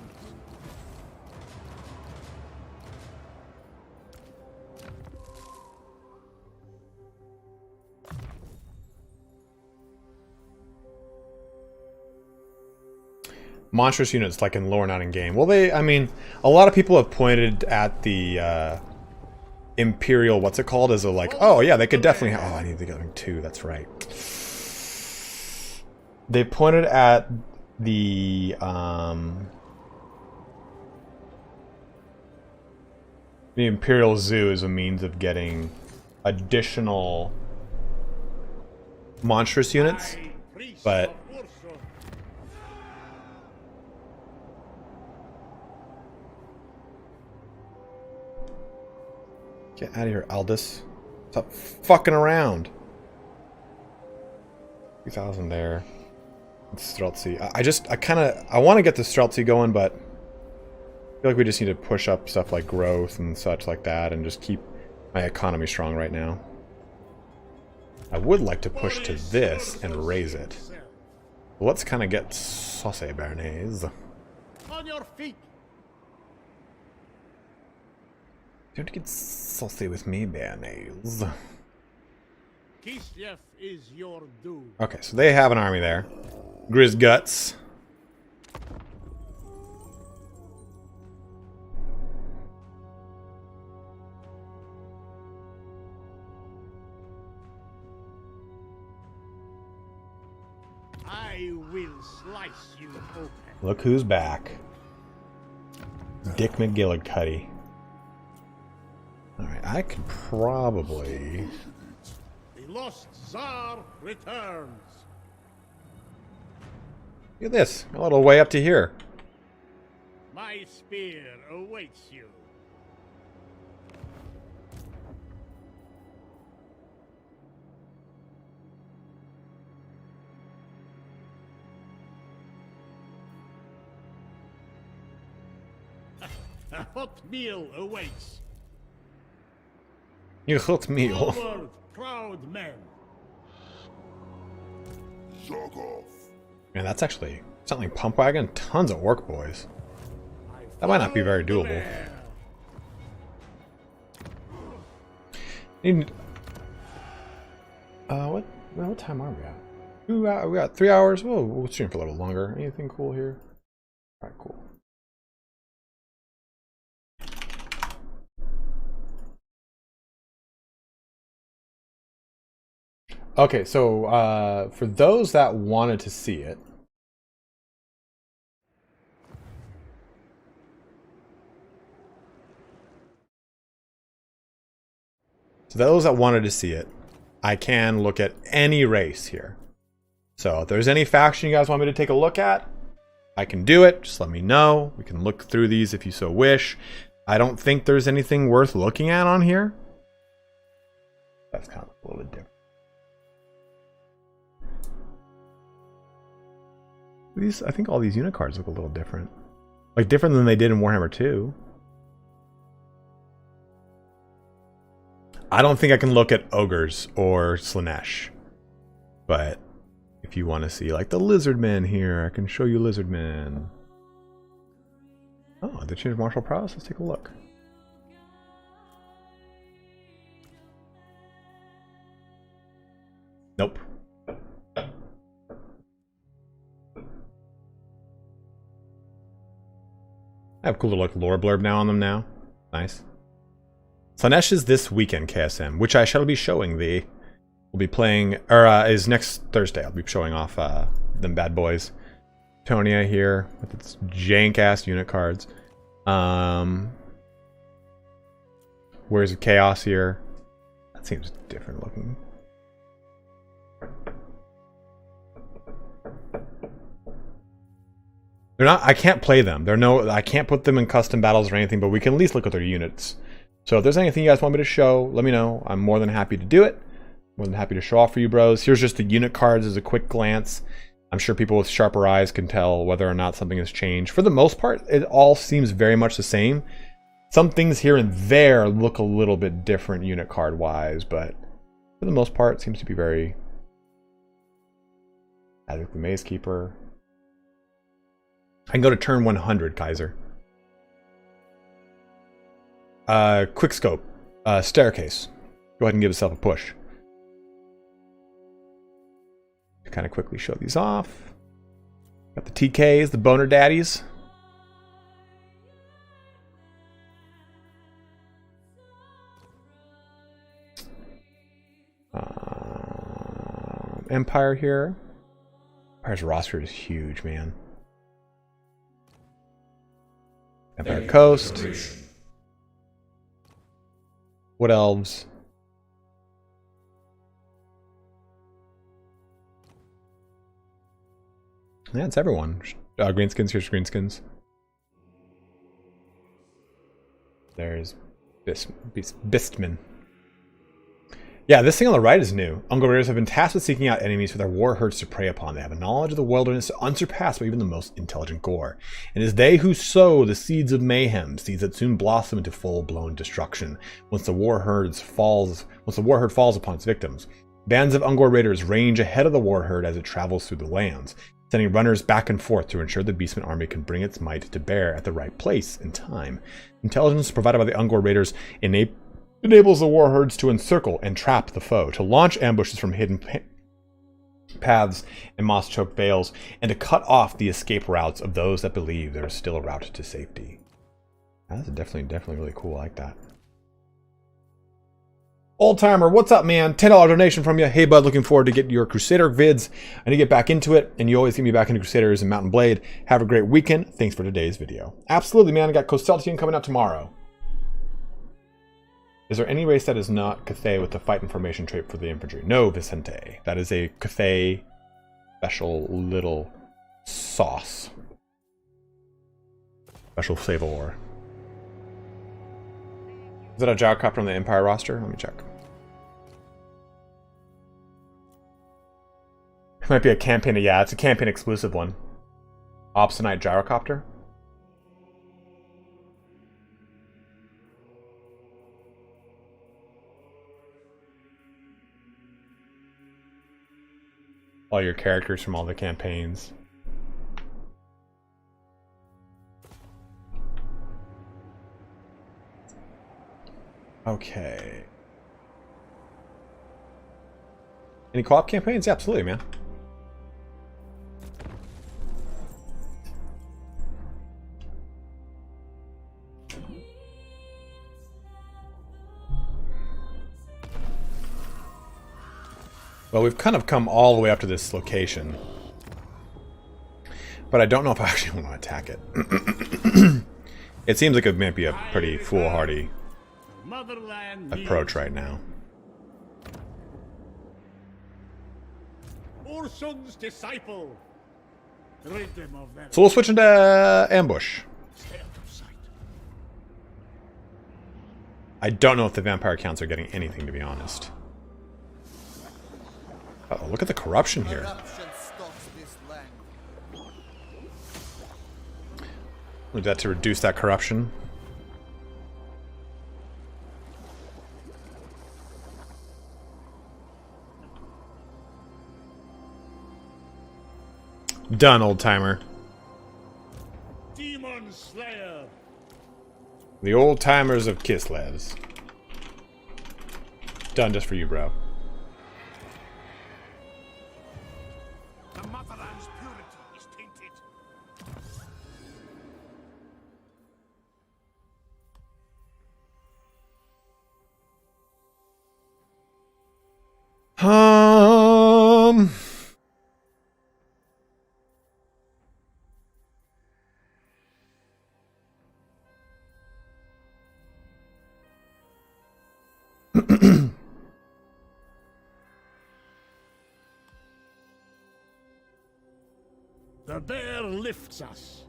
Monstrous units like in lore, not in game. Well, I mean, a lot of people have pointed at the Imperial, what's it called, as a like, oh yeah, they could definitely have, oh, I need to get 2, that's right. They pointed at the Imperial Zoo as a means of getting additional monstrous units, but get out of here, Aldous. Stop fucking around. 2,000 there. Streltsy. I want to get the Streltsy going, but I feel like we just need to push up stuff like growth and such like that and just keep my economy strong right now. I would like to push to this and raise it. Let's kind of get saucy Bernays. On your feet. Don't get saucy with me, Bernays. Kislev is your doom. Okay, so they have an army there. Grizz Guts. I will slice you open. Look who's back. Dick McGillicuddy. Alright, I could probably... The lost Tsar returns. Look at this. A little way up to here. My spear awaits you. A hot meal awaits. You hot meal. Forward, proud men. Man, that's actually something pump wagon. Tons of work, boys. That might not be very doable. Need, what time are we at? We got 3 hours. We'll stream for a little longer. Anything cool here? All right, cool. Okay, so for those that wanted to see it, I can look at any race here. So if there's any faction you guys want me to take a look at, I can do it. Just let me know. We can look through these if you so wish. I don't think there's anything worth looking at on here. That's kind of a little bit different. I think all these unit cards look a little different. Like different than they did in Warhammer 2. I don't think I can look at Ogres or Slanesh. But if you want to see like the Lizardmen here, I can show you Lizardmen. Oh, they changed martial prowess? Let's take a look. Nope. I have a cool little like lore blurb now on them now. Nice. Slanesh is this weekend, KSM, which I shall be showing thee. We'll be playing, or is next Thursday. I'll be showing off them bad boys. Tonia here with its jank-ass unit cards. Where's Chaos here? That seems different looking. They're not, I can't play them. I can't put them in custom battles or anything, but we can at least look at their units. So if there's anything you guys want me to show, let me know. I'm more than happy to do it. More than happy to show off for you bros. Here's just the unit cards as a quick glance. I'm sure people with sharper eyes can tell whether or not something has changed. For the most part, it all seems very much the same. Some things here and there look a little bit different unit card wise, but for the most part, it seems to be very... Addict the Maze Keeper. I can go to turn 100, Kaiser. Quick scope. Staircase. Go ahead and give yourself a push. Kind of quickly show these off. Got the TKs, the boner daddies. Empire here. Empire's roster is huge, man. Empire Coast. Wood Elves. Yeah, it's everyone. Greenskins, here's Greenskins. There's Bistman. Yeah, this thing on the right is new. Ungol Raiders have been tasked with seeking out enemies for their war herds to prey upon. They have a knowledge of the wilderness unsurpassed by even the most intelligent Gore. And it is they who sow the seeds of mayhem, seeds that soon blossom into full-blown destruction once the war herd falls upon its victims. Bands of Ungol Raiders range ahead of the war herd as it travels through the lands, sending runners back and forth to ensure the Beastman army can bring its might to bear at the right place and time. Intelligence provided by the Ungol Raiders enables the war herds to encircle and trap the foe, to launch ambushes from hidden paths and moss-choked vales, and to cut off the escape routes of those that believe there is still a route to safety. That's definitely really cool. I like that. Old Timer, what's up, man? $10 donation from you. Hey, bud, looking forward to getting your Crusader vids. I need to get back into it, and you always get me back into Crusaders and Mountain Blade. Have a great weekend. Thanks for today's video. Absolutely, man. I got Costeltian coming out tomorrow. Is there any race that is not Cathay with the fight and formation trait for the infantry? No, Vicente. That is a Cathay special little sauce. Special flavor. Is that a gyrocopter on the Empire roster? Let me check. It might be a campaign. Yeah, it's a campaign exclusive one. Obstinate gyrocopter. All your characters from all the campaigns. Okay. Any co-op campaigns? Yeah, absolutely, man. Well, we've kind of come all the way up to this location. But I don't know if I actually want to attack it. It seems like it might be a pretty foolhardy approach right now. Ursun's disciple. Rid them of their... So we'll switch into ambush. I don't know if the vampire counts are getting anything, to be honest. Uh-oh, look at the corruption here. Need that to reduce that corruption. Done, old timer. Demon Slayer. The old timers of Kislevs. Done just for you, bro. The motherland's purity is tainted. The bear lifts us.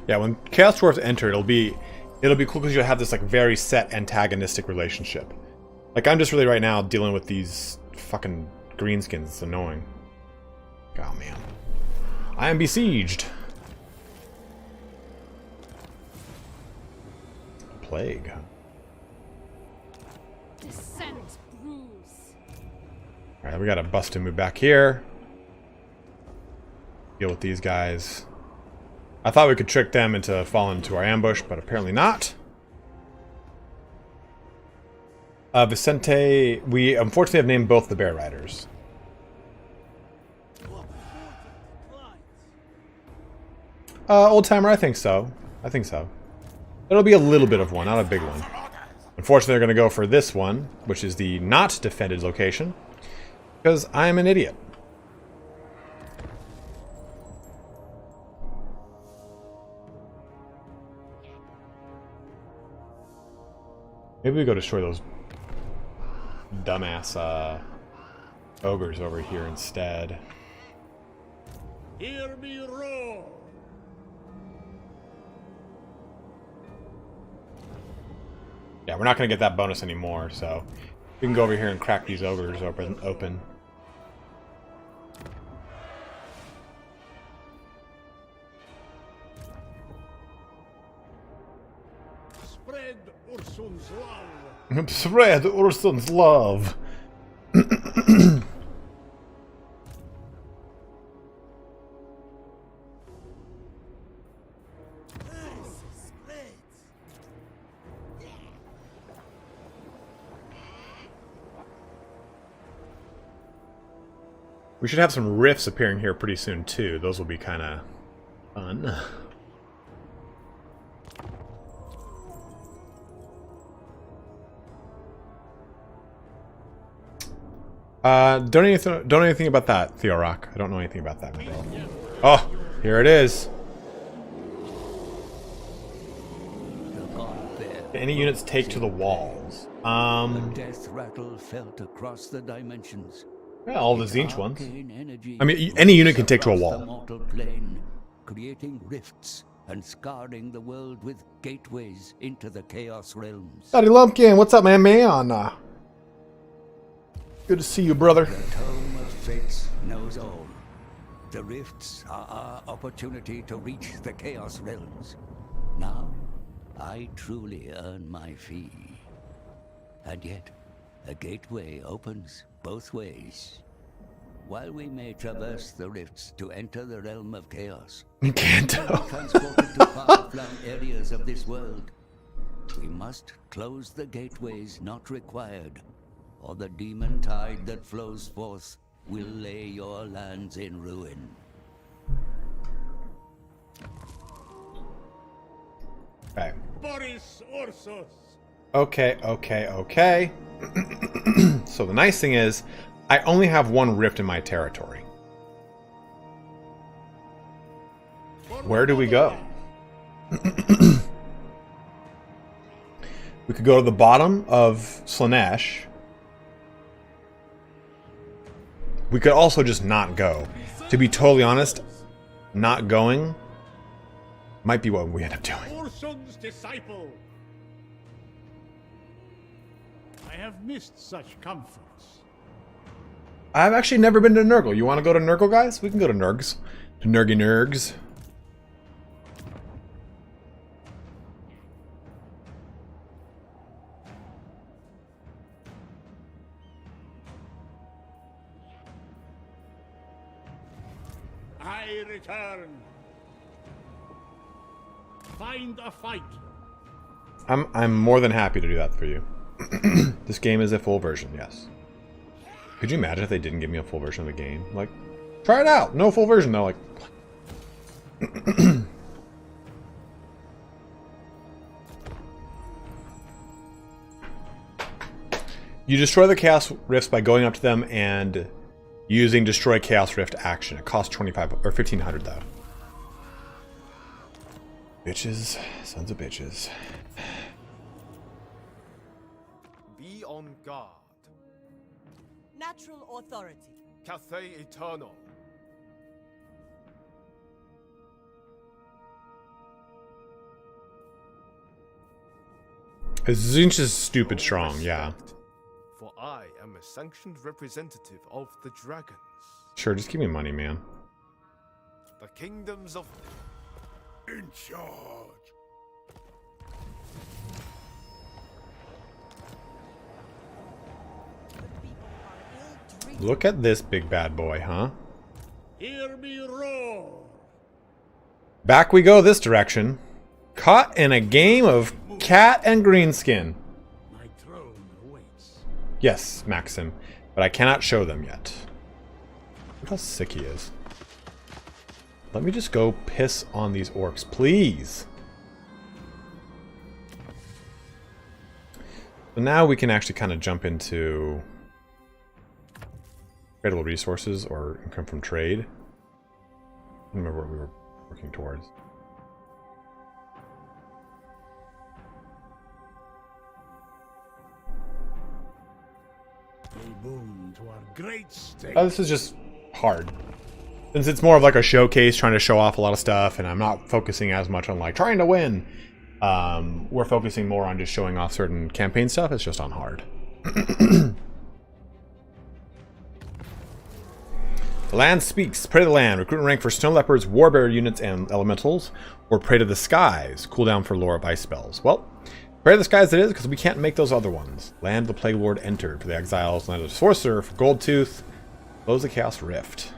Yeah, when Chaos Dwarfs enter, it'll be cool because you'll have this like very set antagonistic relationship. Like I'm just really right now dealing with these fucking greenskins. It's annoying. Oh man, I am besieged. Plague. Descent bruise. All right, we got a bust to move back here. Deal with these guys. I thought we could trick them into falling into our ambush, but apparently not. Vicente, we unfortunately have named both the Bear Riders. Old Timer, I think so. I think so. It'll be a little bit of one, not a big one. Unfortunately, they're going to go for this one, which is the not defended location, because I'm an idiot. Maybe we go destroy those dumbass ogres over here instead. Hear me roar. Yeah, we're not going to get that bonus anymore, so we can go over here and crack these ogres open. Spread Ursun's love. Spread Ursun's love. We should have some rifts appearing here pretty soon too. Those will be kind of fun. Don't know anything about that, Theorock. I don't know anything about that, my bro. Oh, here it is. Any units take to the walls. The death rattle felt across the dimensions. Yeah, all the Zinch ones. I mean, any unit can take to a The wall. mortal plane, creating rifts and scarring the world with gateways into the Chaos realms. Howdy Lumpkin, what's up, man? Good to see you, brother. The tome of fates knows all. The rifts are our opportunity to reach the Chaos realms. Now, I truly earn my fee. And yet, a gateway opens both ways. While we may traverse the rifts to enter the realm of chaos, Kanto. transported to far-flung areas of this world, we must close the gateways not required, or the demon tide that flows forth will lay your lands in ruin. Okay. Boris Ursus. Okay. So the nice thing is, I only have one rift in my territory. Where do we go? We could go to the bottom of Slanesh. We could also just not go. To be totally honest, not going might be what we end up doing. Ursun's disciple. I have missed such comforts. I've actually never been to Nurgle. You want to go to Nurgle, guys? We can go to Nurgs. To Nurgy Nurgs. I return. Find a fight. I'm more than happy to do that for you. This game is a full version, yes. Could you imagine if they didn't give me a full version of the game? Like, try it out. No full version though. Like, you destroy the Chaos Rifts by going up to them and using Destroy Chaos Rift action. It costs 25 or 1500 though. Bitches, sons of bitches. Be on guard. Natural authority. Cathay Eternal. Zinch is stupid strong, yeah. For I am a sanctioned representative of the dragons. Sure, just give me money, man. The kingdoms of... In charge. Look at this big bad boy, huh? Hear me roar. Back we go this direction. Caught in a game of cat and greenskin. My throne awaits. Yes, Maxim, but I cannot show them yet. Look how sick he is. Let me just go piss on these orcs, please. So now we can actually kind of jump into tradable resources or income from trade. I don't remember what we were working towards. A boon to our great state. Oh, this is just hard. Since it's more of like a showcase, trying to show off a lot of stuff, and I'm not focusing as much on like trying to win. We're focusing more on just showing off certain campaign stuff. It's just on hard. The land speaks. Prey to the land. Recruitment rank for snow leopards, warbearer units, and elementals. Or prey to the skies. Cooldown for lore of ice spells. Well, prey to the skies it is, because we can't make those other ones. Land of the Plague Lord entered for the exiles. Land of the Sorcerer for Goldtooth. Close the Chaos Rift.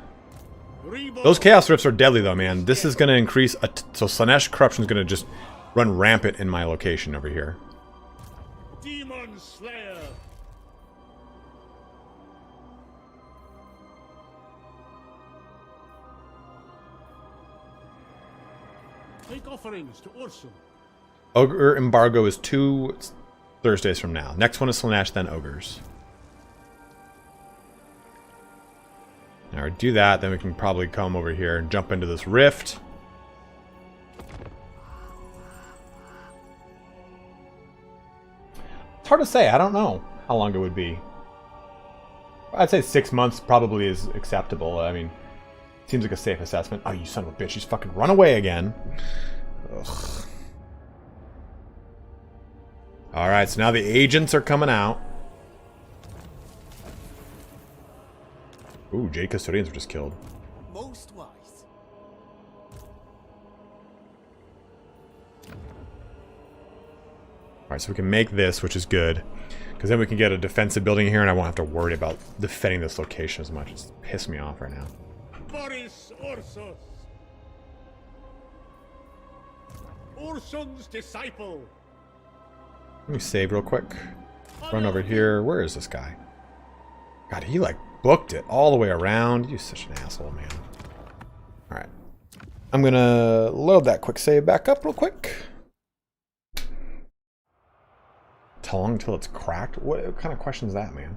Those Chaos Rifts are deadly though, man. This is going to increase... so Slanesh Corruption is going to just run rampant in my location over here. Demon Slayer. Make offerings to Ursul. Ogre embargo is 2 Thursdays from now. Next one is Slanesh, then Ogres. Alright, do that, then we can probably come over here and jump into this rift. It's hard to say, I don't know how long it would be. I'd say 6 months probably is acceptable. I mean, seems like a safe assessment. Oh, you son of a bitch, he's fucking run away again. Ugh. Alright, so now the agents are coming out. Ooh, Jade Custodians were just killed. Most wise. Alright, so we can make this, which is good. Because then we can get a defensive building here and I won't have to worry about defending this location as much. It's pissed me off right now. Boris Ursus. Ursun's disciple. Let me save real quick. Run over here. Where is this guy? God, he like booked it all the way around. You're such an asshole, man. Alright. I'm gonna load that quick save back up real quick. How long until it's cracked? What kind of question is that, man?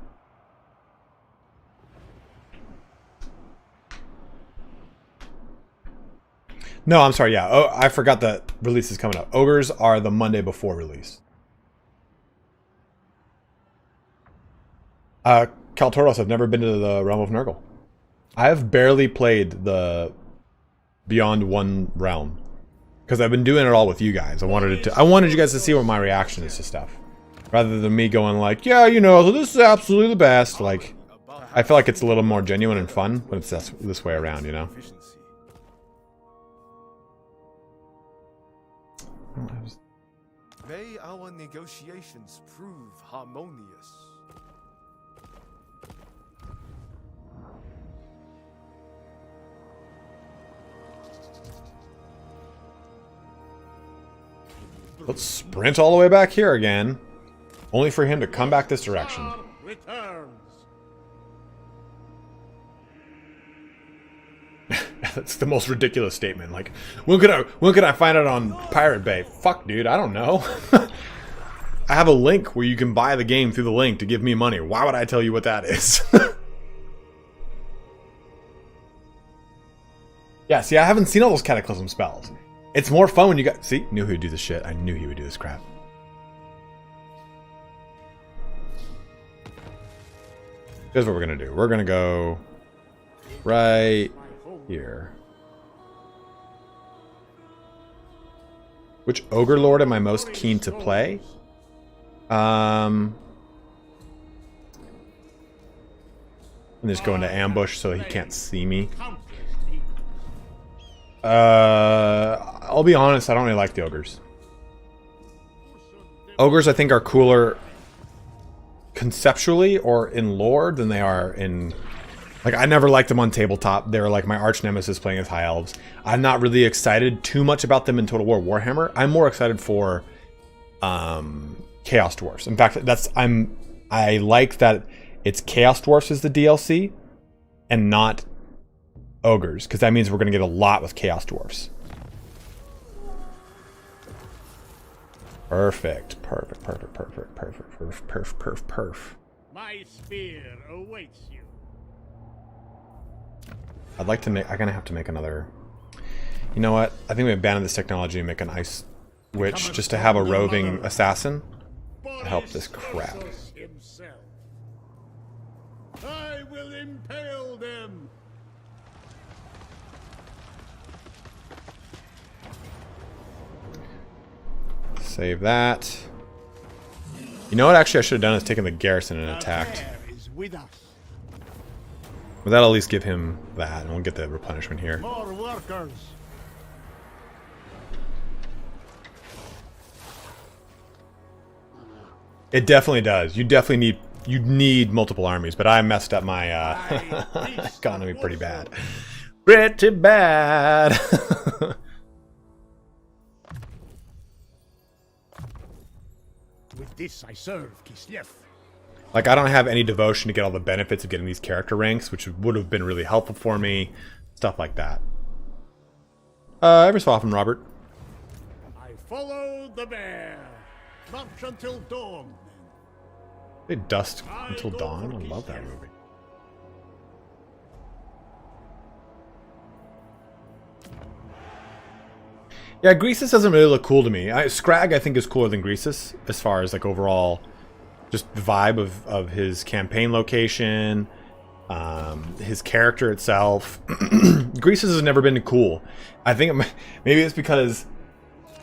No, I'm sorry, yeah. Oh, I forgot that release is coming up. Ogres are the Monday before release. Kaltoros, I've never been to the Realm of Nurgle. I have barely played the Beyond One Realm. Because I've been doing it all with you guys. I wanted you guys to see what my reaction is to stuff. Rather than me going like, yeah, you know, this is absolutely the best. Like, I feel like it's a little more genuine and fun when it's this way around, you know? May our negotiations prove harmonious. Let's sprint all the way back here again. Only for him to come back this direction. Returns. That's the most ridiculous statement. Like, when could I find it on Pirate Bay? Fuck, dude, I don't know. I have a link where you can buy the game through the link to give me money. Why would I tell you what that is? Yeah, see, I haven't seen all those Cataclysm spells. It's more fun when you got... See? Knew he would do this shit. I knew he would do this crap. Here's what we're gonna do. We're gonna go right here. Which Ogre Lord am I most keen to play? And just go into ambush so he can't see me. I'll be honest, I don't really like the ogres. Ogres, I think, are cooler conceptually or in lore than they are in... Like, I never liked them on tabletop. They were like my arch nemesis playing as high elves. I'm not really excited too much about them in Total War Warhammer. I'm more excited for Chaos Dwarfs. In fact, I like that it's Chaos Dwarfs is the DLC and not ogres, because that means we're going to get a lot with Chaos Dwarfs. Perfect. Perf. My spear awaits you. I'd like to make... I'm going to have to make another... You know what? I think we abandon this technology and make an ice witch just to have a roving assassin to help this crap. I will impale them. Save that. You know what actually I should have done is taken the garrison and attacked. But that'll at least give him that, and we'll get the replenishment here. More workers. It definitely does. You need multiple armies, but I messed up my economy pretty bad. Pretty bad. With this I serve Kislev. Like, I don't have any devotion to get all the benefits of getting these character ranks, which would have been really helpful for me. Stuff like that. Every so often, Robert. I follow the bear. March until dawn. They Dusk Until Dawn? I love that movie. Yeah, Greasus doesn't really look cool to me. Scrag, I think, is cooler than Greasus as far as, like, overall just the vibe of his campaign location, his character itself. Greasus has never been cool. I think maybe it's because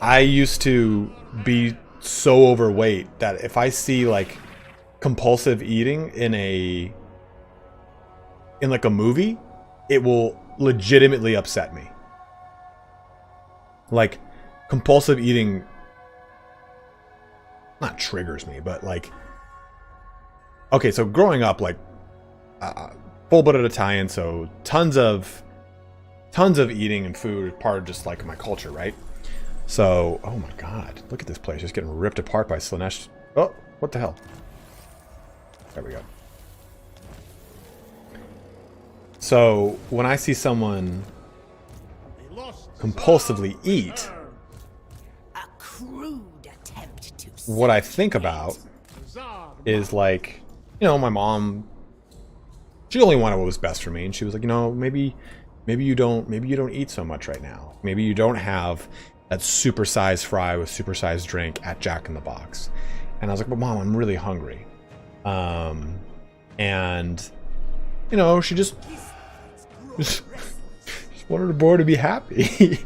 I used to be so overweight that if I see, like, compulsive eating in like a movie, it will legitimately upset me. Like, compulsive eating not triggers me, but like, okay, so growing up, like, full-blooded Italian, so tons of eating and food, part of just like my culture, right? So, oh my god, look at this place, just getting ripped apart by Slanesh. Oh, what the hell? There we go. So, when I see someone compulsively eat, what I think about is, like, you know, my mom, she only wanted what was best for me, and she was like, you know, maybe you don't eat so much right now. Maybe you don't have that supersized fry with supersized drink at Jack in the Box. And I was like, but Mom, I'm really hungry. And, you know, she just wanted her boy to be happy.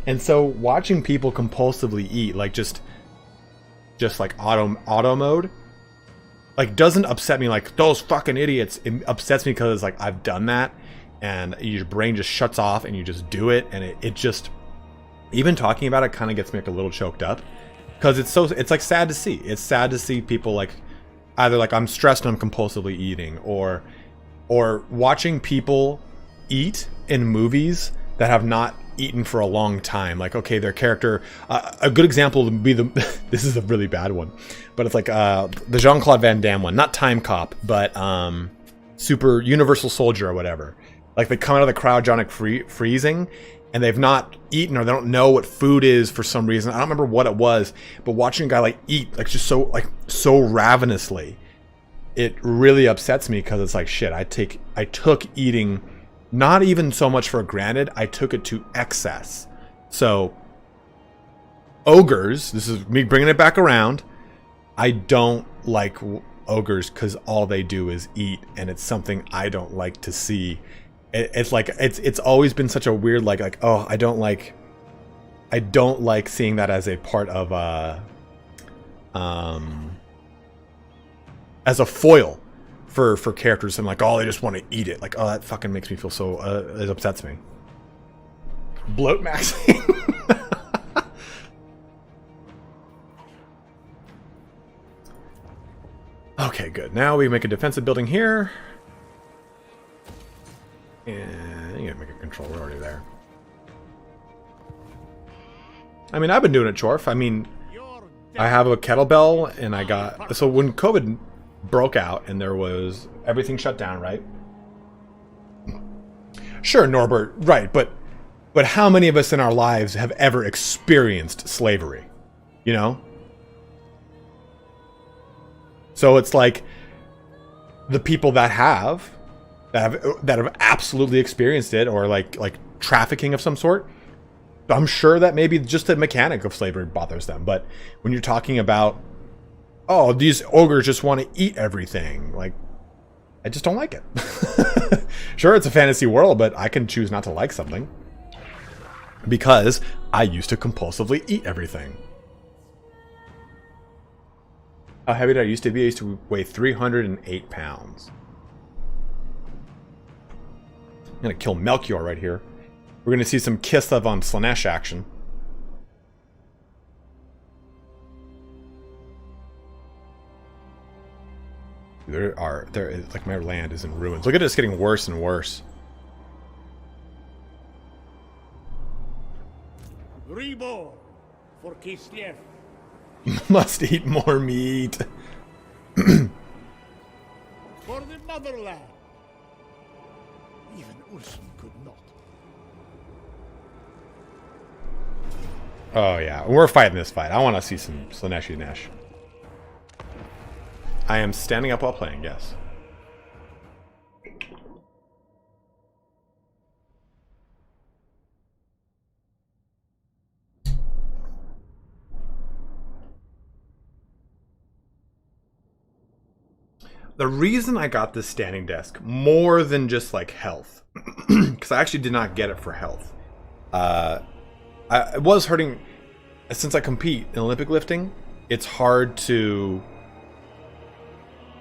And so watching people compulsively eat, like just like auto mode, like, doesn't upset me like those fucking idiots. It upsets me because, like, I've done that, and your brain just shuts off and you just do it, and it just, even talking about it kind of gets me like a little choked up, because it's like sad to see. It's sad to see people, like, either like I'm stressed and I'm compulsively eating, or watching people eat in movies that have not eaten for a long time. Like, okay, their character, a good example would be this is a really bad one, but it's like the Jean-Claude Van Damme one, not Time Cop, but Super Universal Soldier or whatever. Like, they come out of the cryogenic freezing, and they've not eaten, or they don't know what food is for some reason. I don't remember what it was, but watching a guy, like, eat, like, just so ravenously, it really upsets me, because it's like, shit, I took eating not even so much for granted, I took it to excess. So, ogres, this is me bringing it back around, I don't like ogres because all they do is eat, and it's something I don't like to see. It's like it's always been such a weird like oh, I don't like seeing that as a part of as a foil for characters, and like, oh, they just want to eat it. Like, oh, that fucking makes me feel so it upsets me. Bloat maxing. Okay, good. Now we make a defensive building here. And you gotta make a control. We're already there. I mean, I've been doing it, Chorf. I mean, I have a kettlebell, and I got... So when COVID broke out and there was... Everything shut down, right? Sure, Norbert, right, but how many of us in our lives have ever experienced slavery? You know? So it's like the people that have absolutely experienced it, or like trafficking of some sort. I'm sure that maybe just the mechanic of slavery bothers them. But when you're talking about, oh, these ogres just want to eat everything, like, I just don't like it. Sure, it's a fantasy world, but I can choose not to like something because I used to compulsively eat everything. How heavy did I used to be? I used to weigh 308 pounds. I'm going to kill Melchior right here. We're going to see some Kislev on Slaanesh action. There is, like, my land is in ruins. Look at it, it's getting worse and worse. Reborn for Kislev. Must eat more meat. For the motherland. Even Ursun could not. Oh yeah, we're fighting this fight. I want to see some Slaaneshi Nash. I am standing up while playing, yes. The reason I got this standing desk, more than just like health, because I actually did not get it for health. I was hurting, since I compete in Olympic lifting, it's hard to...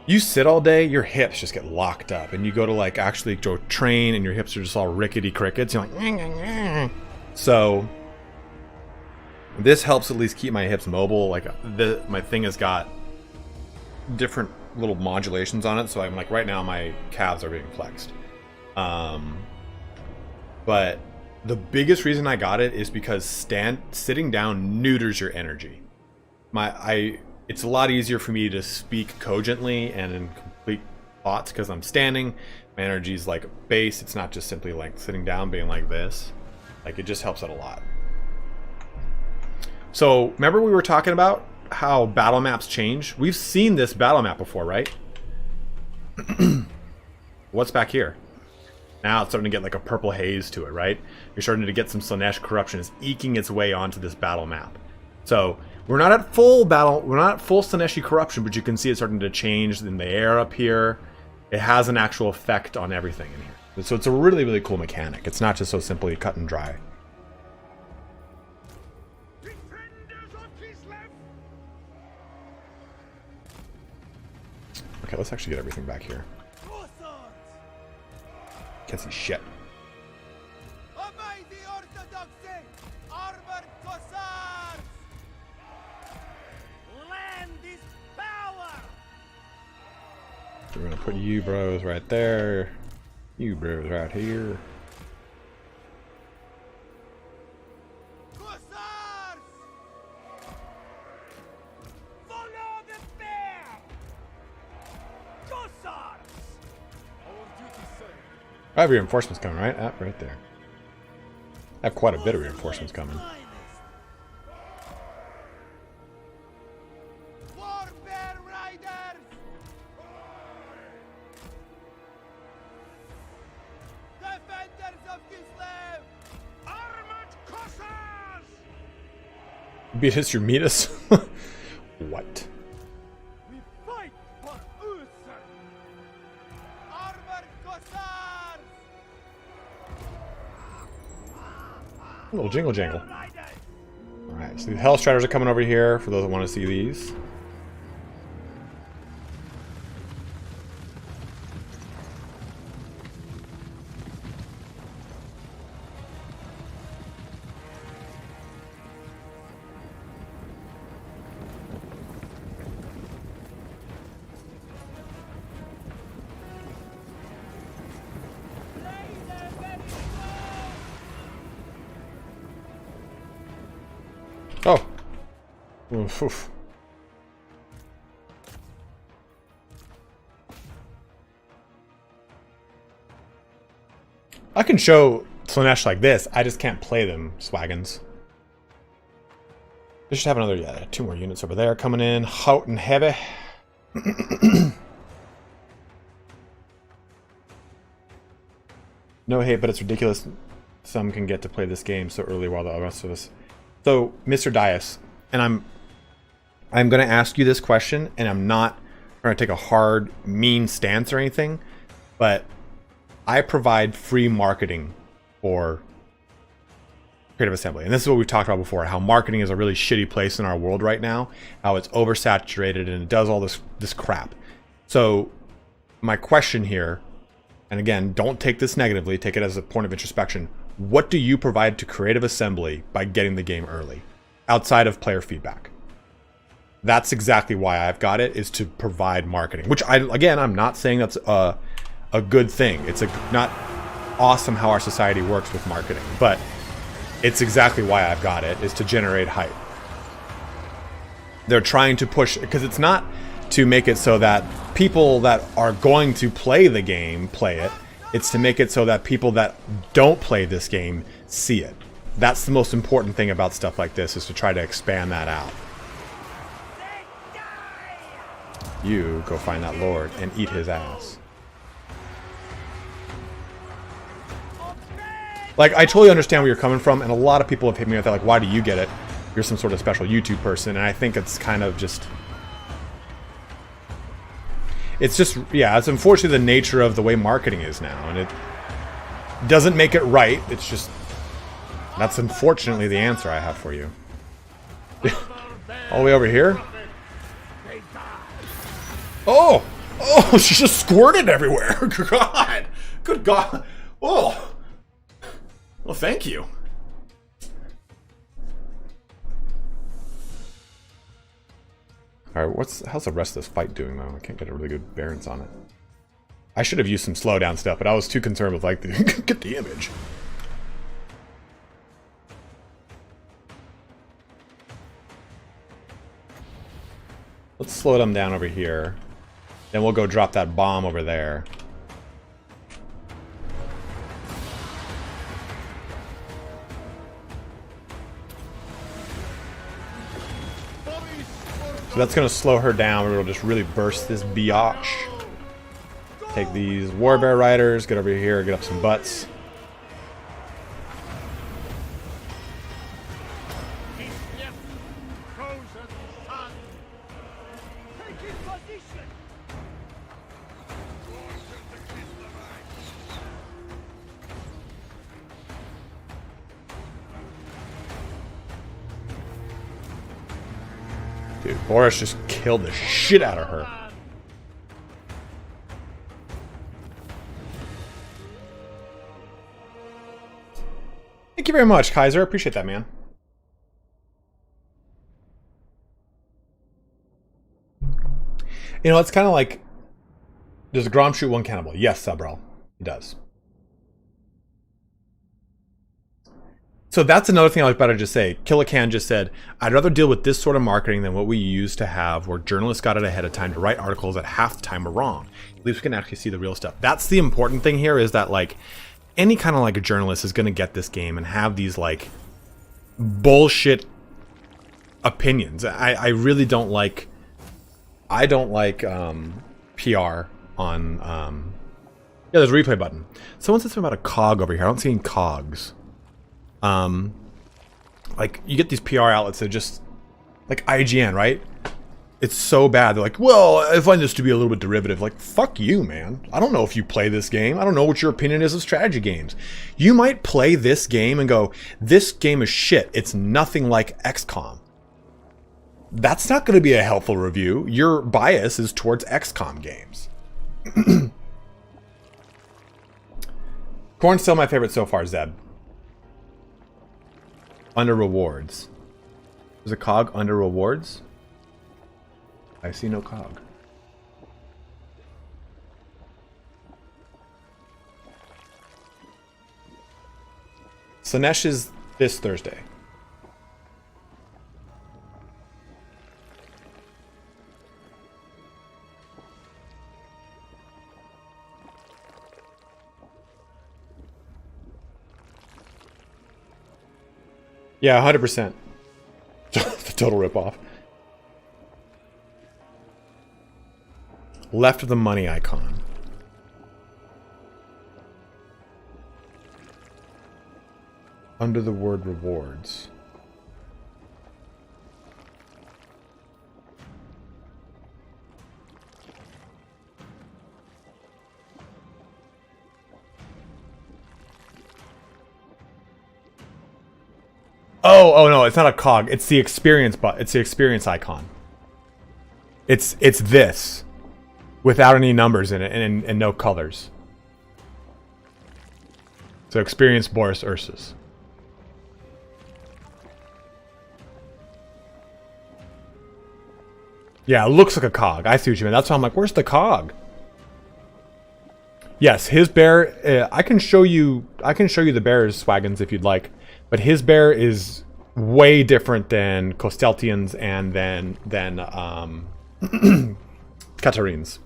You sit all day, your hips just get locked up, and you go to like actually go train and your hips are just all rickety crickets. You're like, "Nyeh." So this helps at least keep my hips mobile. Like my thing has got different little modulations on it, so I'm like, right now my calves are being flexed. But the biggest reason I got it is because sitting down neuters your energy. It's a lot easier for me to speak cogently and in complete thoughts because I'm standing. My energy's like base. It's not just simply like sitting down being like this. Like, it just helps out a lot. So remember we were talking about how battle maps change? We've seen this battle map before, right? What's back here? Now it's starting to get like a purple haze to it, right? You're starting to get some Slaanesh corruption. It's eking its way onto this battle map. So we're not at full battle, we're not at full Slaaneshi corruption, but you can see it starting to change in the air up here. It has an actual effect on everything in here. So it's a really, really cool mechanic. It's not just so simply cut and dry. Okay, let's actually get everything back here. Can't see shit. So we're gonna put you bros right there. You bros right here. I have reinforcements coming, right? Right there. I have quite a bit of reinforcements coming. Beat us, your meet us? What? We fight for little jingle jangle. Alright, so the Hell Striders are coming over here for those that want to see these. Oh. Oof, oof. I can show Slanesh like this. I just can't play them, Swaggins. They should have another, yeah, 2 more units over there coming in. Hot and heavy. No hate, but it's ridiculous some can get to play this game so early while the rest of us... So, Mr. Dias, and I'm going to ask you this question, and I'm not trying to take a hard, mean stance or anything, but I provide free marketing for Creative Assembly. And this is what we've talked about before, how marketing is a really shitty place in our world right now, how it's oversaturated and it does all this crap. So, my question here, and again, don't take this negatively, take it as a point of introspection. What do you provide to Creative Assembly by getting the game early, outside of player feedback? That's exactly why I've got it, is to provide marketing. Which, I'm not saying that's a good thing. It's not awesome how our society works with marketing, but it's exactly why I've got it, is to generate hype. They're trying to push, because it's not to make it so that people that are going to play the game play it. It's to make it so that people that don't play this game see it. That's the most important thing about stuff like this, is to try to expand that out. You go find that lord and eat his ass. Like, I totally understand where you're coming from, and a lot of people have hit me with that, like, why do you get it? You're some sort of special YouTube person, and I think it's kind of just... It's just, yeah, it's unfortunately the nature of the way marketing is now, and it doesn't make it right. It's just, that's unfortunately the answer I have for you. All the way over here? Oh! Oh, she just squirted everywhere. God! Good God! Oh! Well, thank you. Alright, how's the rest of this fight doing, though? I can't get a really good bearance on it. I should have used some slowdown stuff, but I was too concerned with, like, get the image. Let's slow them down over here. Then we'll go drop that bomb over there. So that's going to slow her down. It'll just really burst this biatch. Take these Warbear Riders, get over here, get up some butts. Dude, Boris just killed the shit out of her. Thank you very much, Kaiser. Appreciate that, man. You know, it's kind of like, does Grom shoot one cannibal? Yes, Subrel. It does. So that's another thing I was about to just say. Killacan just said, I'd rather deal with this sort of marketing than what we used to have, where journalists got it ahead of time to write articles that half the time are wrong. At least we can actually see the real stuff. That's the important thing here, is that, like, any kind of, like, a journalist is going to get this game and have these, like, bullshit opinions. I really don't like... I don't like PR on... Yeah, there's a replay button. Someone said something about a cog over here. I don't see any cogs. Like, you get these PR outlets that just, like IGN, right? it's so bad. They're like, well, I find this to be a little bit derivative. Like, fuck you, man. I don't know if you play this game. I don't know what your opinion is of strategy games. You might play this game and go, this game is shit. It's nothing like XCOM. That's not going to be a helpful review. Your bias is towards XCOM games. Corn's still my favorite so far, Zeb. Under rewards. There's a cog under rewards? I see no cog. Slanesh is this Thursday. Yeah, 100%. The total ripoff. Left of the money icon. Under the word rewards. Oh no, it's not a cog. It's the experience it's the experience icon. It's this without any numbers in it and no colors. So experience Boris Ursus. Yeah, it looks like a cog. I see what you mean. That's why I'm like, where's the cog? Yes, his bear. I can show you the bear's swagons if you'd like, but his bear is way different than Kosteltian's and than Katarin's.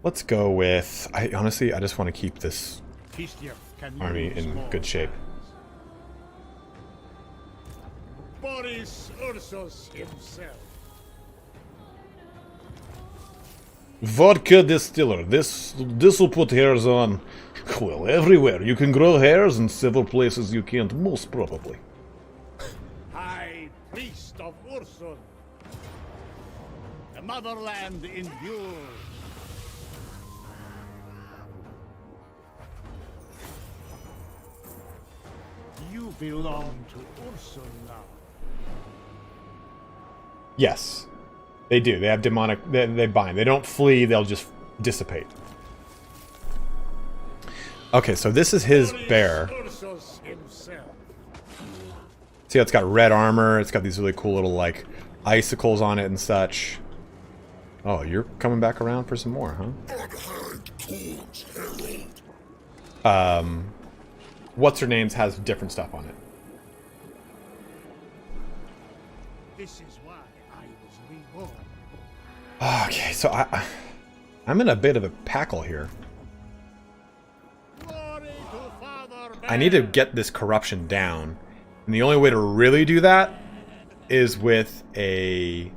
Let's go with. I just want to keep this army in good shape. Boris Ursus himself. Vodka distiller. This will put hairs on. Well, everywhere. You can grow hairs in several places you can't, most probably. High Priest of Ursun. The motherland endures. You belong to Ursun now. Yes. They do. They have demonic... They bind. They don't flee. They'll just dissipate. Okay, so this is his bear. See how it's got red armor. It's got these really cool little, like, icicles on it and such. Oh, you're coming back around for some more, huh? What's-her-name's has different stuff on it. This is why I was reborn. Okay, so I'm in a bit of a packle here. I need to get this corruption down. And the only way to really do that is with a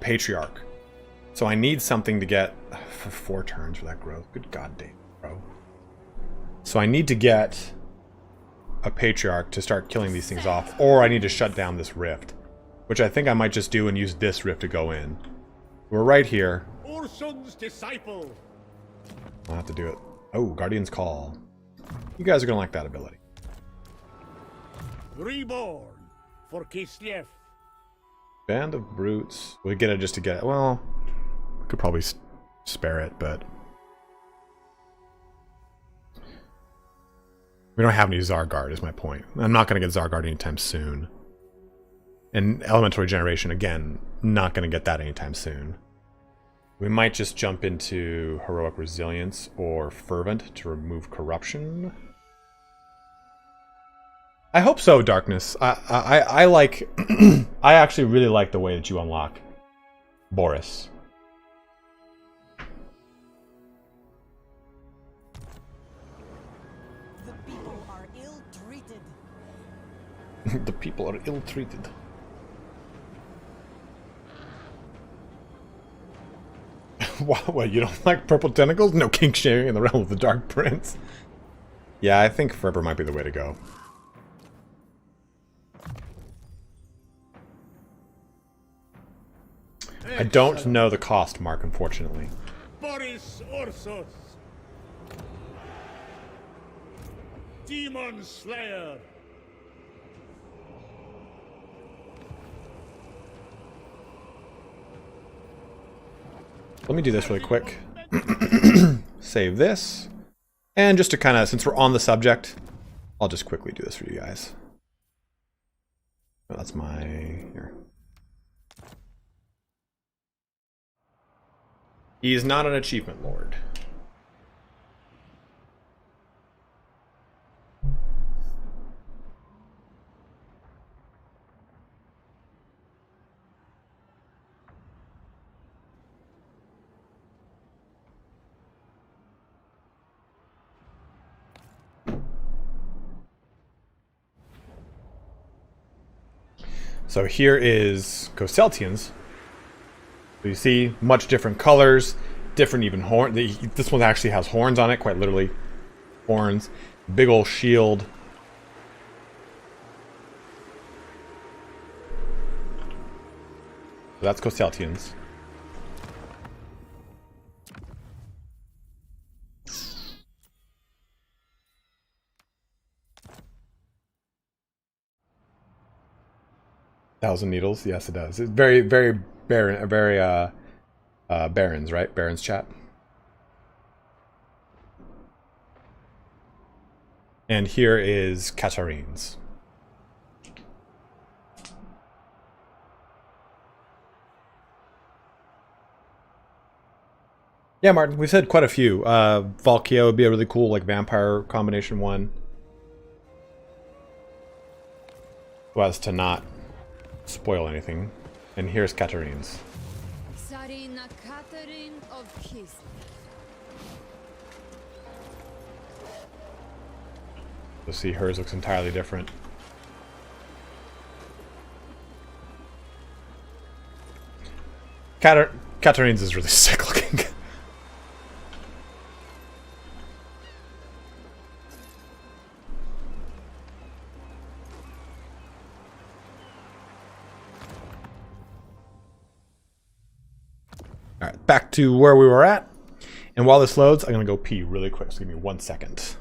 patriarch. So I need something to get for 4 turns for that growth. Good goddamn, bro. So I need to get a patriarch to start killing these things off, or I need to shut down this rift, which I think I might just do and use this rift to go in. We're right here. Ursun's disciple. I'll have to do it. Oh, Guardian's Call. You guys are gonna like that ability. Reborn for Kislev. Band of Brutes. We get it just to get it. Well, I could probably spare it, but we don't have any Zargard, is my point. I'm not going to get Zargard anytime soon. And Elemental Regeneration, again, not going to get that anytime soon. We might just jump into Heroic Resilience or Fervent to remove Corruption. I hope so, Darkness. I like... I actually really like the way that you unlock Boris. The people are ill-treated. The people are ill-treated. What, you don't like purple tentacles? No kink shaming in the realm of the Dark Prince. Yeah, I think forever might be the way to go. I don't know the cost, Mark, unfortunately. Boris Ursus, Demon Slayer. Let me do this really quick. Save this. And just to kind of, since we're on the subject, I'll just quickly do this for you guys. Oh, that's my... here. He is not an achievement lord. So here is Kosteltians. So you see much different colors, different even horn. This one actually has horns on it, quite literally. Horns. Big old shield. So that's Kosteltians. Thousand Needles, yes it does. It's very, very barren, Barons, right? Barons chat. And here is Katarines. Yeah, Martin, we said quite a few. Valkia would be a really cool like vampire combination one. So as to not spoil anything. And here's Katarines. Tsarina Catherine of Kislev. You'll see hers looks entirely different. Katarines is really sick looking. Alright, back to where we were at. And while this loads, I'm going to go pee really quick, so give me 1 second.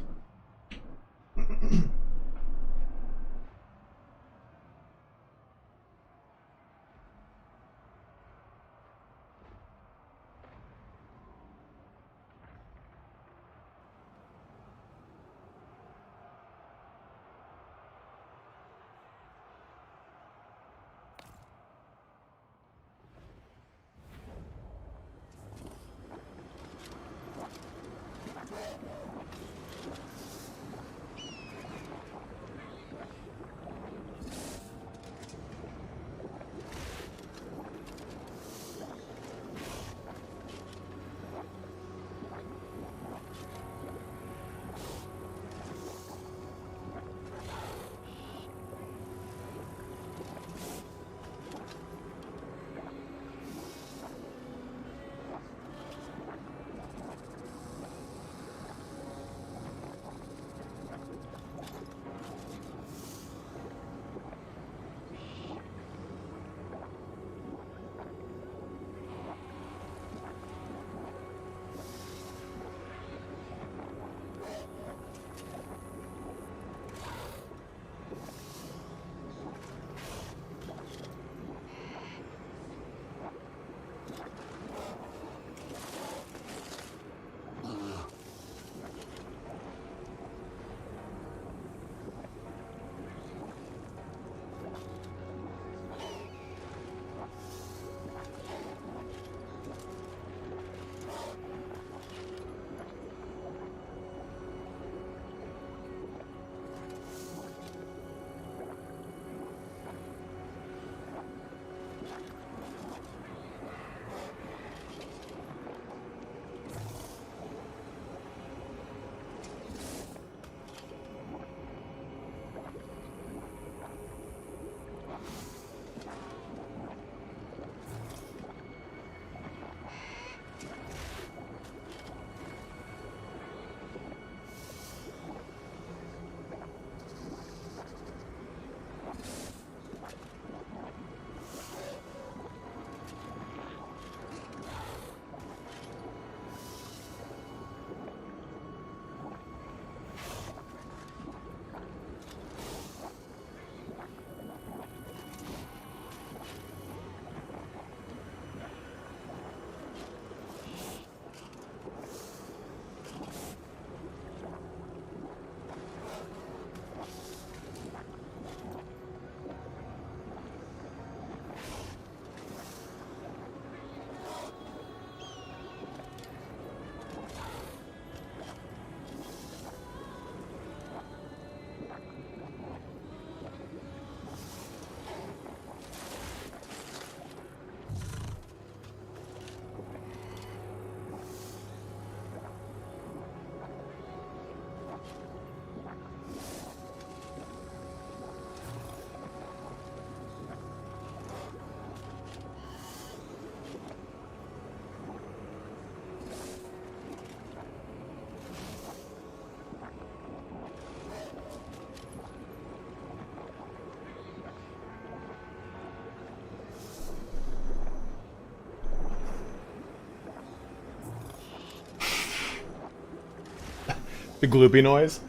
The gloopy noise.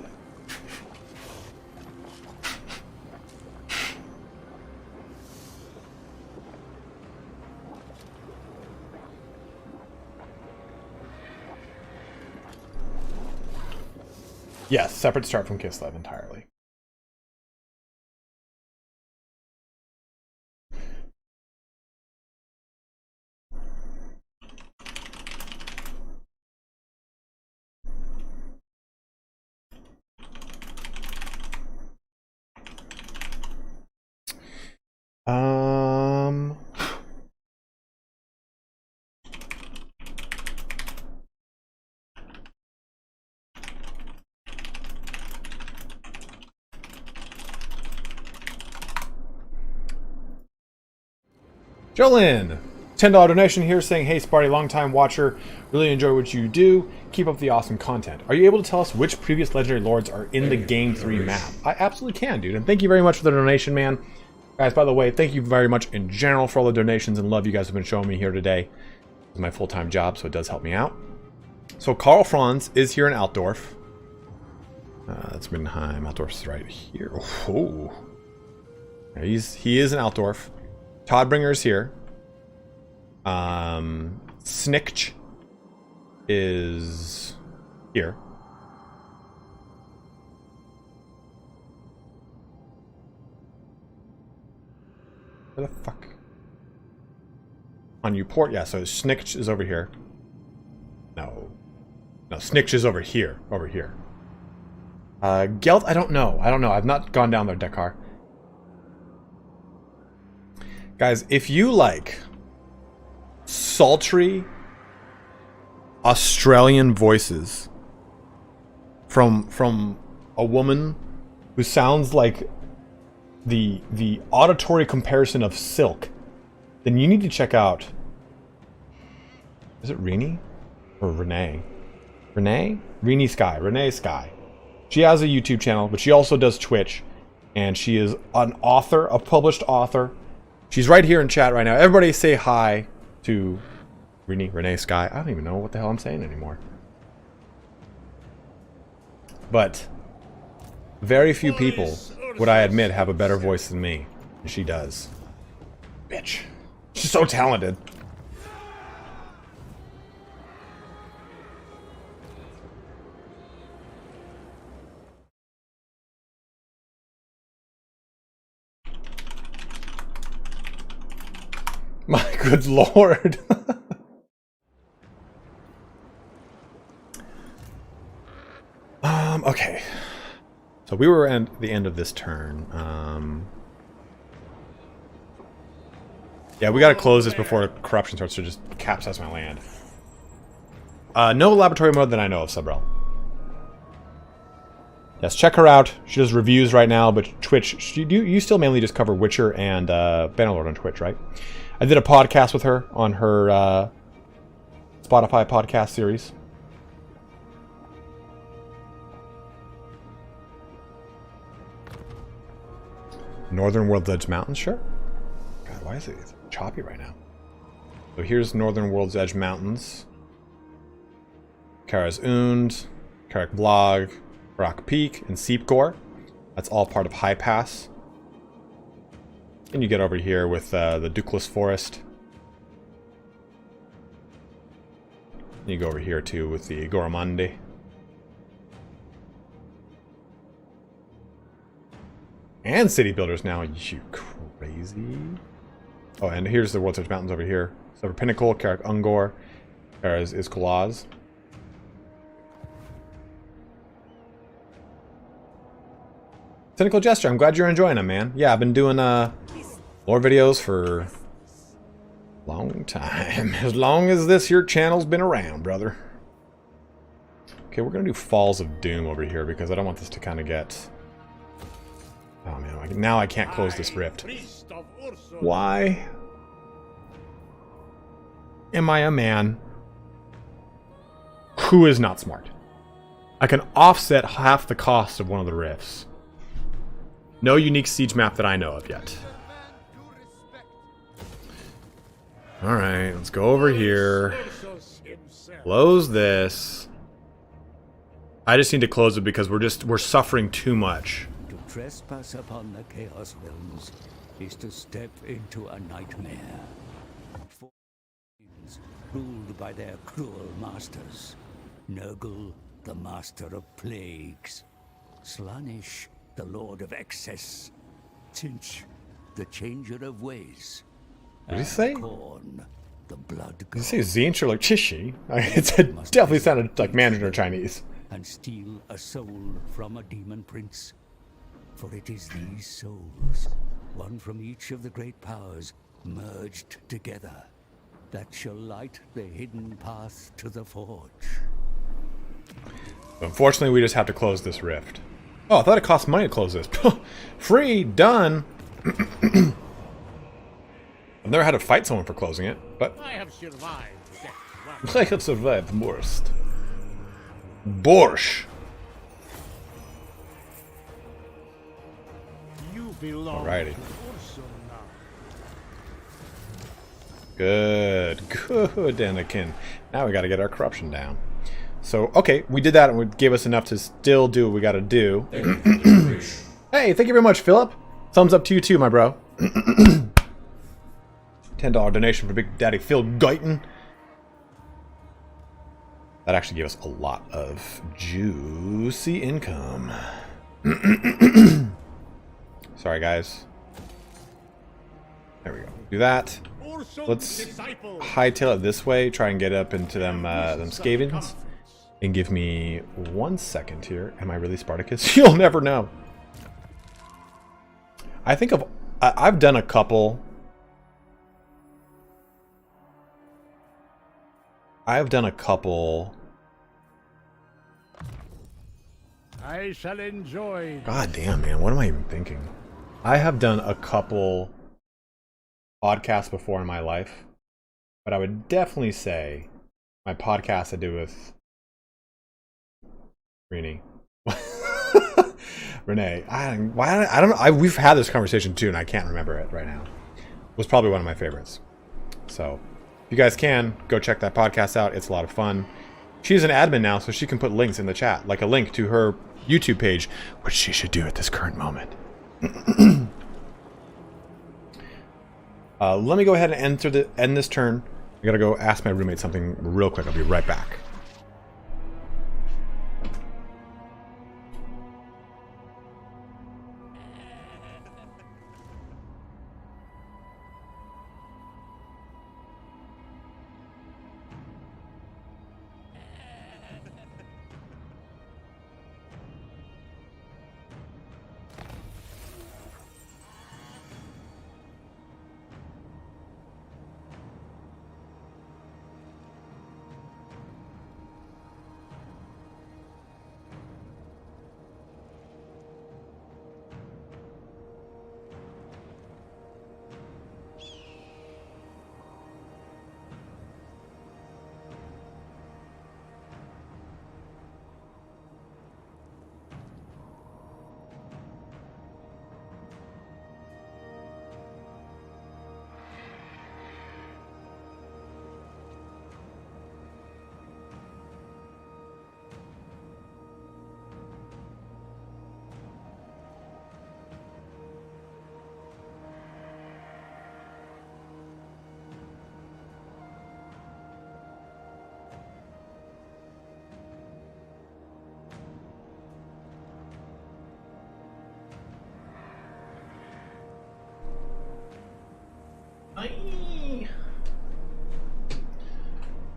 Yes, separate start from Kislev entirely. Jolyn, $10 donation here saying, hey Sparty, long time watcher, really enjoy what you do, keep up the awesome content. Are you able to tell us which previous legendary lords are in the Game 3 map? I absolutely can, dude, and thank you very much for the donation, man. Guys, by the way, thank you very much in general for all the donations and love you guys have been showing me here today. It's my full-time job, so it does help me out. So Karl Franz is here in Altdorf. That's Mindenheim. Altdorf's right here. Oh, he is in Altdorf. Toddbringer's here. Snikch is here. Where the fuck? On Uport? Yeah, so Snikch is over here. No, Snikch is over here. Over here. Gelt, I don't know. I've not gone down there, Dekar. Guys, if you like sultry Australian voices from a woman who sounds like the auditory comparison of Silk, then you need to check out, is it Renee or Renee? Renee Sky. She has a YouTube channel, but she also does Twitch, and she is an author, a published author. She's right here in chat right now. Everybody say hi to Renee Sky. I don't even know what the hell I'm saying anymore. But very few people, would I admit, have a better voice than me. And she does. Bitch. She's so talented. My good lord. Okay. So we were at the end of this turn. Yeah, we gotta close this before corruption starts to just capsize my land. No laboratory mode that I know of, Subrel. Yes, check her out. She does reviews right now, but Twitch, you still mainly just cover Witcher and Bannerlord on Twitch, right? I did a podcast with her on her Spotify podcast series. Northern World's Edge Mountains, sure. God, why is it choppy right now? So here's Northern World's Edge Mountains. Kara's Und, Karak Blag, Rock Peak, and Seepgore. That's all part of High Pass. And you get over here with the Dukeless Forest. You go over here too with the Goramandi. And City Builders now, you crazy. Oh, and here's the World's Edge Mountains over here. Silver Pinnacle, Karak Ungor, Kara's is Kolaz. Cynical Gesture, I'm glad you're enjoying them, man. Yeah, I've been doing lore videos for a long time. As long as this here channel's been around, brother. Okay, we're gonna do Falls of Doom over here because I don't want this to kind of get... Oh man, now I can't close this rift. Why am I a man who is not smart? I can offset half the cost of one of the rifts. No unique siege map that I know of yet. Alright, let's go over here. Close this. I just need to close it because we're suffering too much. To trespass upon the Chaos Realms is to step into a nightmare. For ruled by their cruel masters. Nurgle, the master of plagues. Slaanesh, the lord of excess. Tynch, the changer of ways. What did he say? Khorne, the blood god. Did you say Zinch or like Chishi? It definitely sounded like Mandarin or Chinese. And steal a soul from a demon prince. For it is these souls, one from each of the great powers, merged together, that shall light the hidden path to the Forge. Unfortunately, we just have to close this rift. Oh, I thought it cost money to close this. Free, done. I've never had to fight someone for closing it, but I have survived death. I have survived the worst. Borscht. You belong Alrighty. to Ursul now. Good, Anakin. Now we got to get our corruption down. So, okay, we did that and it gave us enough to still do what we got to do. Thank you for the donation. Hey, thank you very much, Philip. Thumbs up to you too, my bro. $10 donation for Big Daddy Phil Guyton. That actually gave us a lot of juicy income. Sorry, guys. There we go. Do that. Let's hightail it this way. Try and get up into them scavens. And give me 1 second here. Am I really Spartacus? You'll never know. I think I've done a couple. I shall enjoy. God damn, man. What am I even thinking? I have done a couple podcasts before in my life. But I would definitely say my podcast I do with Renee. Renee. I don't know. We've had this conversation too, and I can't remember it right now. It was probably one of my favorites. So, if you guys can, go check that podcast out. It's a lot of fun. She's an admin now, so she can put links in the chat, like a link to her YouTube page, which she should do at this current moment. Let me go ahead and end this turn. I gotta go ask my roommate something real quick. I'll be right back.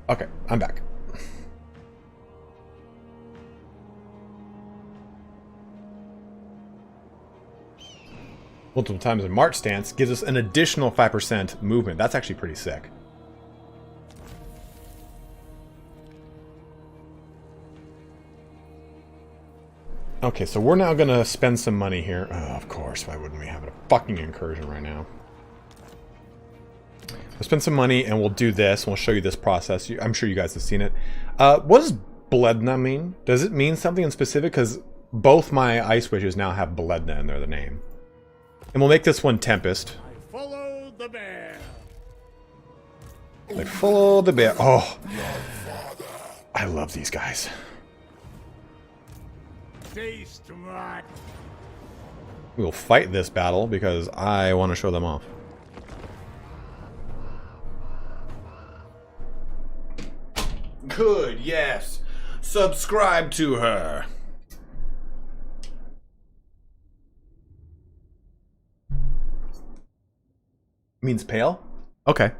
Okay, I'm back. Multiple times in March stance gives us an additional 5% movement. That's actually pretty sick. Okay, so we're now going to spend some money here. Oh, of course, why wouldn't we have a fucking incursion right now? We'll spend some money and we'll do this. We'll show you this process. I'm sure you guys have seen it. What does Bledna mean? Does it mean something in specific? Because both my ice witches now have Bledna in their name. And we'll make this one Tempest. I follow the bear. They follow the bear. Oh, I love these guys. taste what? We will fight this battle because I want to show them off. Good, yes. Subscribe to her. Means pale? Okay.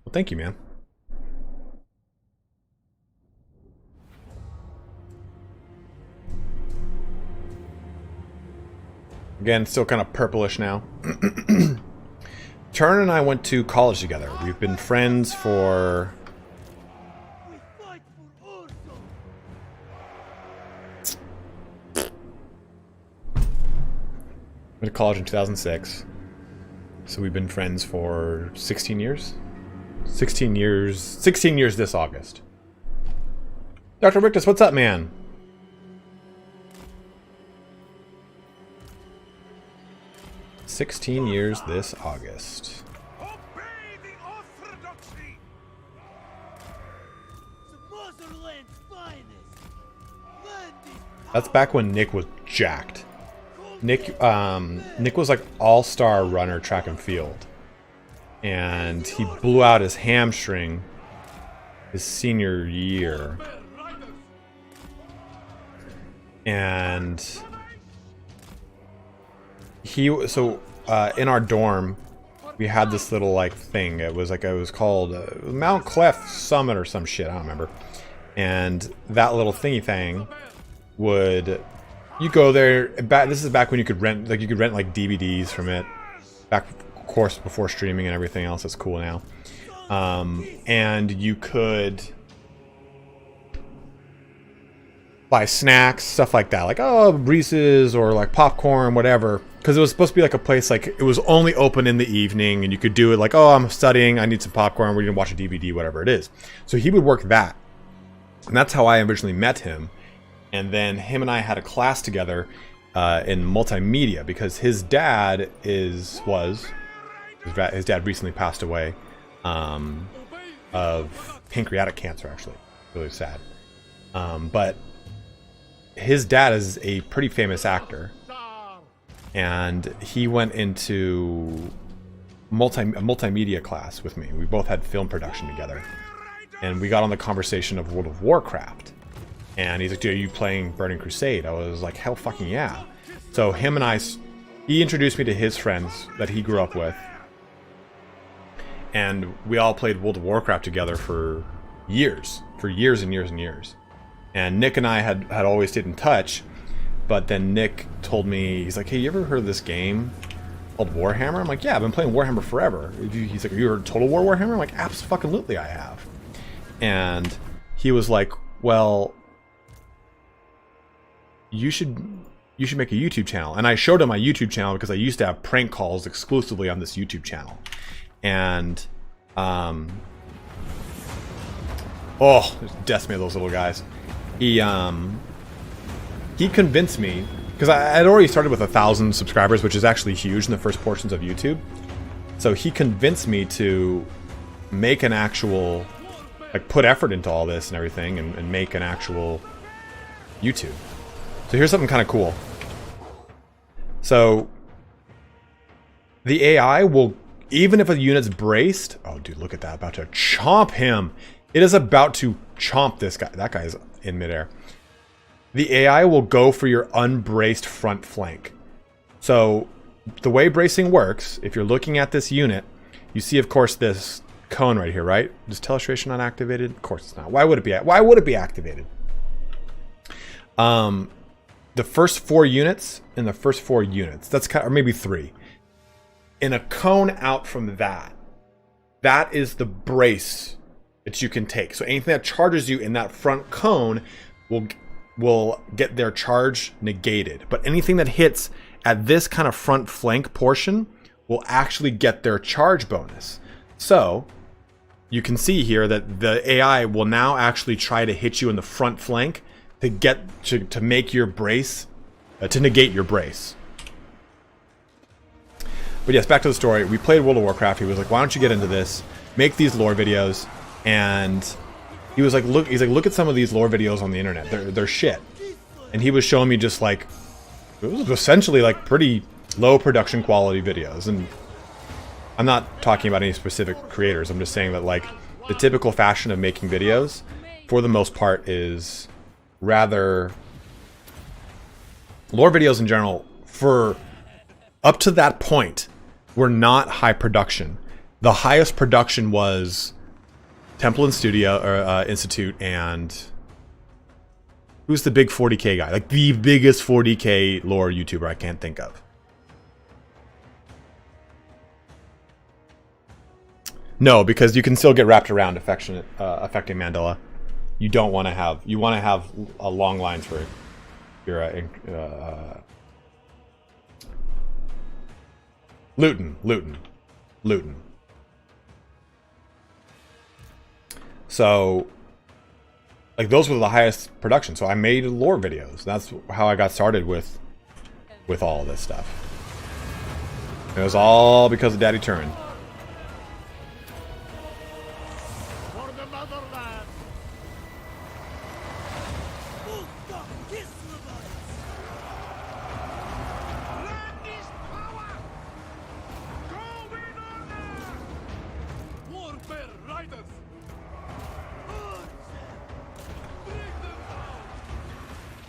Well, thank you, man. Again, still kind of purplish now. Turn and I went to college together. We've been friends for... went to college in 2006. So we've been friends for 16 years? 16 years this August. Dr. Rictus, what's up, man? "16 years this August." Obey the orthodoxy. The motherland's finest. Land is That's back when Nick was jacked. Nick was like all-star runner track and field. And he blew out his hamstring his senior year. And in our dorm we had this little like thing. It was called Mount Clef Summit or some shit, I don't remember. And that little thingy thing would, you go there this is back when you could rent like DVDs from it, back of course before streaming and everything else that's cool now. And you could buy snacks, stuff like that, like Reese's or like popcorn, whatever, because it was supposed to be like a place like it was only open in the evening and you could do it like, oh, I'm studying, I need some popcorn, we're gonna watch a DVD, whatever it is. So he would work that, and that's how I originally met him. And then him and I had a class together in multimedia because his dad his dad recently passed away of pancreatic cancer, actually. Really sad. But his dad is a pretty famous actor, and he went into a multimedia class with me. We both had film production together, and we got on the conversation of World of Warcraft. And he's like, dude, are you playing Burning Crusade? I was like, hell fucking yeah. So him and I, he introduced me to his friends that he grew up with, and we all played World of Warcraft together for years and years and years. And Nick and I had always stayed in touch, but then Nick told me, he's like, hey, you ever heard of this game called Warhammer? I'm like, yeah, I've been playing Warhammer forever. He's like, have you heard Total War Warhammer? I'm like, absolutely I have. And he was like, well, you should make a YouTube channel. And I showed him my YouTube channel because I used to have prank calls exclusively on this YouTube channel. And decimate those little guys. He convinced me, because I had already started with 1,000 subscribers, which is actually huge in the first portions of YouTube. So he convinced me to make an actual, like, put effort into all this and everything, and make an actual YouTube. So here's something kind of cool. So the AI will, even if a unit's braced, oh dude, look at that, about to chomp him. It is about to chomp this guy. That guy is in midair. The AI will go for your unbraced front flank. So the way bracing works, if you're looking at this unit, you see, of course, this cone right here, right? Is telestration not activated? Of course it's not. Why would it be? Why would it be activated? The first 4 units and the first 4 units. That's kind of, or maybe 3. In a cone out from that is the brace that you can take. So anything that charges you in that front cone will get their charge negated. But anything that hits at this kind of front flank portion will actually get their charge bonus. So you can see here that the AI will now actually try to hit you in the front flank to get to make your brace, to negate your brace. But yes, back to the story. We played World of Warcraft. He was like, why don't you get into this? Make these lore videos. And he was like, look at some of these lore videos on the internet. They're shit. and he was showing me just like, it was essentially like pretty low production quality videos. And I'm not talking about any specific creators. I'm just saying that like the typical fashion of making videos, for the most part, is rather... Lore videos in general, for up to that point, were not high production. The highest production was Temple and Studio, or Institute, and who's the big 40k guy? Like the biggest 40k lore YouTuber I can't think of. No, because you can still get wrapped around affecting Mandela. You don't want to have. You want to have long lines for your Luton. So, like, those were the highest production. So I made lore videos. That's how I got started with all of this stuff. It was all because of Daddy Turin. For the motherland! URSUS KISLEV! Land is power! Go in order! Warfare riders!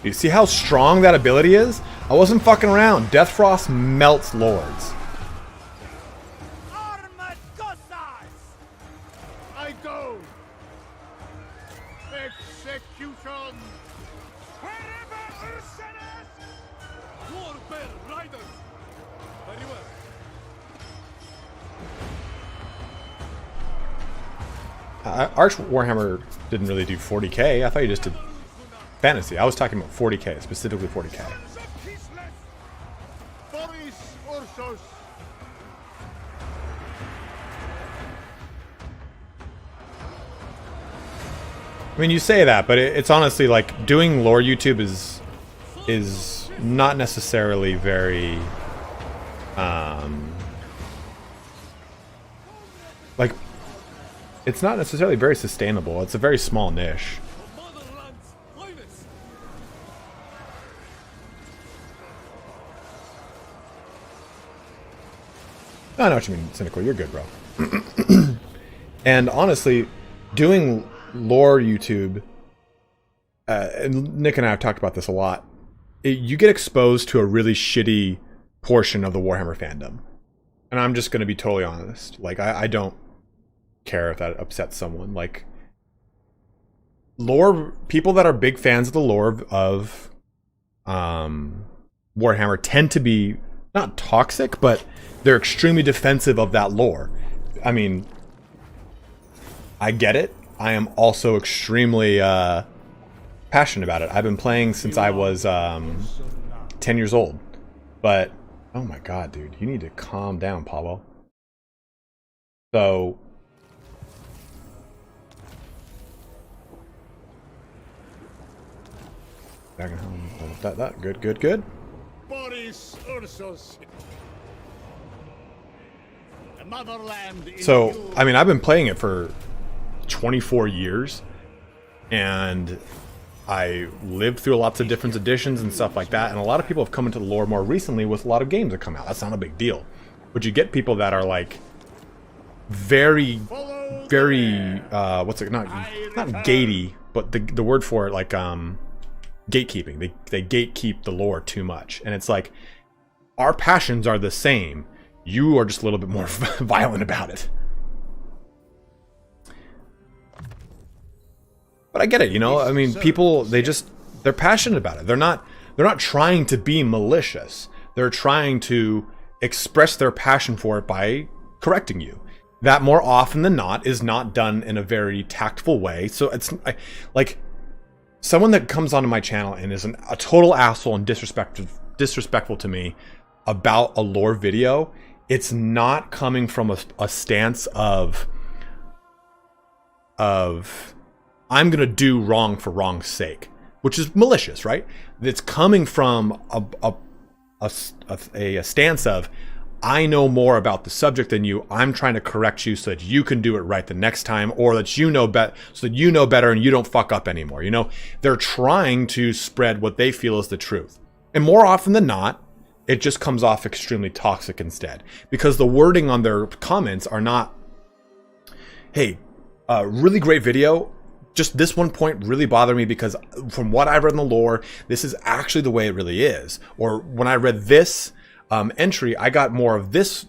You see how strong that ability is? I wasn't fucking around. Death Frost melts lords. Armored Cossacks! I go! Execution! Wherever Ursus! Warfare riders! Very well. Arch Warhammer didn't really do 40k. I thought you just did fantasy. I was talking about 40k, specifically 40k. Sons of Kislev! Boris Ursus! I mean, you say that, but it's honestly like doing lore YouTube is not necessarily very like, it's not necessarily very sustainable. It's a very small niche. Motherland's finest! I know what you mean, Cynical. You're good, bro. And honestly, doing lore YouTube, and Nick and I have talked about this a lot, you get exposed to a really shitty portion of the Warhammer fandom. And I'm just going to be totally honest. Like, I don't care if that upsets someone. Like, lore, people that are big fans of the lore of Warhammer tend to be not toxic, but they're extremely defensive of that lore. I mean, I get it. I am also extremely passionate about it. I've been playing since I was 10 years old. But, oh my god, dude. You need to calm down, Pablo. So... That, good. Boris Ursus! The motherland is So, you. I mean, I've been playing it for 24 years, and I lived through lots of different editions and stuff like that, and a lot of people have come into the lore more recently with a lot of games that come out. That's not a big deal. But you get people that are like very what's it, not gatey, but the word for it, like gatekeeping. They gatekeep the lore too much, and it's like, our passions are the same. You are just a little bit more violent about it. But I get it, you know. I mean, people, they're passionate about it. They're not trying to be malicious. They're trying to express their passion for it by correcting you. That more often than not is not done in a very tactful way. So it's like, someone that comes onto my channel and is a total asshole and disrespectful to me about a lore video, it's not coming from a stance of I'm gonna do wrong for wrong's sake, which is malicious, right? It's coming from a stance of, I know more about the subject than you. I'm trying to correct you so that you can do it right the next time, or that you know so that you know better and you don't fuck up anymore. You know, they're trying to spread what they feel is the truth. And more often than not, it just comes off extremely toxic instead, because the wording on their comments are not, hey, really great video. Just this one point really bothered me because from what I've read in the lore, this is actually the way it really is. Or when I read this entry, I got more of this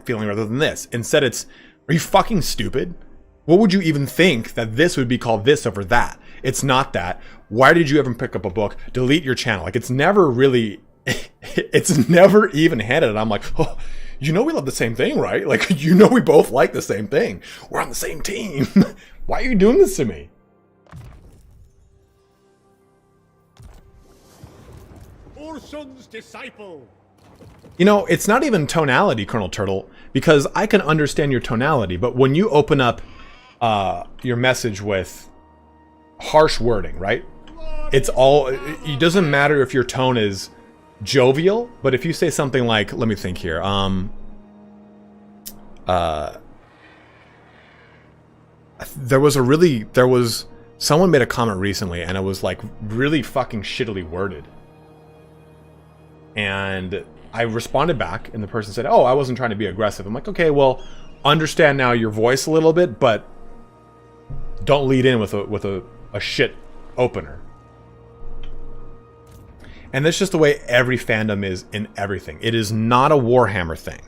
feeling rather than this. Instead, it's, are you fucking stupid? What would you even think that this would be called this over that? It's not that. Why did you ever pick up a book? Delete your channel. Like, it's never really, it's never even handed. And I'm like, oh, you know we love the same thing, right? Like, you know we both like the same thing. We're on the same team. Why are you doing this to me? Ursun's disciple. You know, it's not even tonality, Colonel Turtle, because I can understand your tonality, but when you open up your message with harsh wording, right? It's all, it doesn't matter if your tone is jovial, but if you say something like, let me think here, someone made a comment recently and it was like really fucking shittily worded. And I responded back and the person said, oh, I wasn't trying to be aggressive. I'm like, okay, well, understand now your voice a little bit, but don't lead in with a shit opener. And that's just the way every fandom is in everything. It is not a Warhammer thing.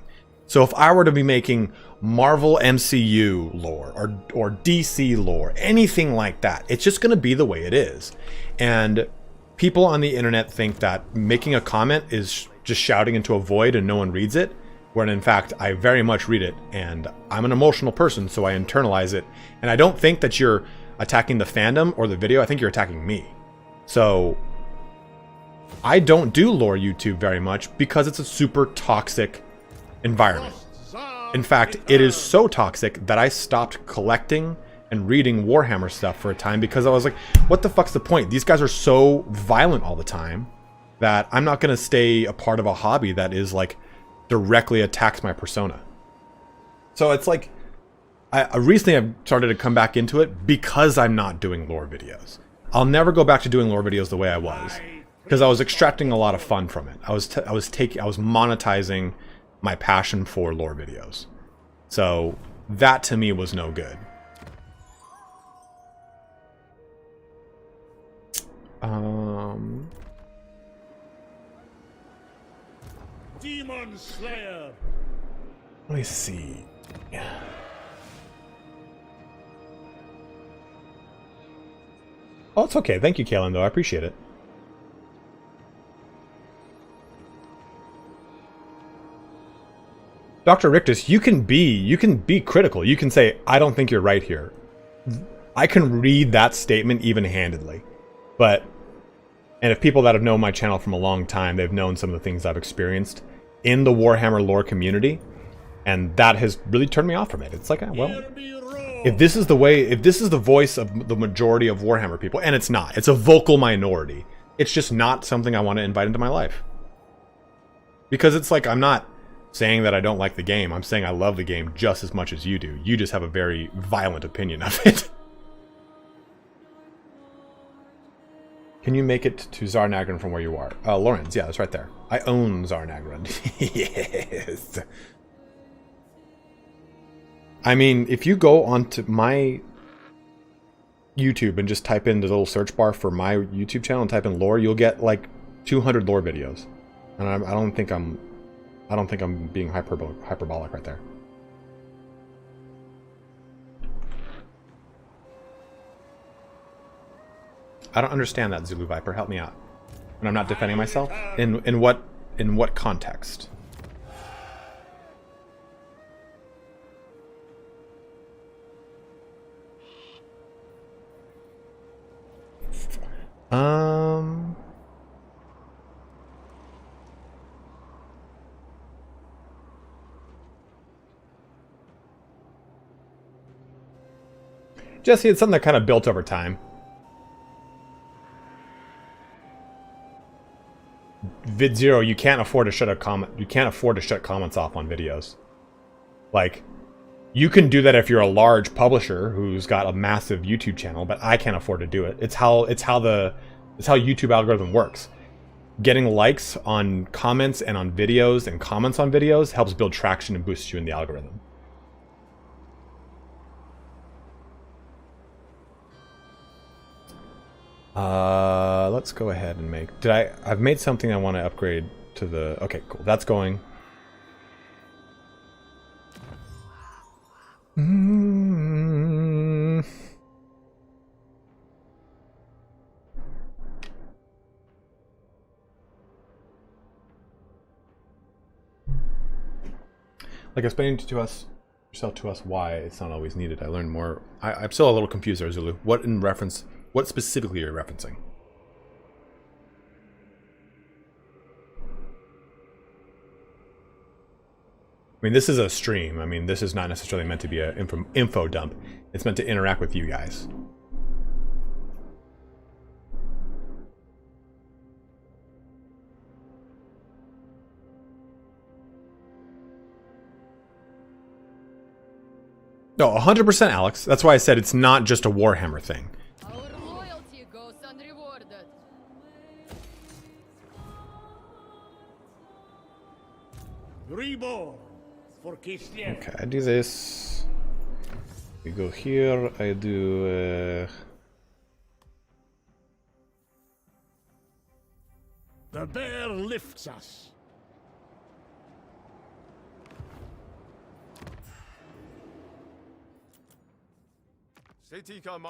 So if I were to be making Marvel MCU lore or DC lore, anything like that, it's just going to be the way it is. And people on the internet think that making a comment is just shouting into a void and no one reads it, when in fact I very much read it, and I'm an emotional person, so I internalize it. And I don't think that you're attacking the fandom or the video, I think you're attacking me. So I don't do lore YouTube very much because it's a super toxic environment. In fact, it is so toxic that I stopped collecting and reading Warhammer stuff for a time because I was like, what the fuck's the point? These guys are so violent all the time that I'm not going to stay a part of a hobby that is like directly attacks my persona. So it's like, I recently I've started to come back into it because I'm not doing lore videos. I'll never go back to doing lore videos the way I was, because I was extracting a lot of fun from it. I was monetizing my passion for lore videos. So that to me was no good. Demon Slayer. Let me see. Oh, it's okay. Thank you, Kaylin, though. I appreciate it. Dr. Rictus, you can be critical. You can say, I don't think you're right here. I can read that statement even-handedly. But, and if people that have known my channel from a long time, they've known some of the things I've experienced in the Warhammer lore community, and that has really turned me off from it. It's like, well, if this is the way, if this is the voice of the majority of Warhammer people, and it's not, it's a vocal minority, it's just not something I want to invite into my life. Because it's like, I'm not saying that I don't like the game, I'm saying I love the game just as much as you do. You just have a very violent opinion of it. Can you make it to Zarnagran from where you are? Lawrence, yeah, that's right there. I own Zarnagran. Yes. I mean, if you go onto my YouTube and just type in the little search bar for my YouTube channel and type in lore, you'll get like 200 lore videos. And I don't think I'm being hyperbolic right there. I don't understand that, Zulu Viper. Help me out. And I'm not defending myself? In what context? Jesse, it's something that kind of built over time. VidZero, you can't afford to shut a comment. You can't afford to shut comments off on videos. Like, you can do that if you're a large publisher who's got a massive YouTube channel, but I can't afford to do it. It's how YouTube algorithm works. Getting likes on comments and on videos and comments on videos helps build traction and boosts you in the algorithm. Let's go ahead and make... I've made something I want to upgrade to the... Okay, cool. That's going. Like explaining to us, yourself to us why it's not always needed. I learned more. I'm still a little confused there, Zulu. What specifically are you referencing? I mean, this is a stream. I mean, this is not necessarily meant to be an info dump. It's meant to interact with you guys. No, 100% Alex. That's why I said it's not just a Warhammer thing. Our loyalty goes unrewarded. Reborn for Kislev. Okay, I do this. We go here. I do... The bear lifts us.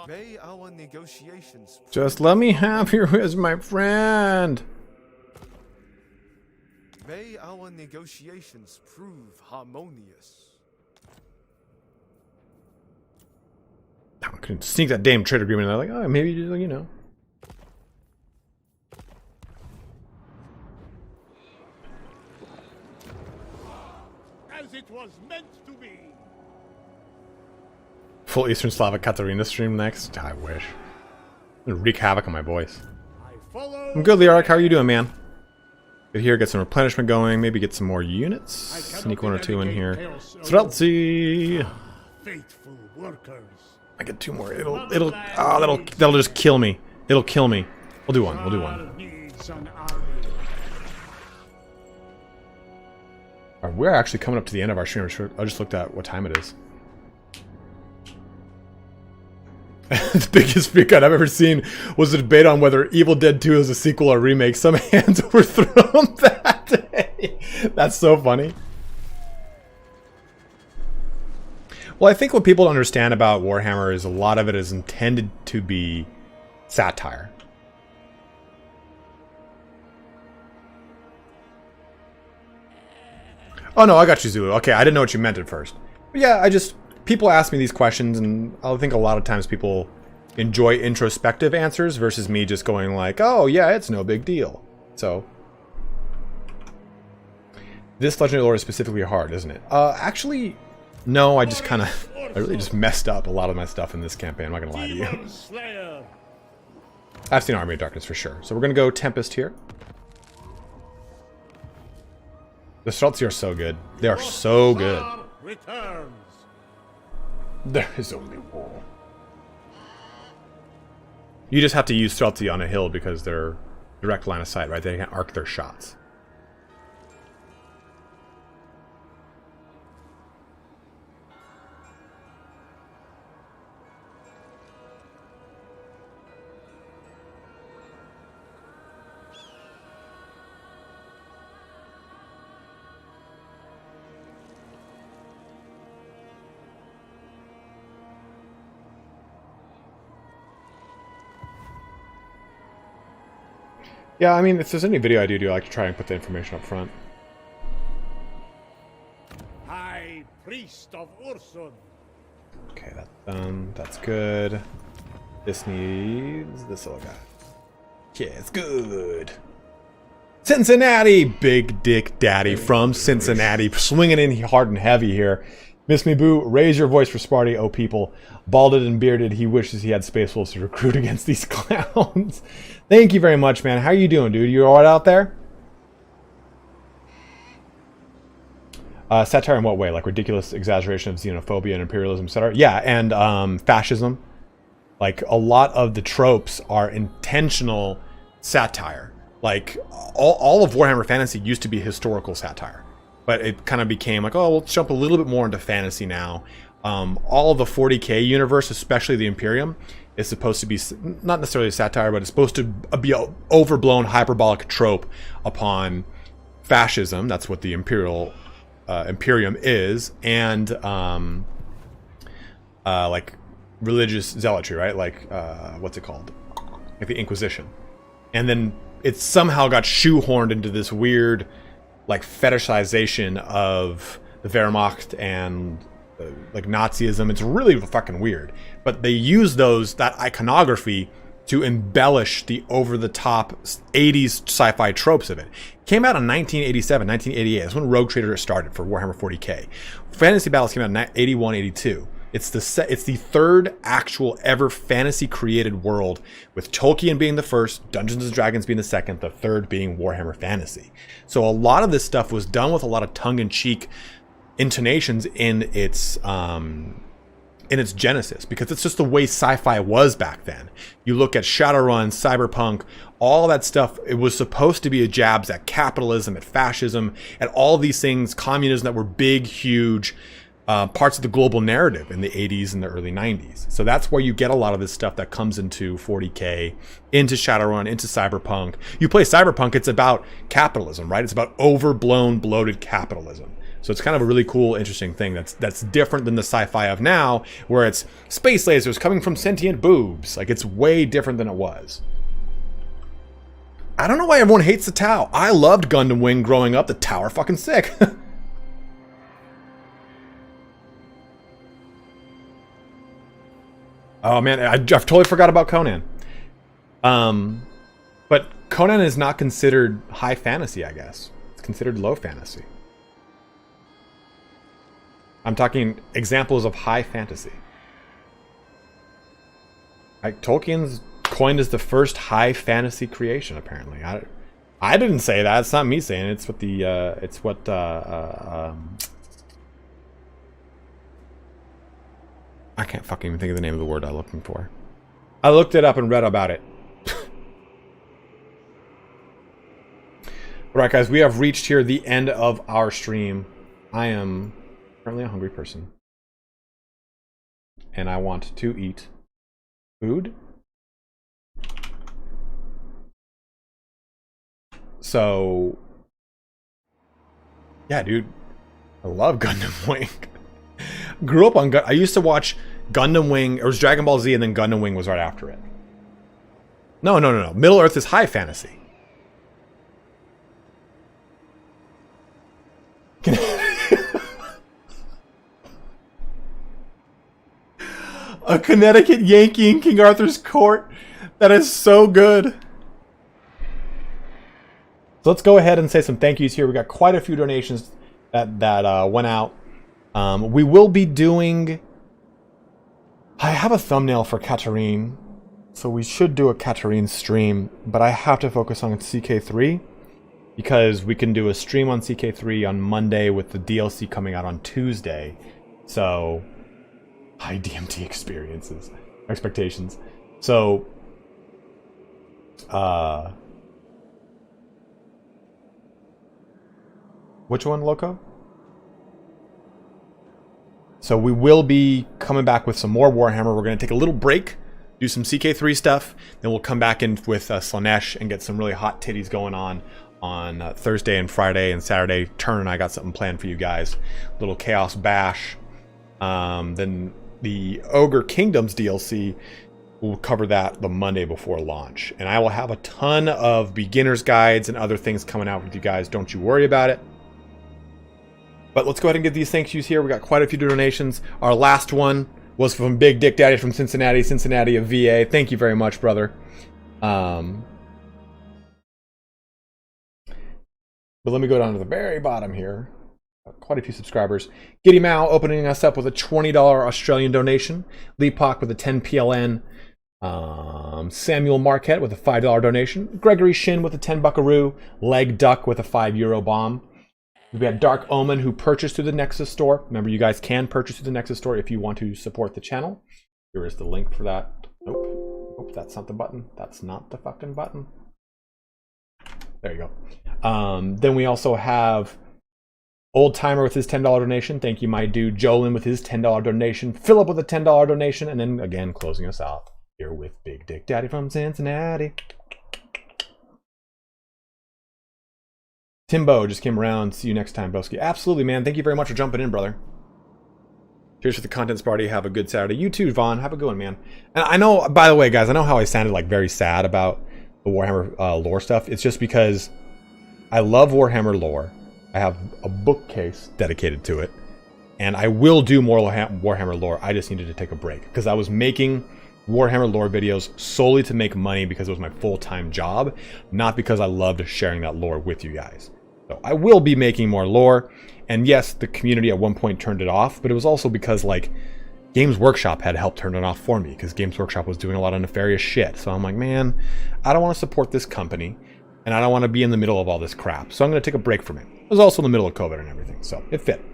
May our negotiations... Just let me have you as my friend. May our negotiations prove harmonious. I couldn't sneak that damn trade agreement. They're like, oh, maybe you know. As it was meant to be. Full Eastern Slavic Katarina stream next. I wish. I'm gonna wreak havoc on my voice. I'm good, Liarik. How are you doing, man? Get here, get some replenishment going. Maybe get some more units. Sneak one or two in here. Streltsy! Faithful workers. I get two more. That'll just kill me. It'll kill me. We'll do one. We'll do one. Alright, we're actually coming up to the end of our stream. I just looked at what time it is. The biggest freak out I've ever seen was a debate on whether Evil Dead 2 is a sequel or remake. Some hands were thrown that day. That's so funny. Well, I think what people understand about Warhammer is a lot of it is intended to be satire. Oh no, I got you, Zulu. Okay, I didn't know what you meant at first. But yeah, people ask me these questions, and I think a lot of times people enjoy introspective answers versus me just going like, oh yeah, it's no big deal. So, this Legendary Lore is specifically hard, isn't it? Actually, no, I really just messed up a lot of my stuff in this campaign, I'm not gonna lie to you. I've seen Army of Darkness for sure. So we're gonna go Tempest here. The Streltsy are so good. They are so good. There is only war. You just have to use Streltsy on a hill because they're direct line of sight, right? They can arc their shots. Yeah, I mean, if there's any video I do, I like to try and put the information up front. High Priest of Ursun. Okay, that's done. That's good. This needs this little guy. Yeah, it's good. Cincinnati! Big Dick Daddy from Cincinnati. Swinging in hard and heavy here. Miss Me Boo, raise your voice for Sparty, oh people. Balded and bearded, he wishes he had Space Wolves to recruit against these clowns. Thank you very much, man. How you doing, dude? You alright out there? Satire in what way? Like ridiculous exaggeration of xenophobia and imperialism, etc. Yeah, and fascism. Like a lot of the tropes are intentional satire. Like all of Warhammer Fantasy used to be historical satire, but it kind of became like, oh, we'll jump a little bit more into fantasy now. All of the 40k universe, especially the Imperium, is supposed to be not necessarily a satire, but it's supposed to be an overblown hyperbolic trope upon fascism. That's what the Imperium is, and like religious zealotry, right? Like what's it called? Like the Inquisition. And then it somehow got shoehorned into this weird like fetishization of the Wehrmacht and like Nazism. It's really fucking weird. But they use that iconography to embellish the over-the-top 80s sci-fi tropes of it. Came out in 1987, 1988. That's when Rogue Trader started for Warhammer 40k. Fantasy Battles came out in 81, 82. It's the third actual ever fantasy created world, with Tolkien being the first, Dungeons and Dragons being the second, the third being Warhammer Fantasy. So a lot of this stuff was done with a lot of tongue-in-cheek intonations in its genesis, because it's just the way sci-fi was back then. You look at Shadowrun, Cyberpunk, all that stuff, it was supposed to be a jabs at capitalism, at fascism, at all these things, communism, that were big, huge parts of the global narrative in the 80s and the early 90s. So that's where you get a lot of this stuff that comes into 40k, into Shadowrun, into Cyberpunk. You play Cyberpunk, it's about capitalism, right? It's about overblown, bloated capitalism. So it's kind of a really cool, interesting thing that's different than the sci-fi of now, where it's space lasers coming from sentient boobs. Like, it's way different than it was. I don't know why everyone hates the Tau. I loved Gundam Wing growing up. The Tau are fucking sick. Oh man, I've totally forgot about Conan. But Conan is not considered high fantasy, I guess. It's considered low fantasy. I'm talking examples of high fantasy. Like Tolkien's coined as the first high fantasy creation, apparently. I didn't say that. It's not me saying it. It's what I can't fucking even think of the name of the word I'm looking for. I looked it up and read about it. Alright guys, we have reached here the end of our stream. I am currently a hungry person. And I want to eat food. So yeah, dude. I love Gundam Wing. Grew up on I used to watch Gundam Wing. It was Dragon Ball Z, and then Gundam Wing was right after it. No. Middle Earth is high fantasy. A Connecticut Yankee in King Arthur's court. That is so good. So let's go ahead and say some thank yous here. We got quite a few donations that went out. We will be doing... I have a thumbnail for Katarine, so we should do a Katarine stream, but I have to focus on CK3, because we can do a stream on CK3 on Monday with the DLC coming out on Tuesday. So, high DMT expectations. So, which one, Loco? So we will be coming back with some more Warhammer. We're going to take a little break, do some CK3 stuff, then we'll come back in with Slanesh and get some really hot titties going on Thursday and Friday and Saturday. Turn and I got something planned for you guys. Little Chaos Bash. Then the Ogre Kingdoms DLC, we'll cover that the Monday before launch. And I will have a ton of beginner's guides and other things coming out with you guys. Don't you worry about it. But let's go ahead and get these thank yous here. We got quite a few donations. Our last one was from Big Dick Daddy from Cincinnati of VA. Thank you very much, brother. But let me go down to the very bottom here. Quite a few subscribers. Giddy Mao opening us up with a $20 Australian donation. Lee Pock with a 10 PLN. Samuel Marquette with a $5 donation. Gregory Shin with a 10 buckaroo. Leg Duck with a €5 bomb. We had Dark Omen who purchased through the Nexus store. Remember, you guys can purchase through the Nexus store if you want to support the channel. Here is the link for that. Nope. Nope, that's not the button. That's not the fucking button. There you go. Then we also have Old Timer with his $10 donation. Thank you, my dude. Jolin with his $10 donation. Philip with a $10 donation. And then, again, closing us out here with Big Dick Daddy from Cincinnati. Timbo just came around. See you next time, broski. Absolutely, man. Thank you very much for jumping in, brother. Cheers for the contents party. Have a good Saturday. You too, Vaughn. Have a good one, man. And I know, by the way, guys, I know how I sounded like very sad about the Warhammer lore stuff. It's just because I love Warhammer lore. I have a bookcase dedicated to it. And I will do more Warhammer lore. I just needed to take a break. Because I was making Warhammer lore videos solely to make money because it was my full-time job. Not because I loved sharing that lore with you guys. So I will be making more lore. And yes, the community at one point turned it off. But it was also because, like, Games Workshop had helped turn it off for me. Because Games Workshop was doing a lot of nefarious shit. So I'm like, man, I don't want to support this company. And I don't want to be in the middle of all this crap. So I'm going to take a break from it. It was also in the middle of COVID and everything. So it fit.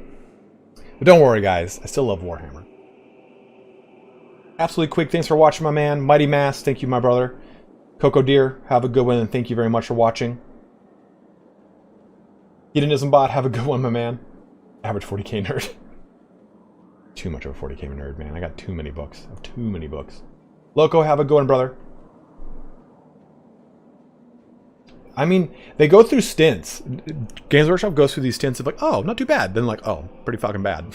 But don't worry, guys. I still love Warhammer. Absolutely quick. Thanks for watching, my man. Mighty Mass. Thank you, my brother. Coco Deer. Have a good one. And thank you very much for watching. Hedonism Bot. Have a good one, my man. Average 40k nerd. Too much of a 40k nerd, man. I got too many books. I have too many books. Loco. Have a good one, brother. I mean, they go through stints. Games Workshop goes through these stints of like, oh, not too bad. Then like, oh, pretty fucking bad.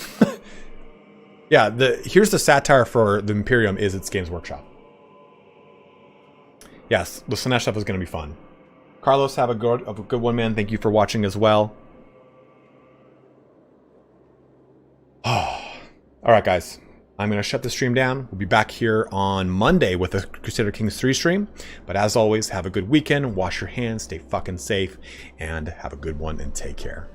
Yeah, here's the satire for the Imperium is it's Games Workshop. Yes, the Slanesh stuff is going to be fun. Carlos, have a good one, man. Thank you for watching as well. Oh. All right, guys. I'm going to shut the stream down. We'll be back here on Monday with a Crusader Kings 3 stream. But as always, have a good weekend. Wash your hands. Stay fucking safe. And have a good one and take care.